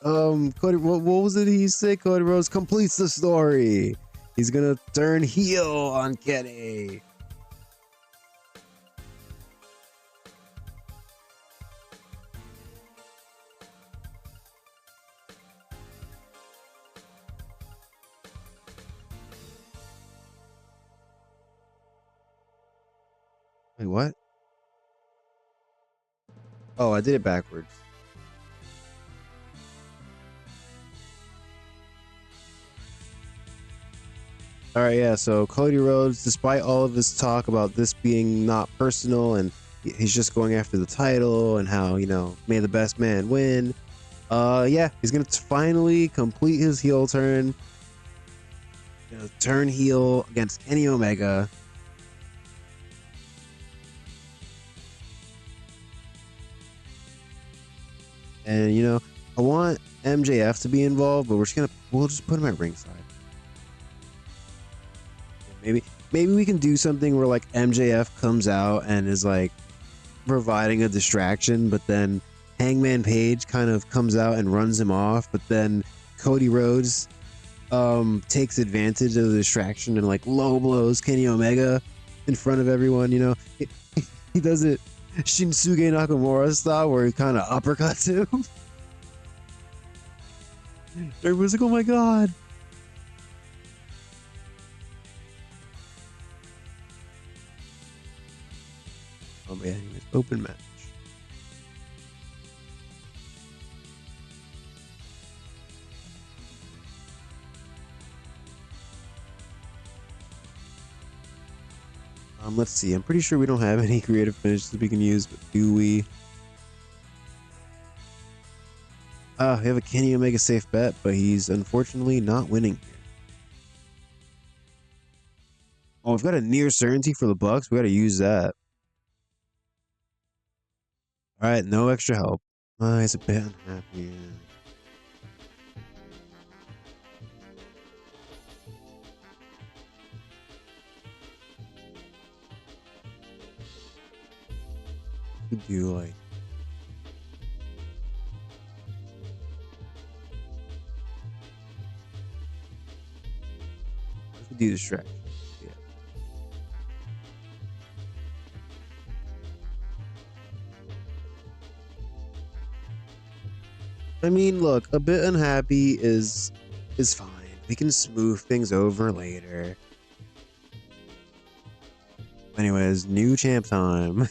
Cody, what was it he said? Cody Rhodes completes the story. He's gonna turn heel on Kenny. Wait, what? Oh, I did it backwards. All right, yeah. So Cody Rhodes, despite all of his talk about this being not personal and he's just going after the title and how, may the best man win. Yeah, he's gonna finally complete his heel turn. Turn heel against Kenny Omega. And I want MJF to be involved, but we'll just put him at ringside. Maybe we can do something where like MJF comes out and is like providing a distraction, but then Hangman Page kind of comes out and runs him off, but then Cody Rhodes takes advantage of the distraction and like low blows Kenny Omega in front of everyone. He does it Shinsuke Nakamura style where he kind of uppercuts him. Everyone's like, oh my god. Oh man, anyways, open match. Let's see. I'm pretty sure we don't have any creative finishes we can use, but do we? We have a Kenny Omega safe bet, but he's unfortunately not winning here. Oh, we've got a near certainty for the Bucks. We got to use that. All right, no extra help. He's a bit unhappy. We do like. What if we do distraction? Yeah. I mean, look, a bit unhappy is fine. We can smooth things over later. Anyways, new champ time.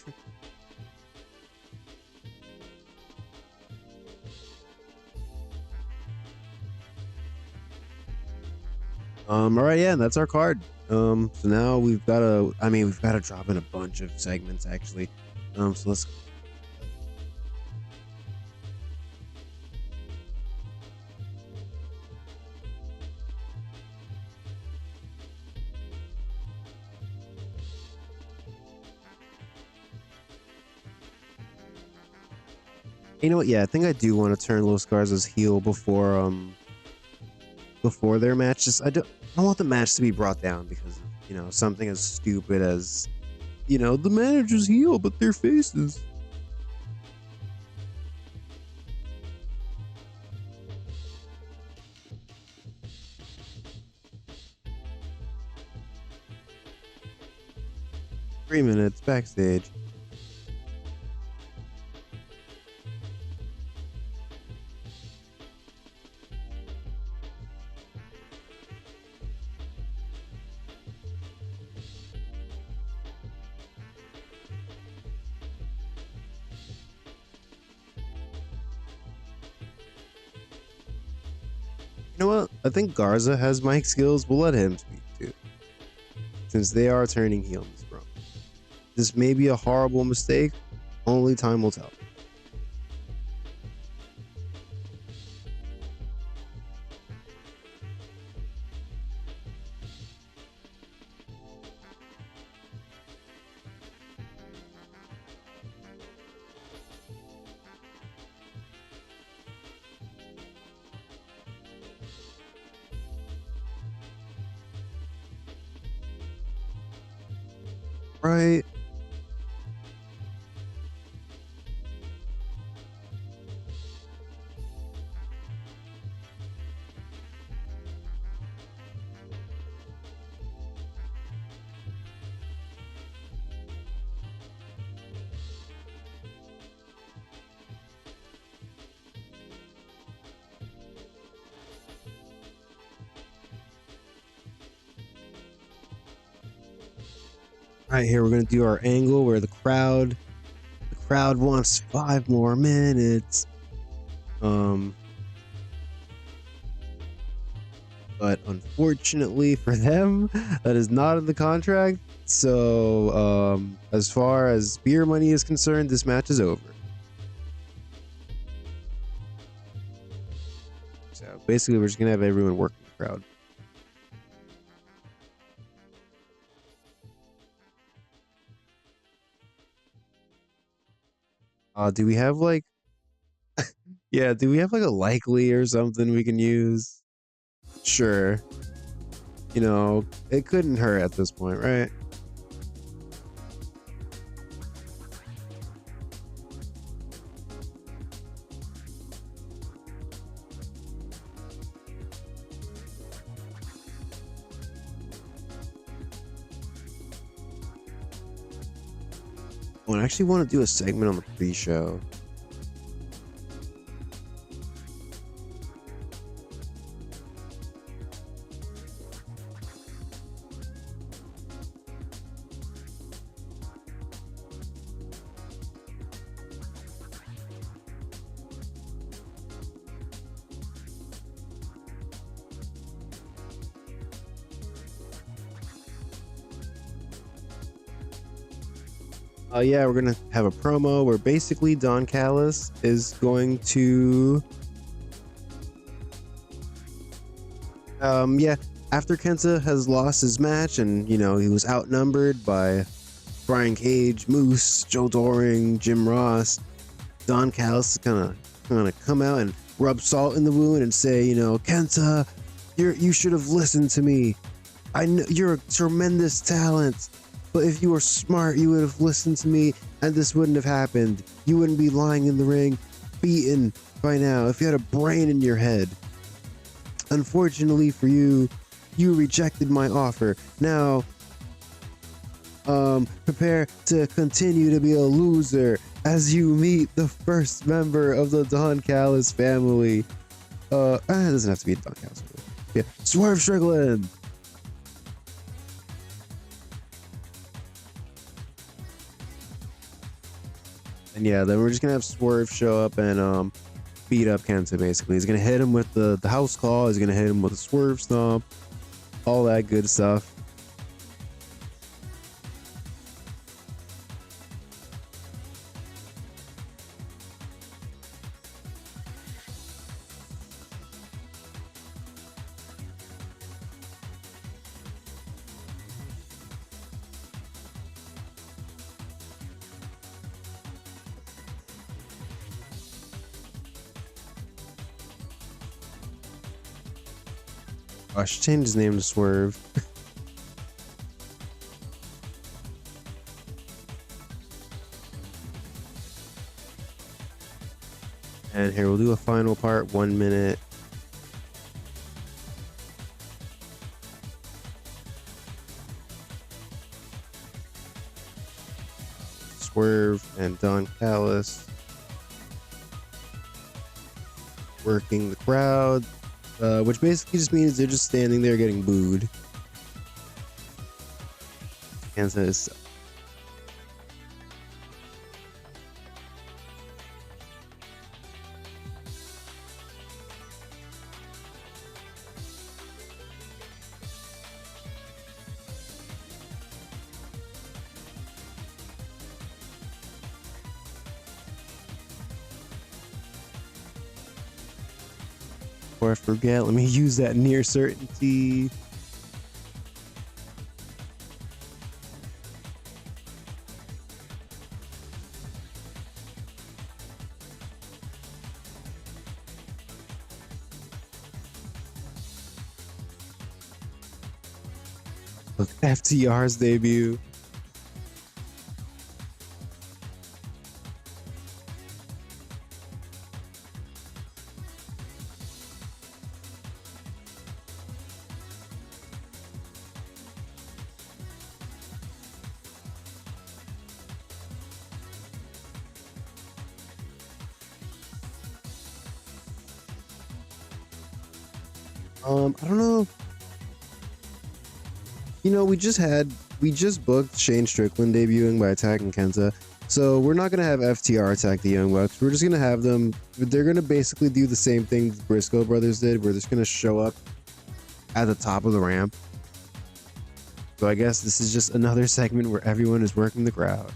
All right, yeah, that's our card. So now we've got to, we've got to drop in a bunch of segments actually. So let's. You know what? Yeah, I think I do want to turn Los Garza's heel before their match. Just I don't want the match to be brought down because of, something as stupid as, the manager's heel, but their faces. Three minutes backstage. You know what? I think Garza has mic skills. We'll let him speak too, since they are turning heel in this promo. This may be a horrible mistake. Only time will tell. Right. Right here, we're gonna do our angle where the crowd wants 5 more minutes. But unfortunately for them, that is not in the contract. So, as far as beer money is concerned, this match is over. So basically, we're just gonna have everyone work in the crowd. Do we have like, yeah, do we have like a likely or something we can use? Sure. It couldn't hurt at this point, right? Oh, I actually want to do a segment on the pre-show. Yeah, we're gonna have a promo where basically Don Callis is going to, yeah, after Kenta has lost his match and he was outnumbered by Brian Cage, Moose, Joe Doring, Jim Ross, Don Callis is gonna come out and rub salt in the wound and say, Kenta, you should have listened to me. I know you're a tremendous talent. But if you were smart, you would have listened to me and this wouldn't have happened. You wouldn't be lying in the ring, beaten by now if you had a brain in your head. Unfortunately for you, you rejected my offer. Now, prepare to continue to be a loser as you meet the first member of the Don Callis family. It doesn't have to be Don Callis family. Yeah, Swerve Strickland. And yeah, then we're just gonna have Swerve show up and beat up Kenta. Basically, he's gonna hit him with the house claw. He's gonna hit him with a Swerve stomp, all that good stuff. I should change his name to Swerve. And here, we'll do a final part, 1 minute. Swerve and Don Callis working the crowd, which basically just means they're just standing there getting booed. Kenta is before I forget, let me use that near certainty. Look, FTR's debut. I don't know. You know, we just booked Shane Strickland debuting by attacking Kenta. So we're not gonna have FTR attack the Young Bucks. We're just gonna have them. They're gonna basically do the same thing the Briscoe brothers did. We're just gonna show up at the top of the ramp. So I guess this is just another segment where everyone is working the crowd.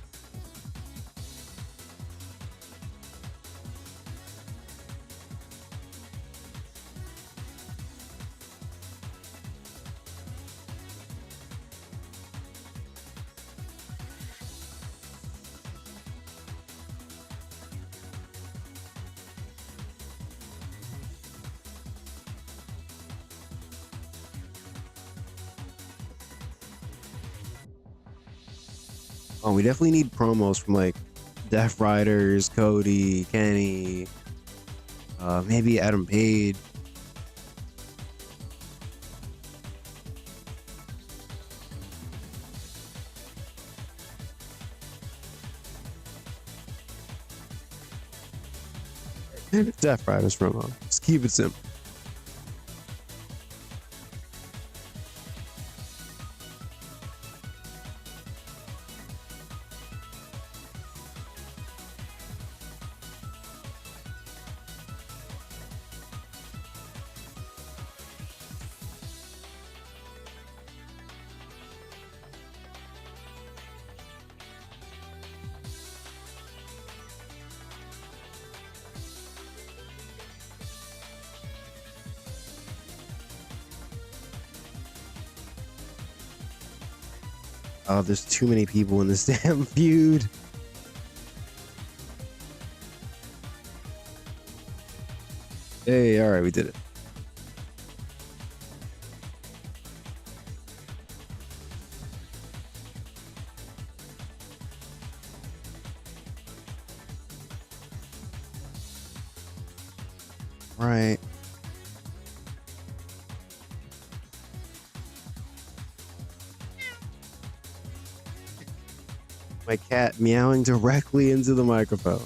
Oh, we definitely need promos from like Death Riders, Cody, Kenny, maybe Adam Page. Death Riders promo. Just keep it simple. Oh, there's too many people in this damn feud. Hey, all right, we did it. Right. My cat meowing directly into the microphone.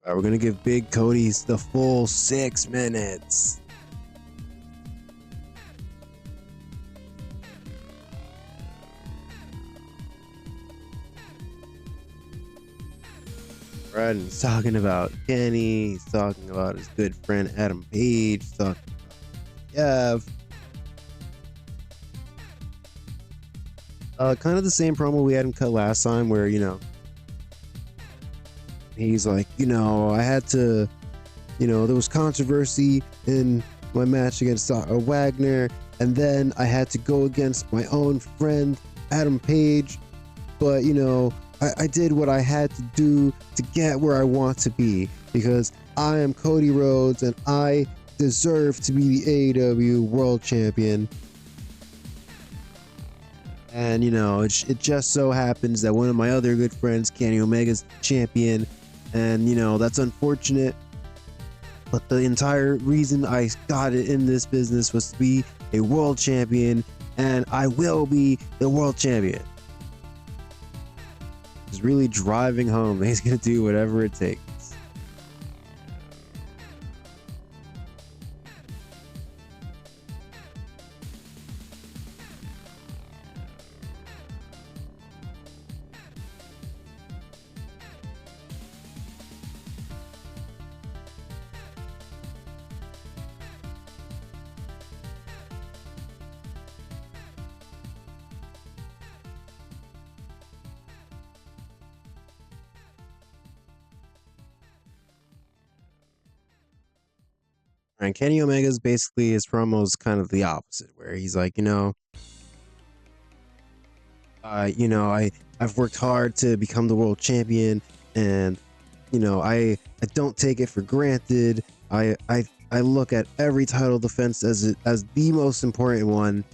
All right, we're gonna give Big Cody the full 6 minutes. Right, and he's talking about Kenny. He's talking about his good friend Adam Page. He's talking about kind of the same promo we had him cut last time, where he's like, I had to, there was controversy in my match against Wagner, and then I had to go against my own friend Adam Page, but I did what I had to do to get where I want to be, because I am Cody Rhodes and I deserve to be the AEW World Champion. And it just so happens that one of my other good friends, Kenny Omega's champion, and that's unfortunate. But the entire reason I got it in this business was to be a world champion, and I will be the world champion. He's really driving home that he's gonna do whatever it takes. And Kenny Omega's basically, his promo's kind of the opposite, where he's like, I've worked hard to become the world champion, and I don't take it for granted. I look at every title defense as the most important one,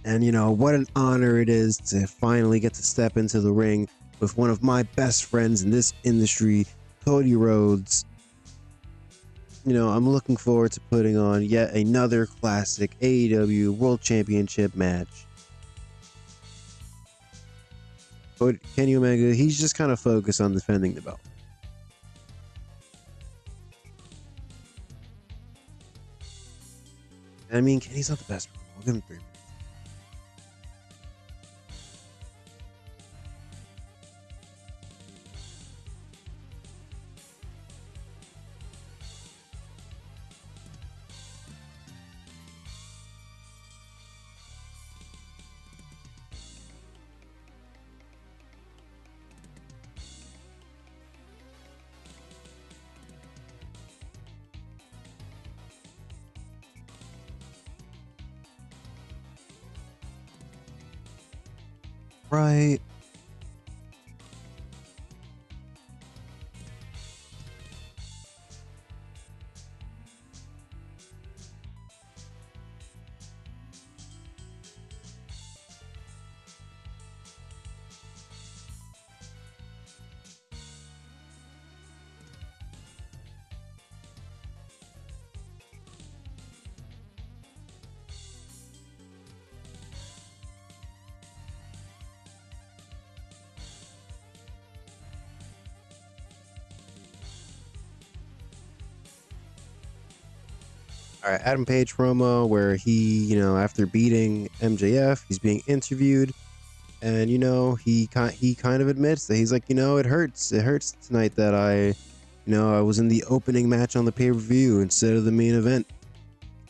and what an honor it is to finally get to step into the ring with one of my best friends in this industry, Cody Rhodes. I'm looking forward to putting on yet another classic AEW World Championship match. But Kenny Omega, he's just kind of focused on defending the belt. I mean, Kenny's not the best. I'll give him 3 minutes. Right. All right, Adam Page promo where he, after beating MJF, he's being interviewed, and he kind of admits that he's like, it hurts. It hurts tonight that I was in the opening match on the pay-per-view instead of the main event,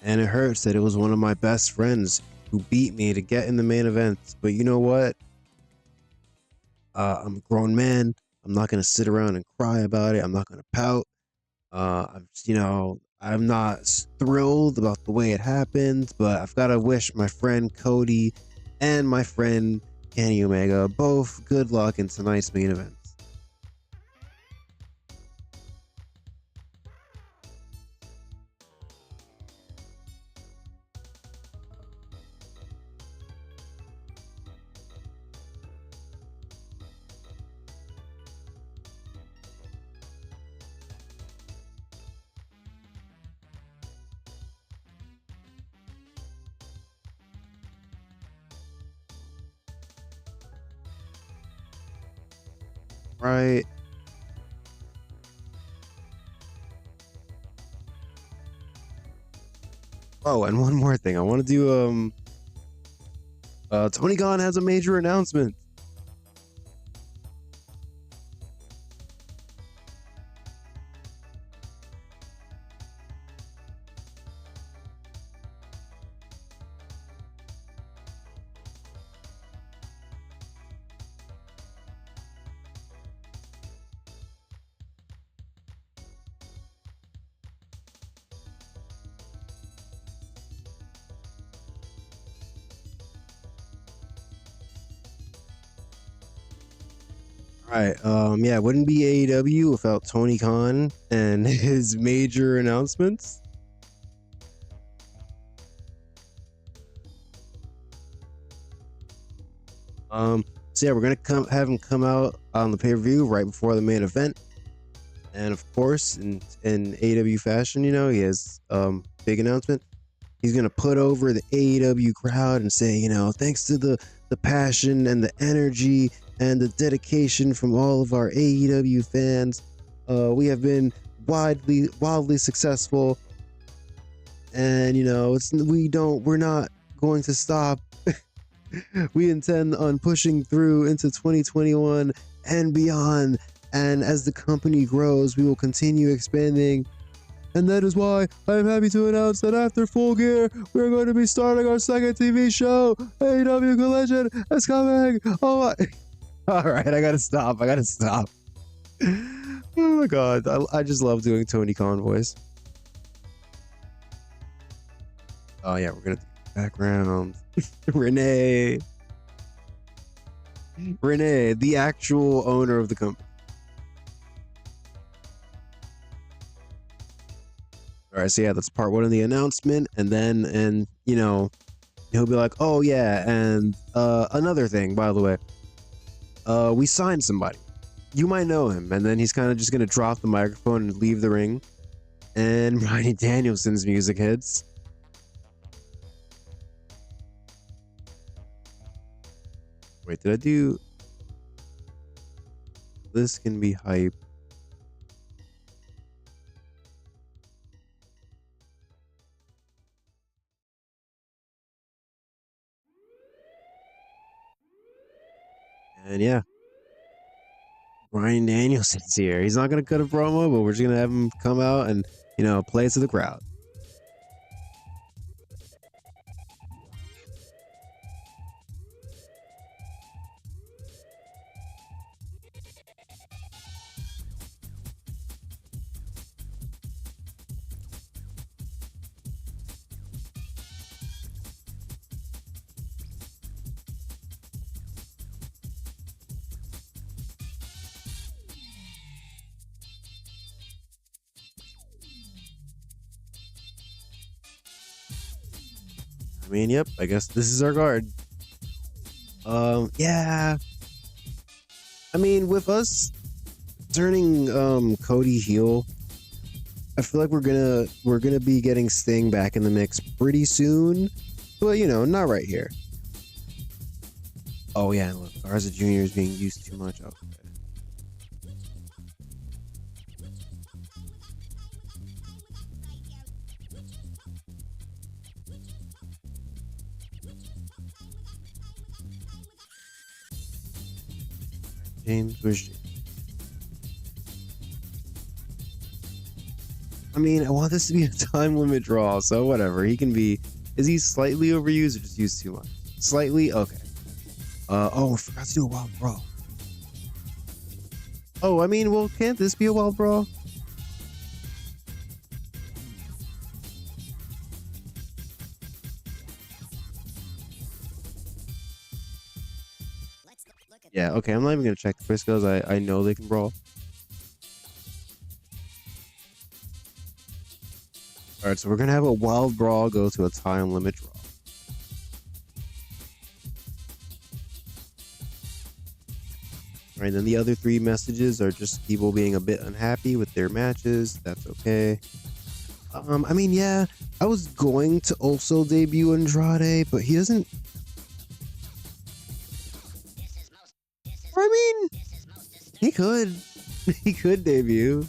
and it hurts that it was one of my best friends who beat me to get in the main event. But you know what? I'm a grown man. I'm not gonna sit around and cry about it. I'm not gonna pout. I'm just, I'm not thrilled about the way it happened, but I've got to wish my friend Cody and my friend Kenny Omega both good luck in tonight's main event. Right. Oh, and one more thing. I want to do Tony Khan has a major announcement. All right. Yeah, wouldn't be AEW without Tony Khan and his major announcements. So yeah, we're gonna have him come out on the pay-per-view right before the main event. And of course, in AEW fashion, you know, he has big announcement. He's gonna put over the AEW crowd and say, you know, thanks to the passion and the energy and the dedication from all of our AEW fans, we have been wildly successful. And you know, we're not going to stop. We intend on pushing through into 2021 and beyond. And as the company grows, we will continue expanding. And that is why I am happy to announce that after Full Gear, we're going to be starting our second TV show. AEW Collision is coming. Oh my. All right, I gotta stop. Oh my god, I just love doing Tony Khan voice. Oh yeah, we're gonna do background. Renee, the actual owner of the company. All right, so yeah, that's part one of the announcement, and you know, he'll be like, oh yeah, and another thing, by the way, we signed somebody. You might know him, and then he's kind of just gonna drop the microphone and leave the ring, and Bryan Danielson's music hits. Wait, did I do? This can be hype. And yeah, Bryan Danielson's here. He's not gonna cut a promo, but we're just gonna have him come out and, you know, play it to the crowd. I mean, yep, I guess this is our guard. Yeah. I mean, with us turning Cody heel, I feel like we're gonna be getting Sting back in the mix pretty soon. But you know, not right here. Oh yeah, look, Garza Jr. is being used too much. Okay. James, where's James? I mean, I want this to be a time limit draw, so whatever. He can be. Is he slightly overused or just used too much? Slightly? Okay. Oh, I forgot to do a wild brawl. Oh, I mean, well, can't this be a wild brawl? Yeah, okay, I'm not even gonna check the Briscoes. I know they can brawl. Alright, so we're gonna have a wild brawl go to a time limit draw. Alright, then the other 3 messages are just people being a bit unhappy with their matches. That's okay. I mean, yeah, I was going to also debut Andrade, but he doesn't. I mean, he could. He could debut.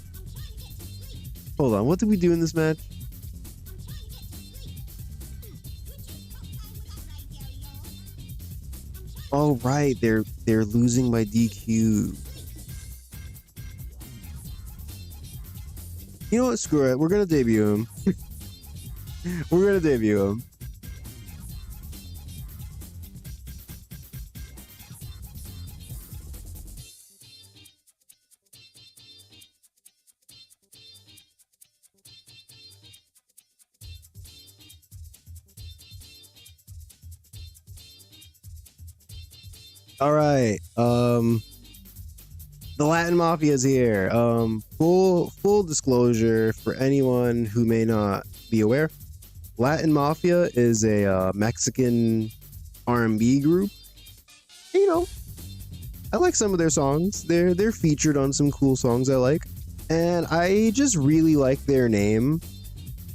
Hold on, what did we do in this match? Oh right, they're losing by DQ. You know what? Screw it. We're gonna debut him. We're gonna debut him. All right. The Latin Mafia is here. Full disclosure for anyone who may not be aware. Latin Mafia is a Mexican R&B group. You know, I like some of their songs. They're featured on some cool songs I like, and I just really like their name,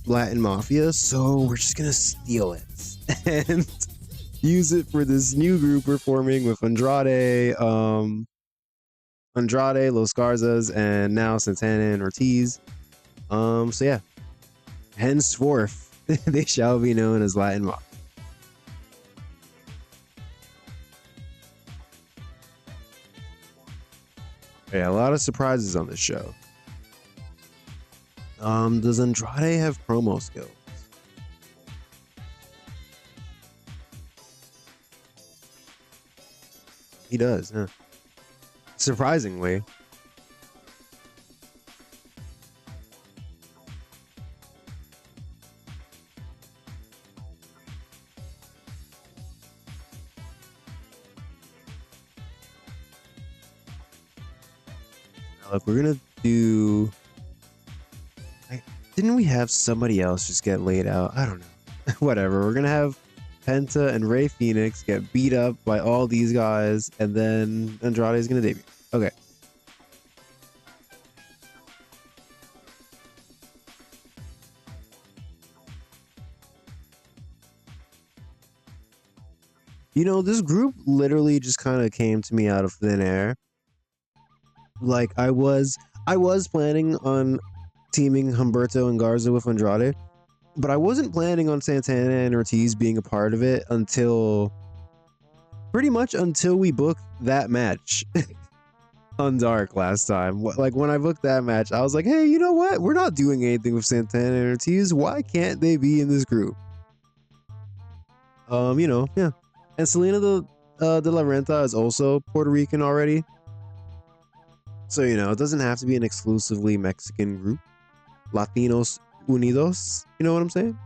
Latin Mafia. So we're just gonna steal it and use it for this new group we're forming with Andrade, Los Garzas, and now Santana and Ortiz. So yeah, henceforth they shall be known as Latin Mafia. Yeah, a lot of surprises on this show. Does Andrade have promo skills? He does, huh? Surprisingly. Look, we're gonna do. Didn't we have somebody else just get laid out? I don't know. Whatever. We're gonna have Penta and Rey Fenix get beat up by all these guys, and then Andrade is gonna debut. Okay. You know, this group literally just kind of came to me out of thin air. Like I was planning on teaming Humberto and Garza with Andrade, but I wasn't planning on Santana and Ortiz being a part of it until pretty much until we booked that match on Dark last time. Like when I booked that match, I was like, hey, you know what? We're not doing anything with Santana and Ortiz. Why can't they be in this group? You know, yeah. And Selena de la Renta is also Puerto Rican already. So, you know, it doesn't have to be an exclusively Mexican group. Latinos Unidos. You know what I'm saying?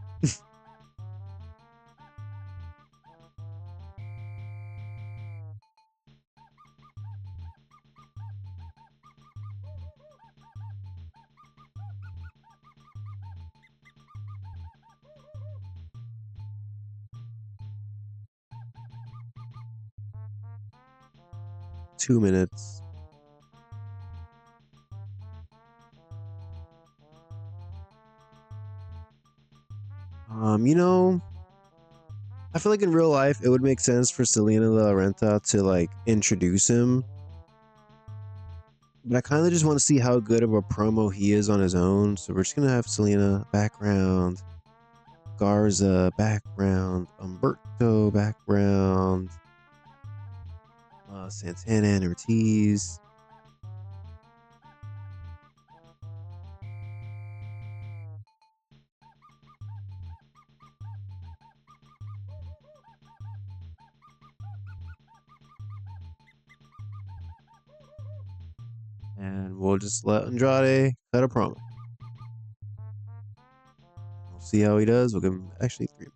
2 minutes. You know, I feel like in real life it would make sense for Selena de la Renta to like introduce him. But I kind of just want to see how good of a promo he is on his own. So we're just gonna have Selena background, Garza background, Umberto background, Santana and Ortiz. And we'll just let Andrade cut a promo. We'll see how he does. We'll give him actually 3 minutes.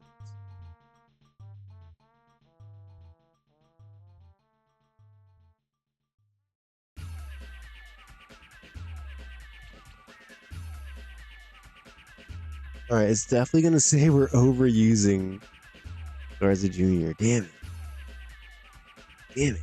All right, it's definitely gonna say we're overusing Garza Jr. Damn it. Damn it.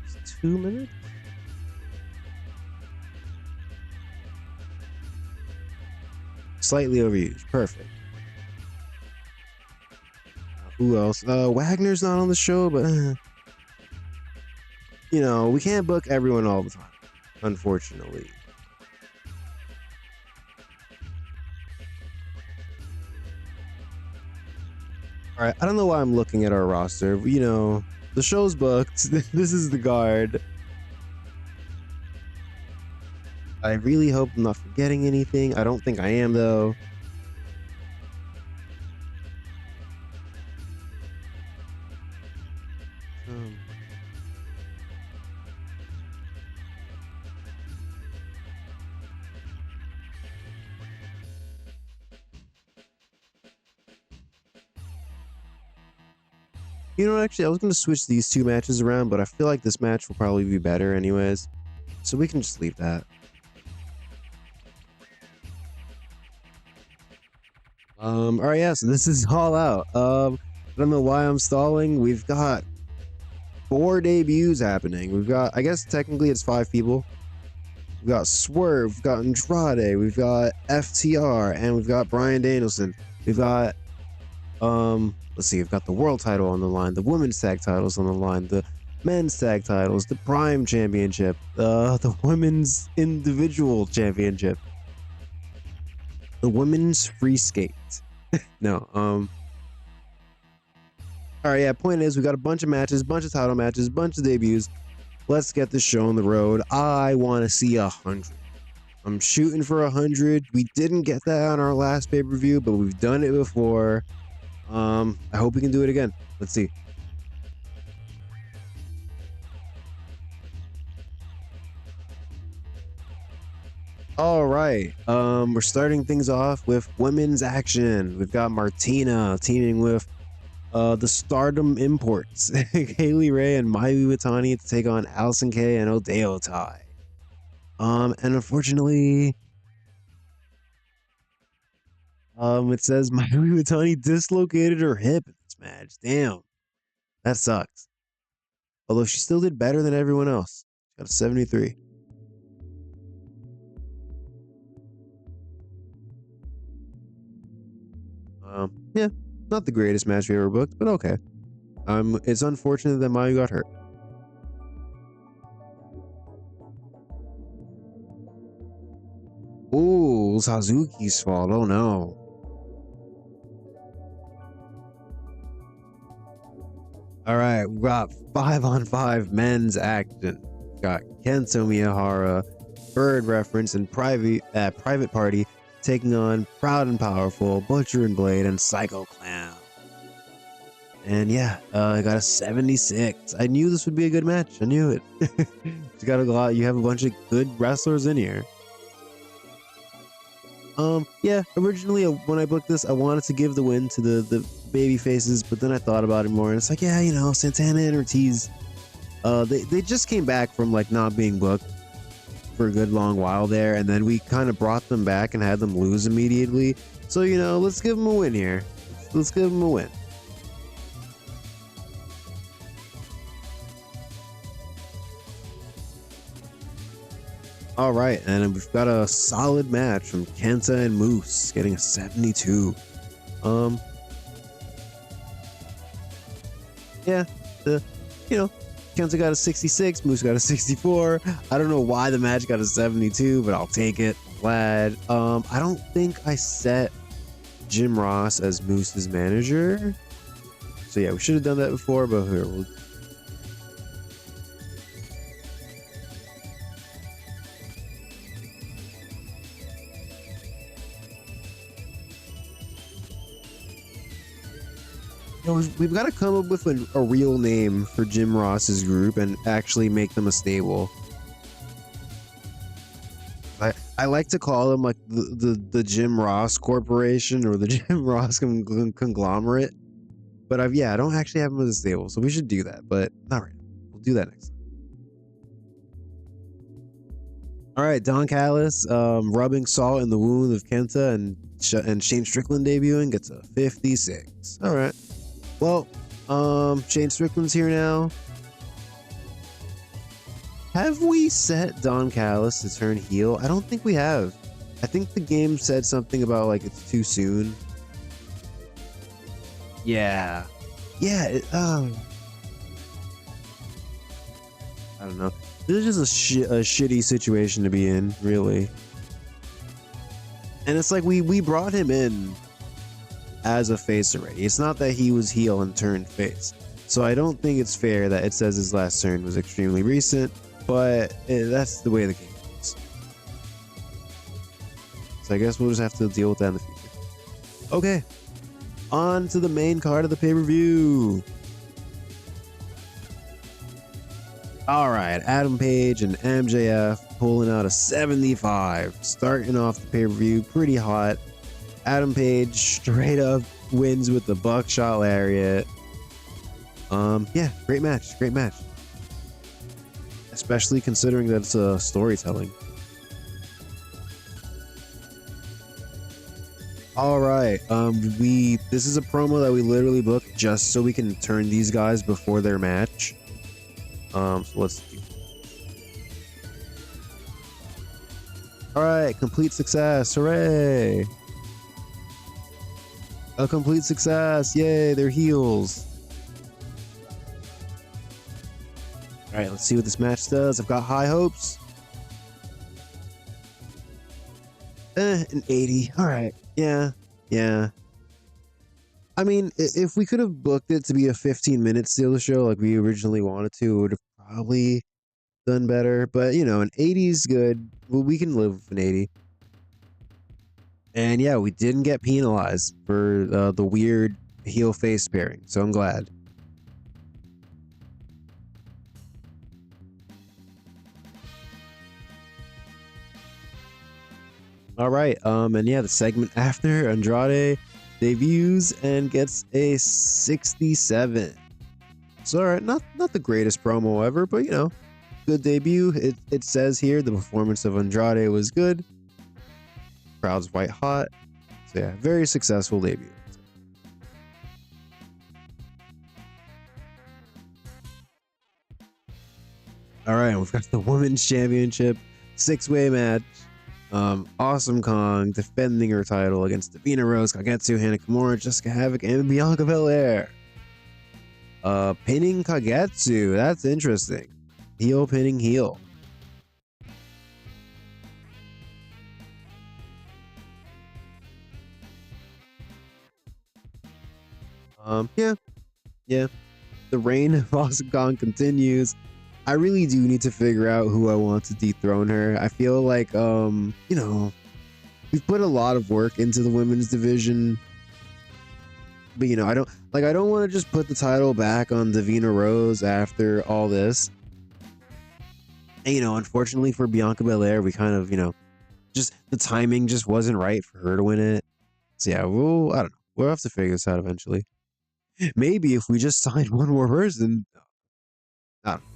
It's 2 minutes? Slightly overused. Perfect. Who else? Wagner's not on the show, but you know, we can't book everyone all the time, unfortunately. All right, I don't know why I'm looking at our roster. You know, the show's booked. This is the guard. I really hope I'm not forgetting anything. I don't think I am, though. You know, actually, I was going to switch these two matches around, but I feel like this match will probably be better anyways. So we can just leave that. All right, yeah, so this is All Out. I don't know why I'm stalling. We've got 4 debuts happening. We've got, I guess technically it's 5 people. We've got Swerve, we've got Andrade, we've got FTR, and we've got Bryan Danielson. We've got let's see, we've got the world title on the line, the women's tag titles on the line, the men's tag titles, the Prime Championship, the women's individual championship, the women's free skate. No, all right, yeah, point is we got a bunch of matches, bunch of title matches, bunch of debuts. Let's get this show on the road. I want to see 100. I'm shooting for 100. We didn't get that on our last pay-per-view, but we've done it before. I hope we can do it again. Let's see. All right. We're starting things off with women's action. We've got Martina teaming with the Stardom Imports, Kaylee Ray and Mayu Iwatani to take on Allison Kay and Odeyo Tai. And unfortunately, it says Mayu Iwatani dislocated her hip in this match. Damn, that sucks. Although she still did better than everyone else. She got a 73. Yeah, not the greatest match we ever booked, but okay. It's unfortunate that Mayu got hurt. Ooh, Suzuki's fault. Oh no. All right, we got 5-on-5 men's action. We got Kento Miyahara, Bird Reference, and Private Party taking on Proud and Powerful, Butcher and Blade, and Psycho Clown. And yeah, I got a 76. I knew this would be a good match. I knew it. You got a lot. You have a bunch of good wrestlers in here. Yeah, originally when I booked this, I wanted to give the win to the baby faces, but then I thought about it more, and it's like, yeah, you know, Santana and Ortiz, they just came back from like not being booked for a good long while there, and then we kind of brought them back and had them lose immediately. So, you know, let's give them a win here. Let's give them a win. All right, and we've got a solid match from Kenta and Moose, getting a 72. Yeah, you know, Kenta got a 66, Moose got a 64. I don't know why the match got a 72, but I'll take it. Glad. I don't think I set Jim Ross as Moose's manager. So yeah, we should have done that before, but here we'll. You know, we've got to come up with a real name for Jim Ross's group and actually make them a stable. I like to call them like the Jim Ross Corporation or the Jim Ross conglomerate. But I don't actually have them as a stable, so we should do that. But not right now. We'll do that next time. All right, Don Callis, rubbing salt in the wound of Kenta and Shane Strickland debuting gets a 56. All right. Well, Shane Strickland's here now. Have we set Don Callis to turn heel? I don't think we have. I think the game said something about like it's too soon. Yeah. Yeah. I don't know. This is just a shitty situation to be in, really. And it's like we brought him in as a face already. It's not that he was heel and turned face. So I don't think it's fair that it says his last turn was extremely recent, but that's the way the game is. So I guess we'll just have to deal with that in the future. Okay. On to the main card of the pay-per-view. All right, Adam Page and MJF pulling out a 75, starting off the pay-per-view pretty hot. Adam Page straight up wins with the buckshot lariat. Yeah, great match, especially considering that it's storytelling. All right, this is a promo that we literally booked just so we can turn these guys before their match. So let's do. All right, complete success, hooray! A complete success, yay! They're heels. All right, let's see what this match does. I've got high hopes. An 80. All right. Yeah. I mean, if we could have booked it to be a 15-minute Steelers show like we originally wanted to, it would have probably done better. But, an 80 is good. Well, we can live with an 80. And yeah, we didn't get penalized for the weird heel face pairing. So I'm glad. All right, and yeah, the segment after Andrade debuts and gets a 67. So all right, not the greatest promo ever, but good debut. It says here the performance of Andrade was good. Crowd's white hot. So yeah, very successful debut. All right, we've got the Women's Championship 6-way match. Awesome Kong defending her title against Davina Rose, Kagetsu, Hana Kimura, Jessica Havoc, and Bianca Belair. Pinning Kagetsu. That's interesting. Heel pinning heel. Yeah. The reign of Awesome Kong continues. I really do need to figure out who I want to dethrone her. I feel like, we've put a lot of work into the women's division. But, I don't want to just put the title back on Davina Rose after all this. And, unfortunately for Bianca Belair, we kind of, just the timing just wasn't right for her to win it. So, yeah, I don't know. We'll have to figure this out eventually. Maybe if we just signed one more person. I don't know.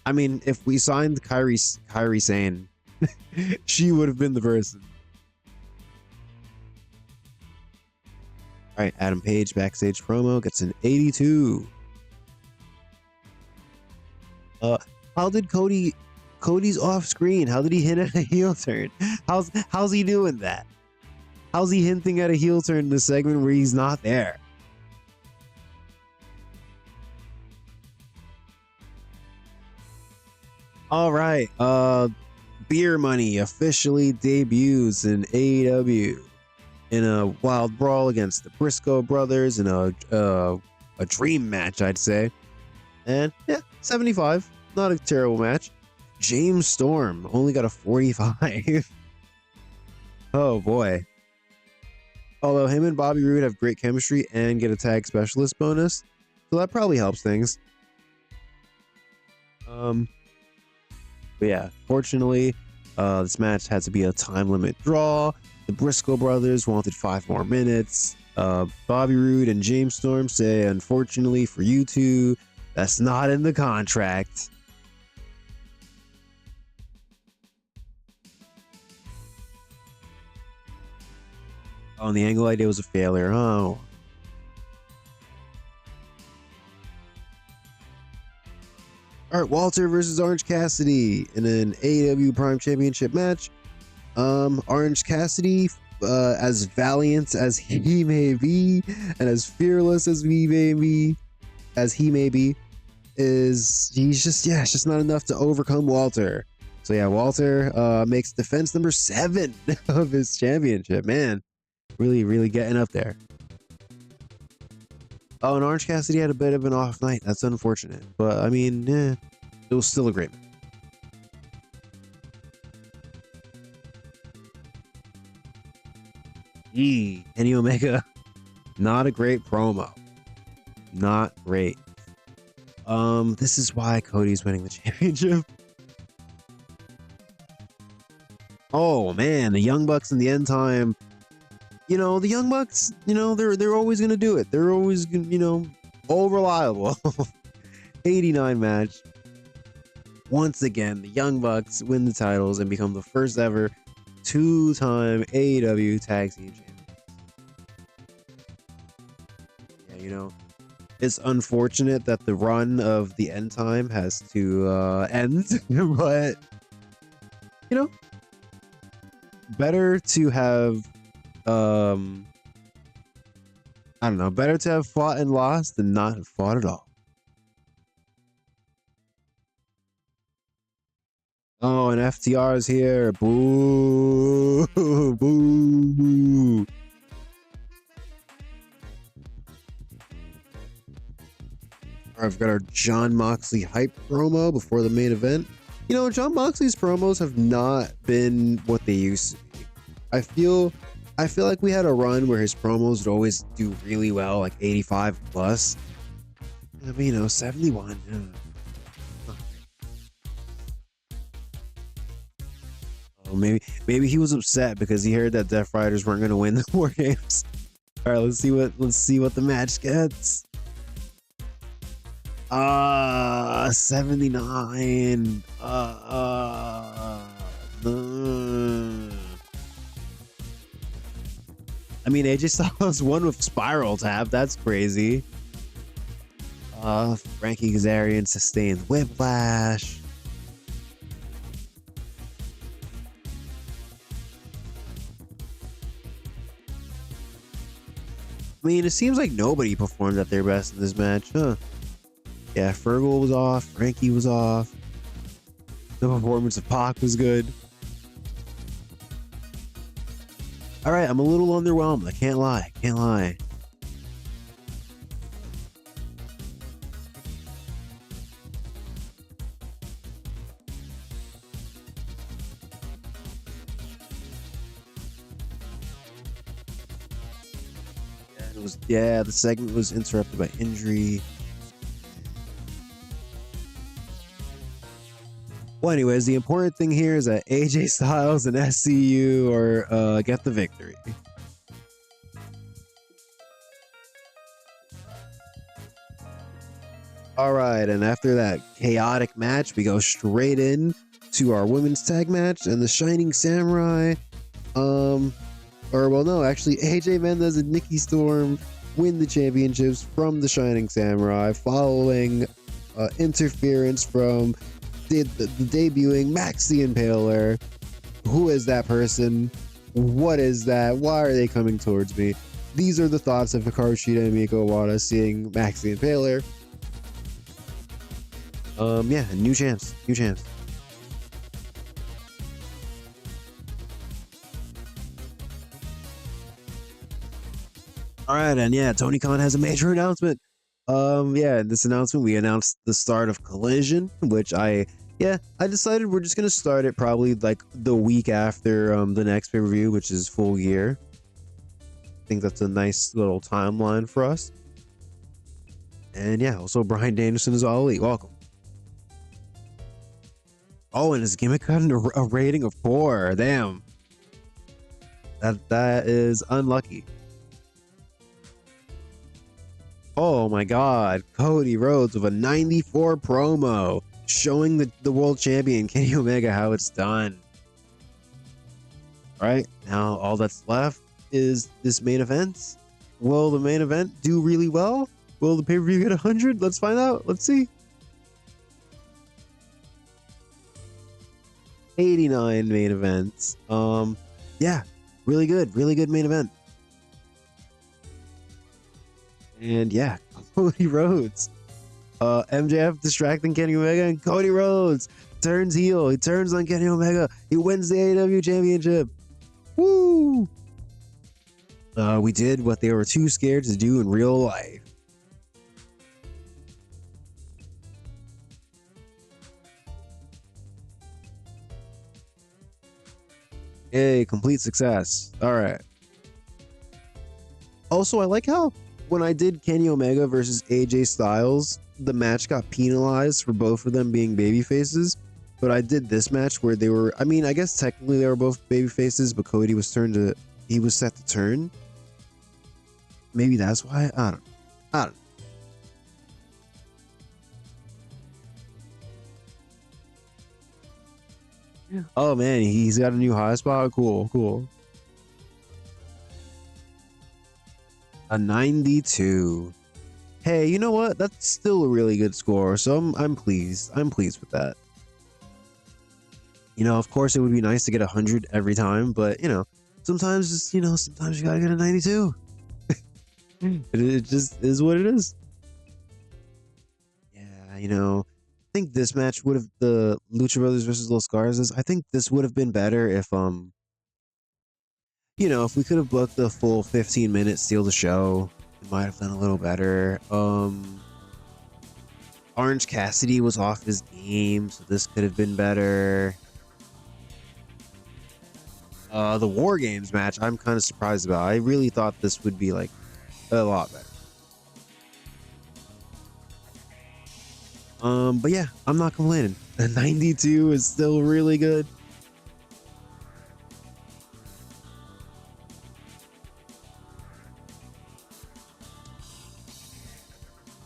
I mean, if we signed Kairi Sane, she would have been the person. All right, Adam Page backstage promo gets an 82. How did Cody's off screen? How did he hit at a heel turn? How's he doing that? How's he hinting at a heel turn in the segment where he's not there? All right, Beer Money officially debuts in AEW in a wild brawl against the Briscoe brothers in a dream match, I'd say. And yeah, 75, not a terrible match. James Storm only got a 45. Oh boy. Although him and Bobby Roode have great chemistry and get a tag specialist bonus, so that probably helps things. But yeah, fortunately, This match had to be a time limit draw. The Briscoe brothers wanted 5 more minutes. Bobby Roode and James Storm say, unfortunately for you two, that's not in the contract. Oh, and the angle idea was a failure. Oh. All right, Walter versus Orange Cassidy in an AEW Prime Championship match. Orange Cassidy, as valiant as he may be, and as fearless as he may be, it's just not enough to overcome Walter. So yeah, Walter makes defense number 7 of his championship. Man, really getting up there. Oh, and Orange Cassidy had a bit of an off night. That's unfortunate, but I mean, it was still a great match. Kenny Omega, not a great promo. Not great. This is why Cody's winning the championship. Oh man, the Young Bucks in the end time. You know, the Young Bucks, you know, they're always gonna do it. They're always gonna, you know, all reliable. 89 match. Once again, the Young Bucks win the titles and become the first ever 2-time AEW Tag Team Champions. Yeah, you know, it's unfortunate that the run of the end time has to end, but you know, better to have I don't know, better to have fought and lost than not have fought at all. Oh, and FTR is here. Boo! Boo! I've got our Jon Moxley hype promo before the main event. You know, Jon Moxley's promos have not been what they used to be. I feel like we had a run where his promos would always do really well, like 85 plus. I mean, you know, 71. Yeah. Oh, maybe he was upset because he heard that Death Riders weren't going to win the War Games. All right, let's see what the match gets. 79. I mean, AJ Styles won with Spiral Tap. That's crazy. Frankie Kazarian sustained Whiplash. I mean, it seems like nobody performed at their best in this match, huh? Yeah, Fergal was off. Frankie was off. The performance of Pac was good. All right, I'm a little underwhelmed. I can't lie. Can't lie. The segment was interrupted by injury. Well, anyways, the important thing here is that AJ Styles and SCU are get the victory. All right, and after that chaotic match, we go straight in to our women's tag match, and the Shining Samurai, actually, AJ Mendez and Nikki Storm win the championships from the Shining Samurai following interference from the debuting Max the Impaler. Who is that person? What is that? Why are they coming towards me? These are the thoughts of Hikaru Shida and Miko Wada seeing Max the Impaler. New champs. All right, and yeah, Tony Khan has a major announcement. In this announcement, we announced the start of Collision, which I decided we're just gonna start it probably like the week after the next pay-per-view, which is Full Gear. I think that's a nice little timeline for us. And yeah, also Bryan Danielson is All Elite. Welcome. Oh, and his gimmick got a rating of 4. Damn. That is unlucky. Oh my god. Cody Rhodes with a 94 promo showing the world champion Kenny Omega how it's done. All right, now all that's left is this main event. Will the main event do really well? Will the pay-per-view get 100? Let's find out. Let's see. 89 main events. Yeah, really good main event. And yeah, Cody Rhodes. MJF distracting Kenny Omega, and Cody Rhodes turns heel. He turns on Kenny Omega. He wins the AEW championship. Woo! We did what they were too scared to do in real life. Yay, complete success. All right. Also, I like how when I did Kenny Omega versus AJ Styles, the match got penalized for both of them being baby faces. But I did this match where they were, I mean, I guess technically they were both baby faces, but Cody was he was set to turn. Maybe that's why. I don't know. Oh man, he's got a new high spot. Cool. A 92. Hey, you know what? That's still a really good score. So I'm pleased. I'm pleased with that. You know, of course, it would be nice to get 100 every time, but you know, sometimes just sometimes you gotta get a 92. It just is what it is. Yeah, I think this match would have the Lucha Brothers versus Los Garzas. I think this would have been better if if we could have booked the full 15 minutes, steal the show, it might have done a little better. Orange Cassidy was off his game, so this could have been better. The War Games match, I'm kind of surprised about. I really thought this would be like a lot better. But yeah, I'm not complaining. The 92 is still really good.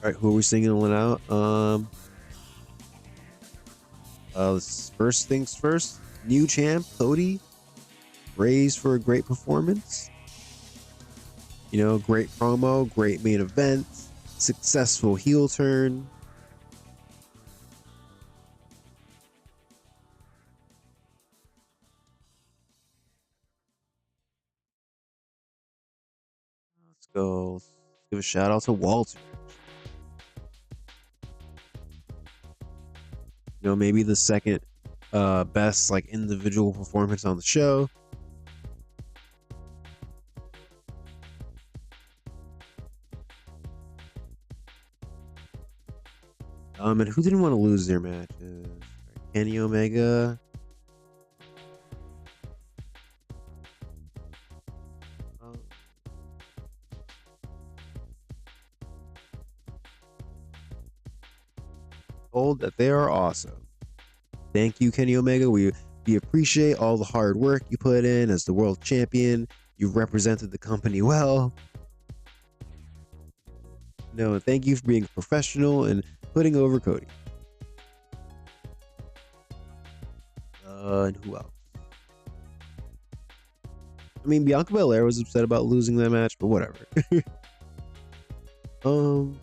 All right, who are we singling out? First things first. New champ Cody, praised for a great performance. Great promo, great main event, successful heel turn. Let's go. Let's give a shout out to Walter. Maybe the second best like individual performance on the show. And who didn't want to lose their matches? Kenny Omega. Told that they are awesome. Thank you, Kenny Omega. We appreciate all the hard work you put in as the world champion. You represented the company well. Thank you for being professional and putting over Cody. And who else? I mean, Bianca Belair was upset about losing that match, but whatever. I don't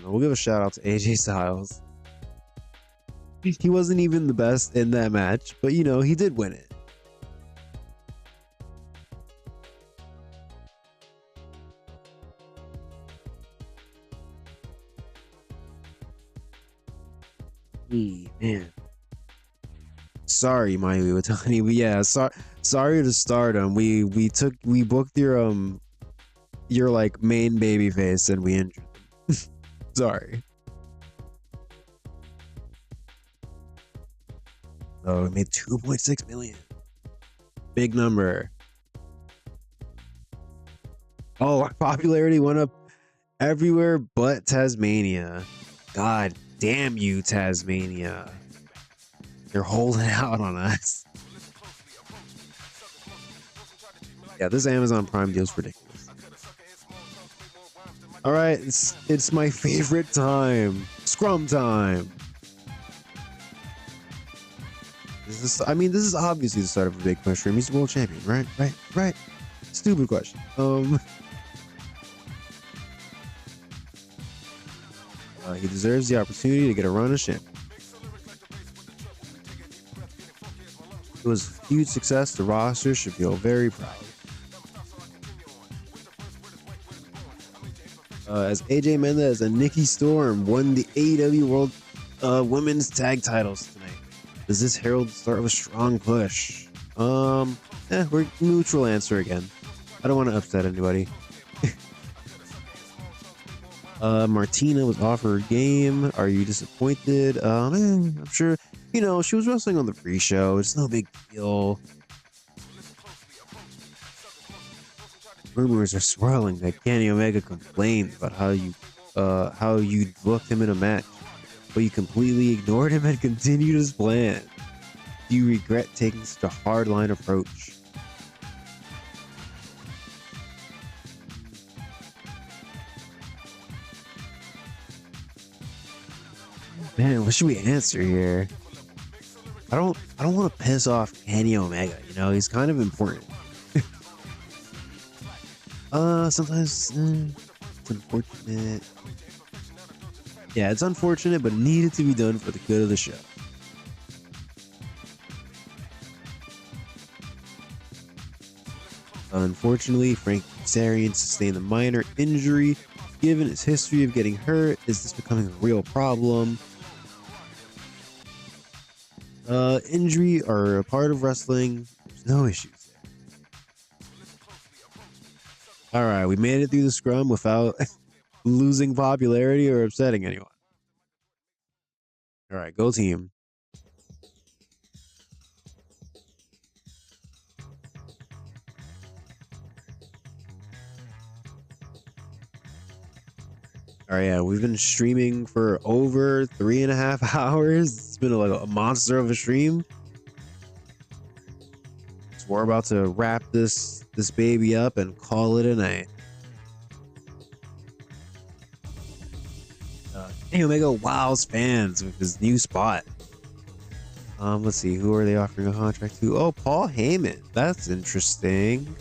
know. We'll give a shout out to AJ Styles. He wasn't even the best in that match, but he did win it. Man. Sorry, Mayu Iwatani, but yeah, sorry to Stardom. We booked your like main baby face and we injured them. Sorry. Oh, it made 2.6 million. Big number. Oh, our popularity went up Everywhere but Tasmania. God damn you, Tasmania. You're holding out on us. Yeah, this Amazon Prime deal's ridiculous. All right, it's my favorite time. Scrum time. I mean, this is obviously the start of a big push for him. He's the world champion, right? Right. Stupid question. He deserves the opportunity to get a run as champion. It was a huge success. The roster should feel very proud. As AJ Mendez and Nikki Storm won the AEW World Women's Tag Titles tonight. Does this herald the start of a strong push? We're neutral answer again. I don't want to upset anybody. Martina was offered a game. Are you disappointed? I'm sure, she was wrestling on the pre-show. It's no big deal. Rumors are swirling that Kenny Omega complained about how you booked him in a match, but you completely ignored him and continued his plan. Do you regret taking such a hardline approach? Man, what should we answer here? I don't want to piss off Kenny Omega. He's kind of important. Sometimes it's unfortunate. Yeah, it's unfortunate, but needed to be done for the good of the show. Unfortunately, Frank Kazarian sustained a minor injury. Given his history of getting hurt, is this becoming a real problem? Injury are a part of wrestling. There's no issues there. All right, we made it through the scrum without losing popularity or upsetting anyone. All right, go team. All right, yeah, we've been streaming for over 3.5 hours. It's been like a monster of a stream. So we're about to wrap this baby up and call it a night. Kenny Omega wows fans with his new spot. Let's see, who are they offering a contract to? Oh, Paul Heyman. That's interesting.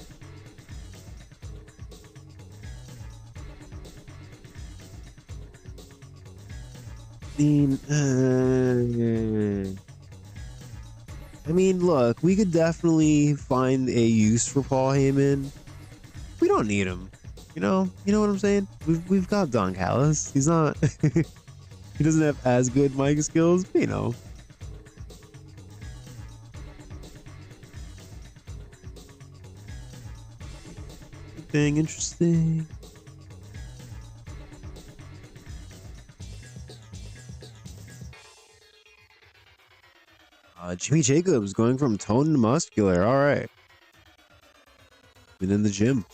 I mean, look, we could definitely find a use for Paul Heyman. We don't need him. You know what I'm saying? We've got Don Callis. He's not. He doesn't have as good mic skills, but Anything interesting? Jimmy Jacobs going from toned to muscular. All right. And in the gym.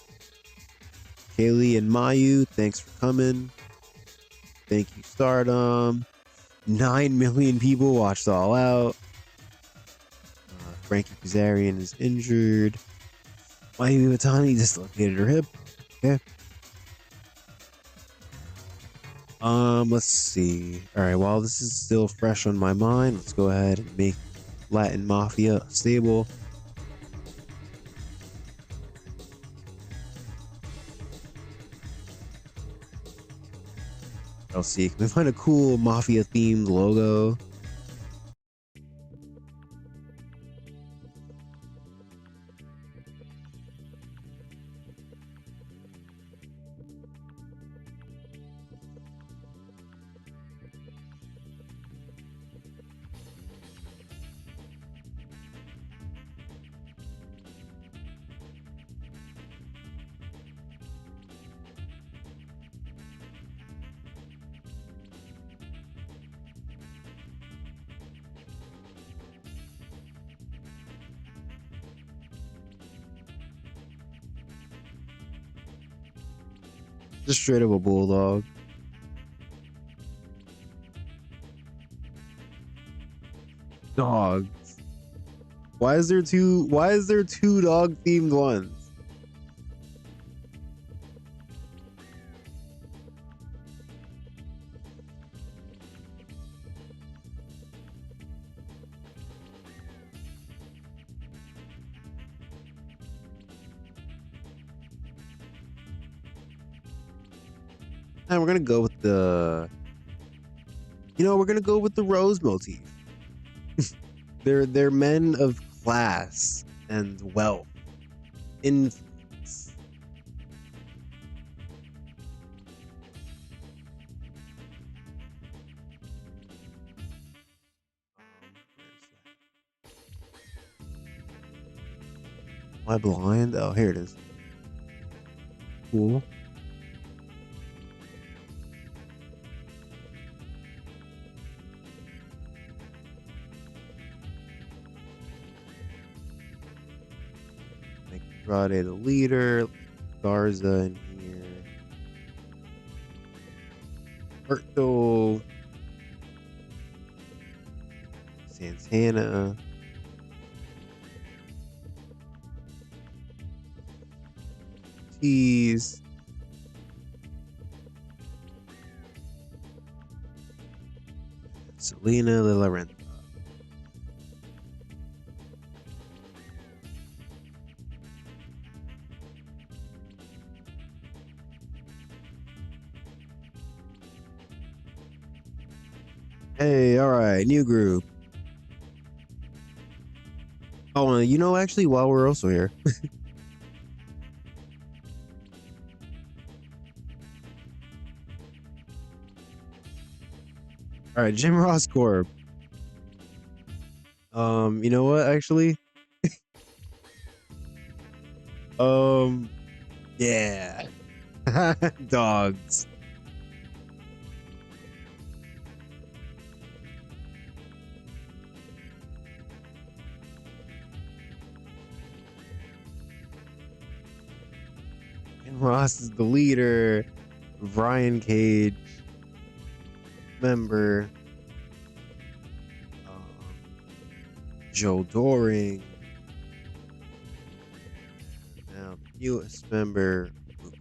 Kaylee and Mayu, thanks for coming. Thank you, Stardom. 9 million people watched All Out. Frankie Kazarian is injured. Mayu Iwatani dislocated her hip. Okay. Let's see. All right, while this is still fresh on my mind, let's go ahead and make Latin Mafia stable. Let's see. Can we find a cool Mafia themed logo? Just straight up a bulldog. Dog. Why is there two dog themed ones? And we're gonna go with the, we're gonna go with the rose motif. They're men of class and wealth, influence. Am I blind? Oh, here it is. Cool. Andrade the leader, Garza in here, Berto, Santana, Tease, Selena de la Renta. Hey, all right, new group. Oh, actually, while we're also here, all right, Jim Ross Corp. You know what? Actually, yeah, dogs. And Ross is the leader. Brian Cage, member. Joe Doring. And now the newest member. Oops.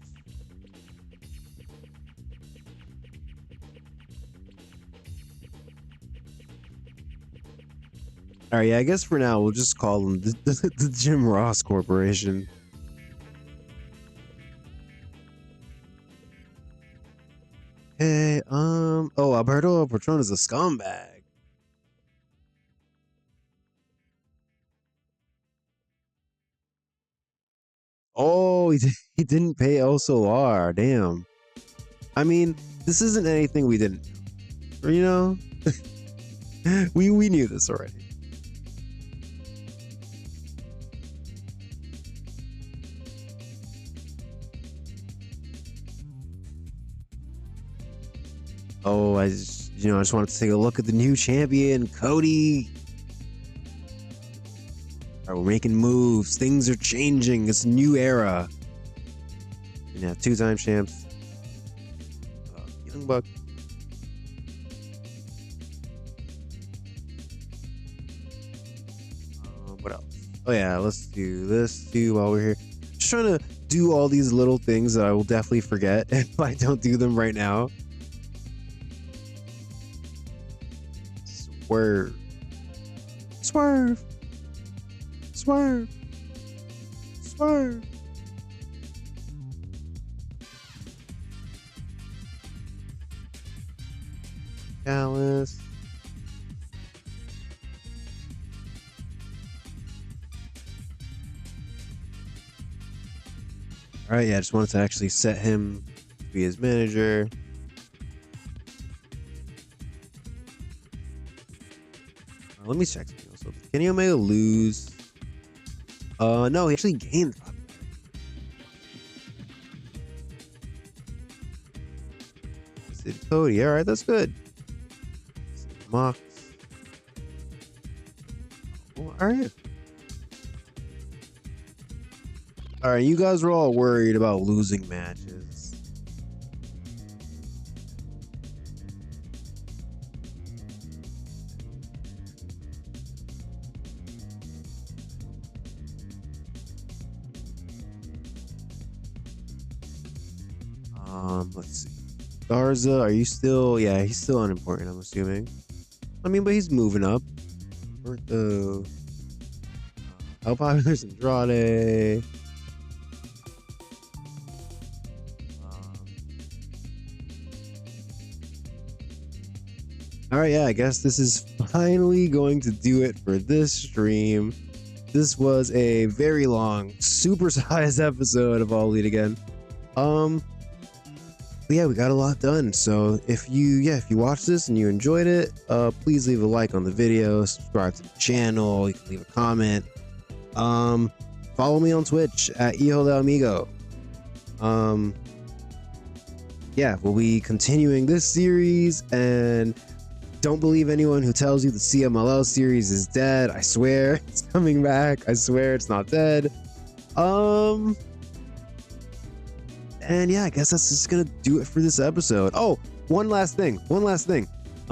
All right, yeah, I guess for now we'll just call them the Jim Ross Corporation. Hey, Alberto Patron is a scumbag. Oh, he didn't pay El Solar. Damn. I mean, this isn't anything we didn't know. We knew this already. Oh, I just wanted to take a look at the new champion, Cody. All right, we're making moves. Things are changing. It's a new era. We have two-time champs. Young Buck. What else? Oh yeah, let's do this too while we're here. Just trying to do all these little things that I will definitely forget if I don't do them right now. Swerve. Swerve. Swerve. Swerve. Dallas. All right, yeah, I just wanted to actually set him to be his manager. Let me check something else. Can Kenny Omega lose? No, he actually gained 5. Cody, all right, that's good. Mox. Oh, all right. All right, you guys were all worried about losing matches. Let's see. Garza, are you still? Yeah, he's still unimportant, I'm assuming. I mean, but he's moving up. Roberto. How popular is Andrade? All right, yeah, I guess this is finally going to do it for this stream. This was a very long, supersized episode of All Elite again. But yeah, we got a lot done. So if you watched this and you enjoyed it, please leave a like on the video, subscribe to the channel, you can leave a comment. Follow me on Twitch at Hijo de Amigo. Yeah, we'll be continuing this series, and don't believe anyone who tells you the CMLL series is dead. I swear it's coming back. I swear it's not dead. And yeah, I guess that's just gonna do it for this episode. Oh, one last thing. At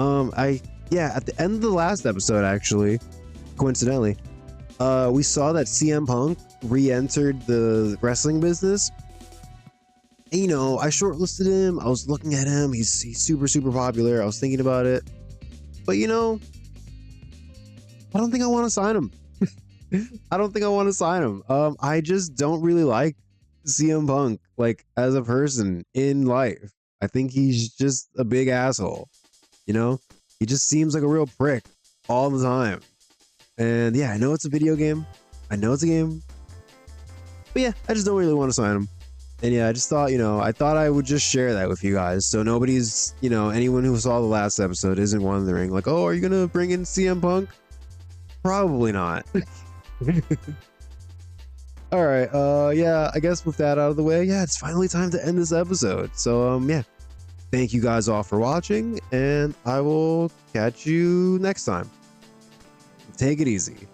the end of the last episode, actually, coincidentally, we saw that CM Punk re-entered the wrestling business. And, you know, I shortlisted him. I was looking at him. He's super, super popular. I was thinking about it. But, you know, I don't think I want to sign him. I just don't really like CM Punk, like, as a person in life. I think he's just a big asshole. You know? He just seems like a real prick all the time. And yeah, I know it's a video game. I know it's a game. But yeah, I just don't really want to sign him. And yeah, I just thought, I thought I would just share that with you guys. So nobody's, anyone who saw the last episode isn't wondering, like, oh, are you going to bring in CM Punk? Probably not. All right. Yeah, I guess with that out of the way, yeah, it's finally time to end this episode. So, yeah, thank you guys all for watching, and I will catch you next time. Take it easy.